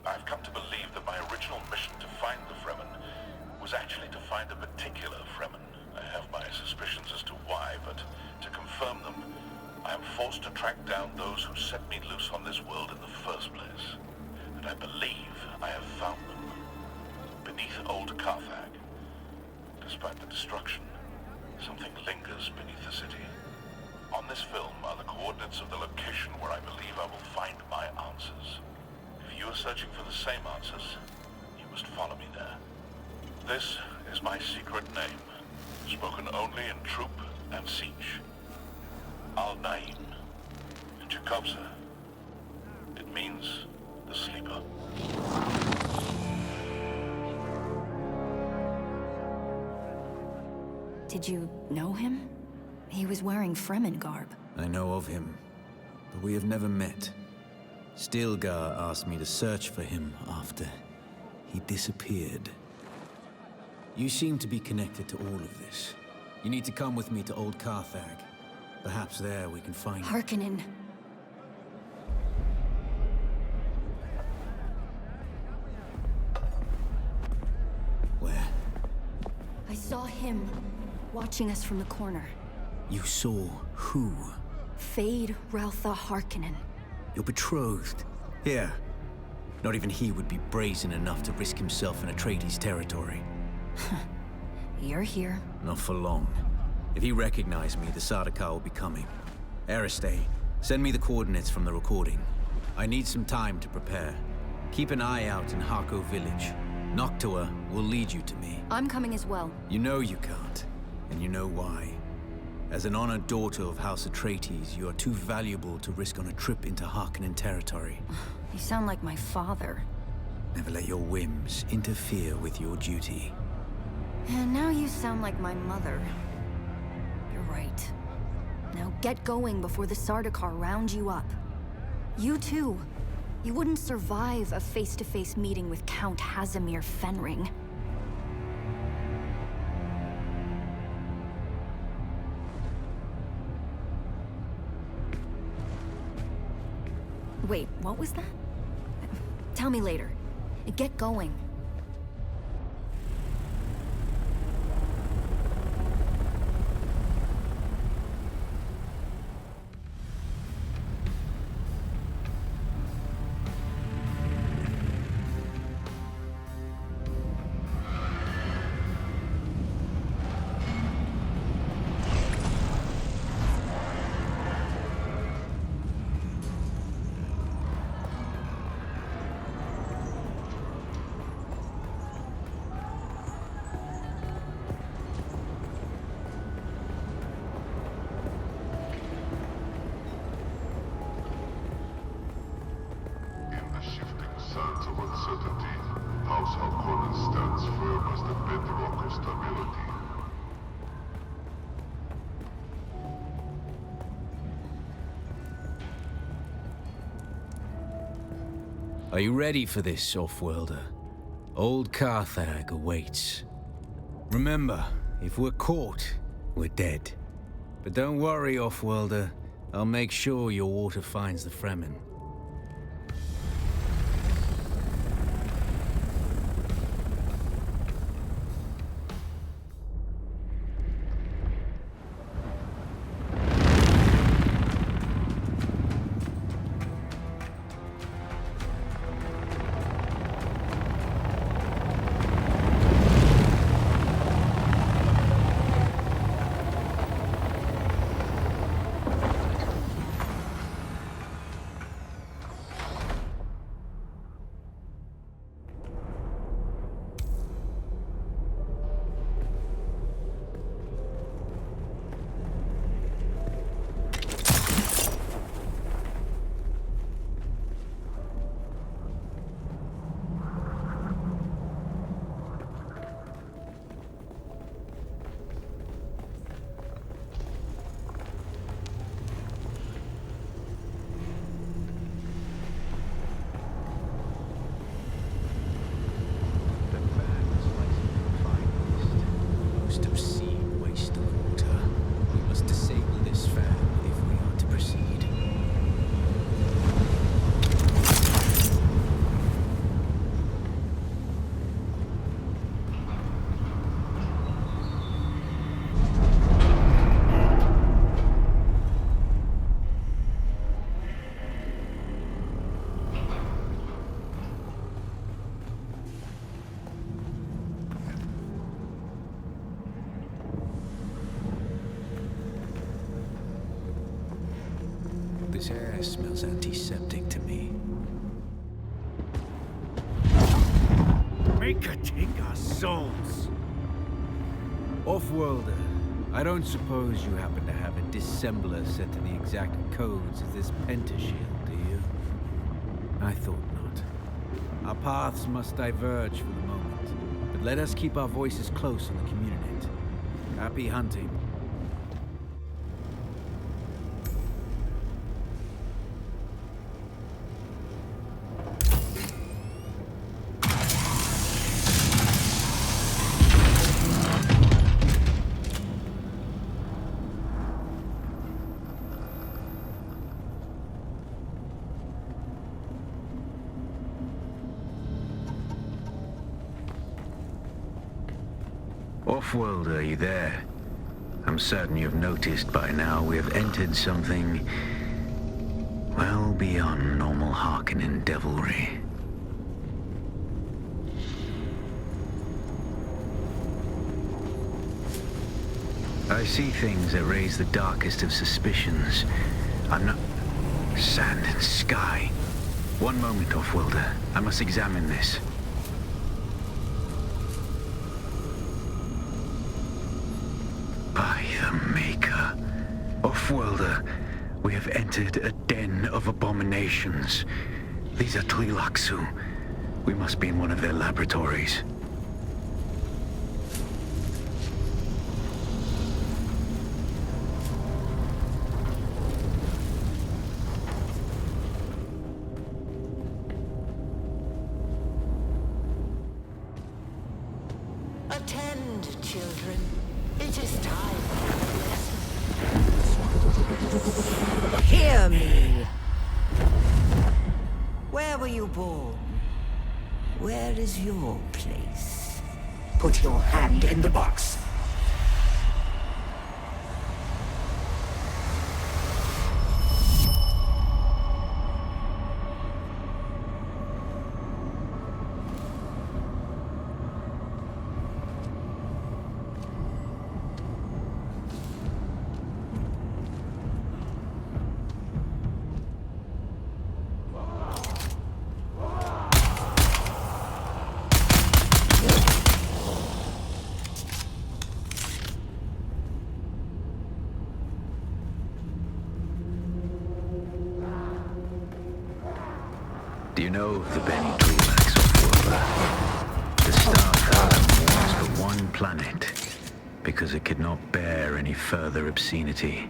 I've come to believe that my original mission to find the Fremen was actually to find a particular Fremen. I have my suspicions as to why, but to confirm them, I am forced to track down those who set me loose on this world in the first place. And I believe I have found them. Beneath old Carthage. Despite the destruction, something lingers beneath the city. On this film are the coordinates of the location where I believe I will find my answers. If you are searching for the same answers, you must follow me there. This is my secret name, spoken only in troop and siege. Al-Naim, in Chekhovza. It means the sleeper. Did you know him? He was wearing Fremen garb. I know of him, but we have never met. Stilgar asked me to search for him after he disappeared. You seem to be connected to all of this. You need to come with me to old Carthage. Perhaps there we can find... Harkonnen. Where? I saw him, watching us from the corner. You saw who? Fade Raltha Harkonnen. Your betrothed. Here. Not even he would be brazen enough to risk himself in Atreides territory. You're here. Not for long. If he recognized me, the Sardaukar will be coming. Ariste, send me the coordinates from the recording. I need some time to prepare. Keep an eye out in Harko village. Noctua will lead you to me. I'm coming as well. You know you can't, and you know why. As an honored daughter of House Atreides, you are too valuable to risk on a trip into Harkonnen territory. You sound like my father. Never let your whims interfere with your duty. And now you sound like my mother. You're right. Now get going before the Sardaukar round you up. You too. You wouldn't survive a face-to-face meeting with Count Hazimir Fenring. Wait, what was that? Tell me later. Get going. Sands of uncertainty, House Harkonnen stands firm as the bedrock of stability. Are you ready for this, Offworlder? Old Carthag awaits. Remember, if we're caught, we're dead. But don't worry, Offworlder. I'll make sure your water finds the Fremen. This air smells antiseptic to me. Make her take our souls. Offworlder, I don't suppose you happen to have a dissembler set to the exact codes of this pentashield, do you? I thought not. Our paths must diverge for the moment, but let us keep our voices close on the community. Happy hunting. Offworlder, are you there? I'm certain you've noticed by now we have entered something well beyond normal Harkonnen devilry. I see things that raise the darkest of suspicions. I'm not... Sand and sky. One moment, Offworlder. I must examine this. By the Maker. Offworlder, we have entered a den of abominations. These are Tleilaxu. We must be in one of their laboratories. Attend, children. It is time for a lesson. Hear me. Where were you born? Where is your place? Put your hand in the box. Do you know the Bene Gesserit of World? The star Thalam was but one planet, because it could not bear any further obscenity.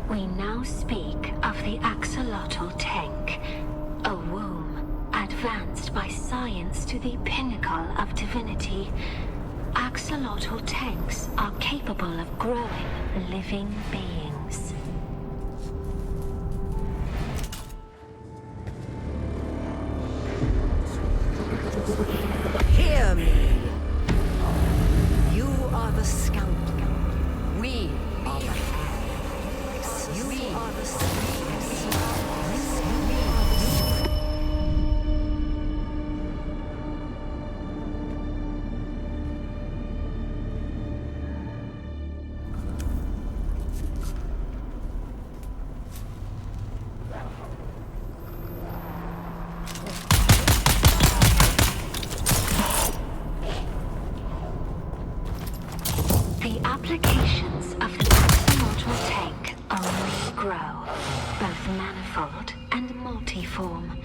We now speak of the axolotl tank, a womb advanced by science to the pinnacle of divinity. Axolotl tanks are capable of growing living beings. Hear me. You are the scoundrel. We are the hags. You are the slaves. We are the The applications of the axolotl tank only grow, both manifold and multiform,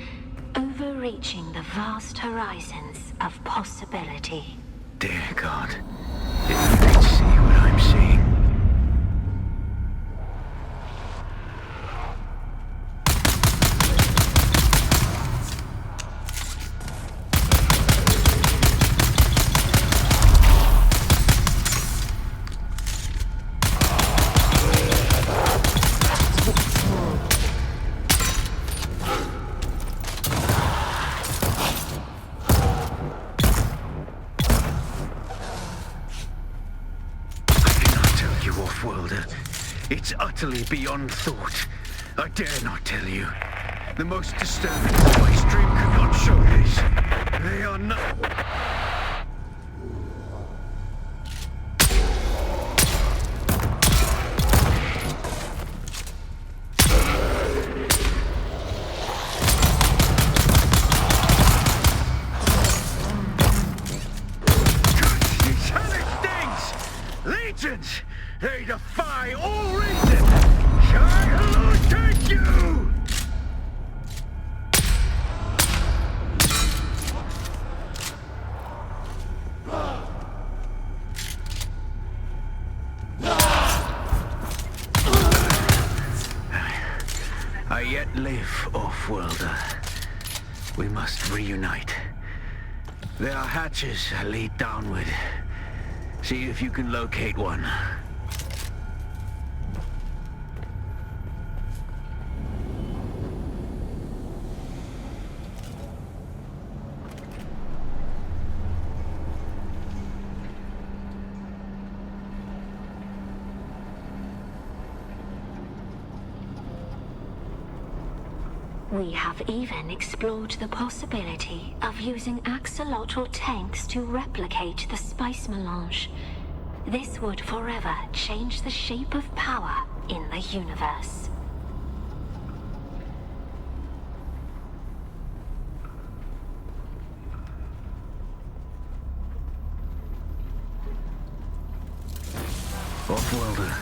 overreaching the vast horizons of possibility. Dear God, if you could see what I'm seeing. You off-worlder. It's utterly beyond thought. I dare not tell you. The most disturbing voice dream could not show this. They are not... These hellish things! Legions! They defy all reason! Shall take you! I yet live, off-worlder. We must reunite. There are hatches that lead downward. See if you can locate one. We have even explored the possibility of using axolotl tanks to replicate the spice melange. This would forever change the shape of power in the universe. Off-worlder,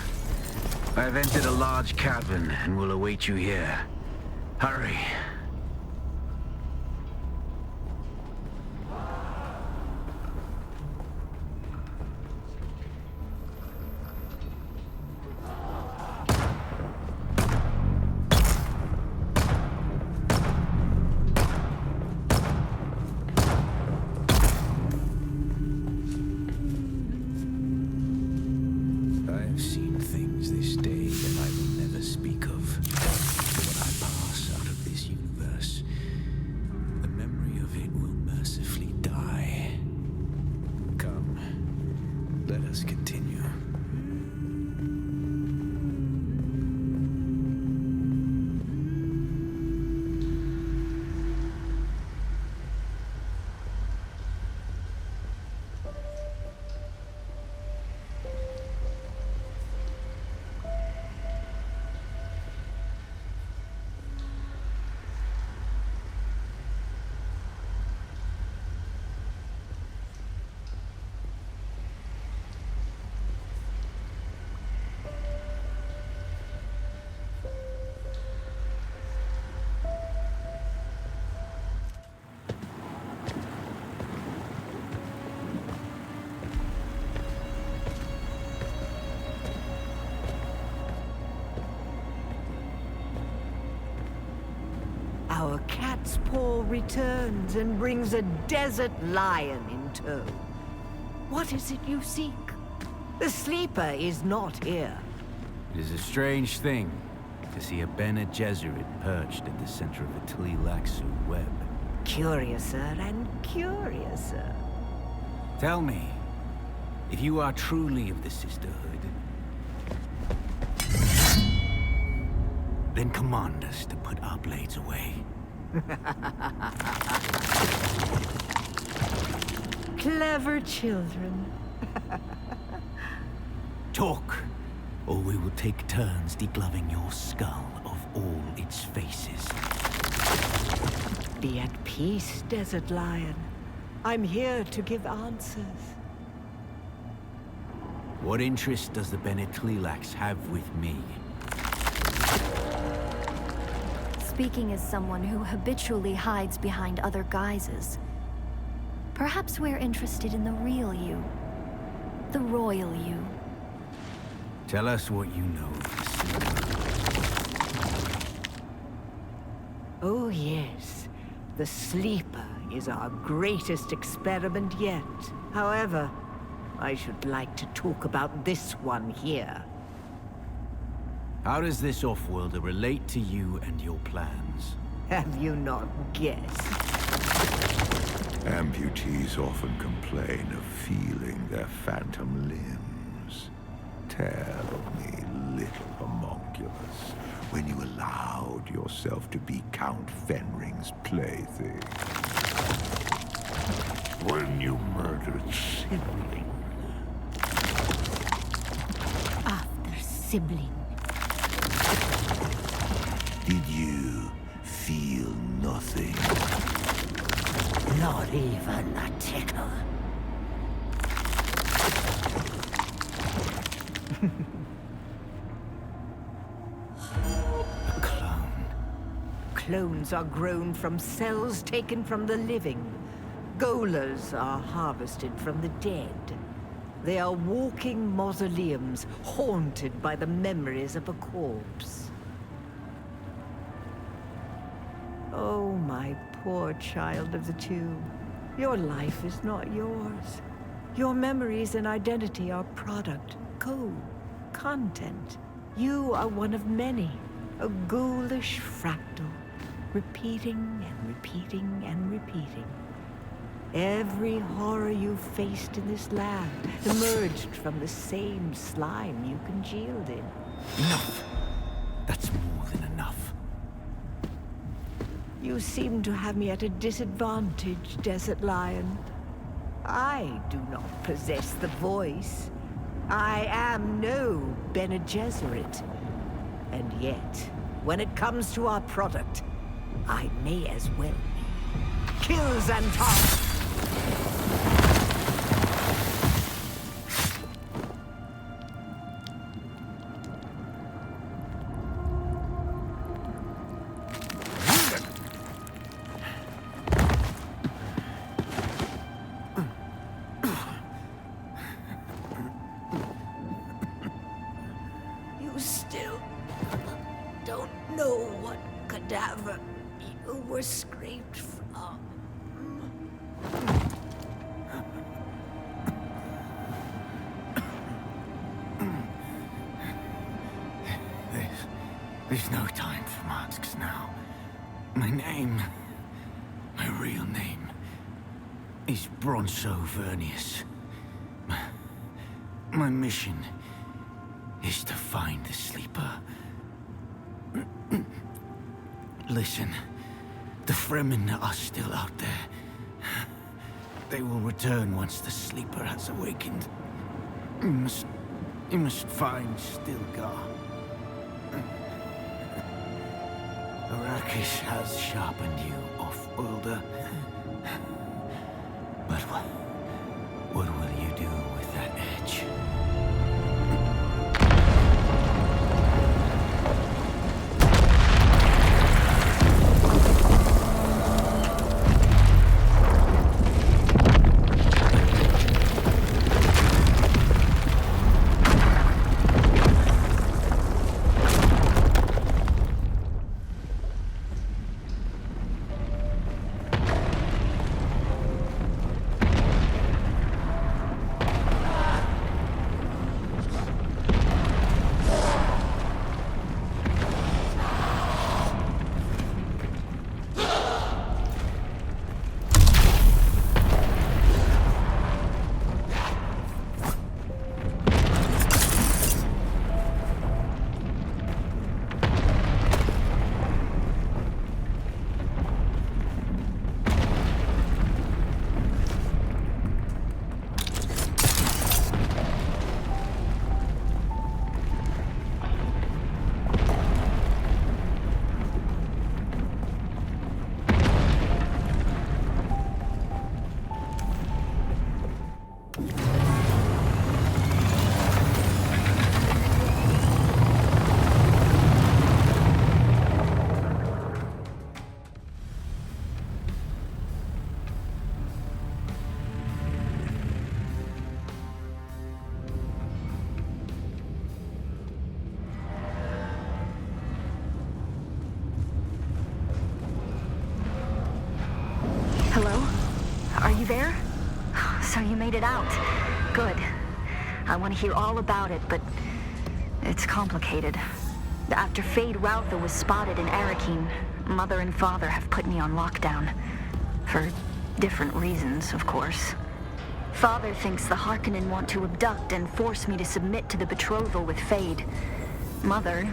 I have entered a large cavern and will await you here. Hurry. our cat's paw returns and brings a desert lion in tow. What is it you seek? The sleeper is not here. It is a strange thing to see a Bene Gesserit perched at the center of a Tleilaxu web. Curiouser and curiouser. Tell me, if you are truly of the Sisterhood, then command us to put our blades away. Clever children. Talk, or we will take turns degloving your skull of all its faces. Be at peace, Desert Lion. I'm here to give answers. What interest does the Bene Tleilax have with me? Speaking as someone who habitually hides behind other guises, perhaps we're interested in the real you. The royal you. Tell us what you know of the Sleeper. Oh yes, the Sleeper is our greatest experiment yet. However, I should like to talk about this one here. How does this offworlder relate to you and your plans? Have you not guessed? Amputees often complain of feeling their phantom limbs. Tell me, little homunculus, when you allowed yourself to be Count Fenring's plaything. When you murdered sibling. After sibling. Did you feel nothing? Not even a tickle. A clone. Clones are grown from cells taken from the living. Golers are harvested from the dead. They are walking mausoleums, haunted by the memories of a corpse. Oh, my poor child of the tube. Your life is not yours. Your memories and identity are product, code, content. You are one of many, a ghoulish fractal, repeating and repeating and repeating. Every horror you faced in this land emerged from the same slime you congealed in. Enough! That's more than enough. You seem to have me at a disadvantage, Desert Lion. I do not possess the voice. I am no Bene Gesserit. And yet, when it comes to our product, I may as well be. Kill Xantar! You still don't know what cadaver you were scraped from. There's no time for masks now. My name, my real name, is Bronso Vernius. My mission is to find the Sleeper. Listen, the Fremen are still out there. They will return once the Sleeper has awakened. You must find Stilgar. Arrakis has sharpened you, off-worlder. But what will you do with that edge? made it out. Good. I want to hear all about it, but it's complicated. After Fade Routha was spotted in Arakeen, Mother and Father have put me on lockdown. For different reasons, of course. Father thinks the Harkonnen want to abduct and force me to submit to the betrothal with Fade. Mother,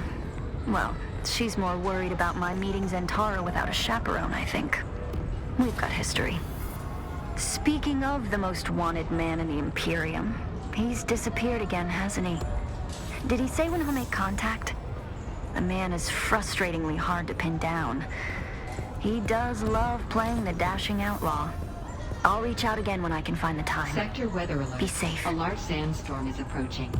well, she's more worried about my meeting Zentara without a chaperone, I think. We've got history. Speaking of the most wanted man in the Imperium, he's disappeared again, hasn't he? Did he say when he'll make contact? The man is frustratingly hard to pin down. He does love playing the dashing outlaw. I'll reach out again when I can find the time. Sector weather alert. Be safe. A large sandstorm is approaching.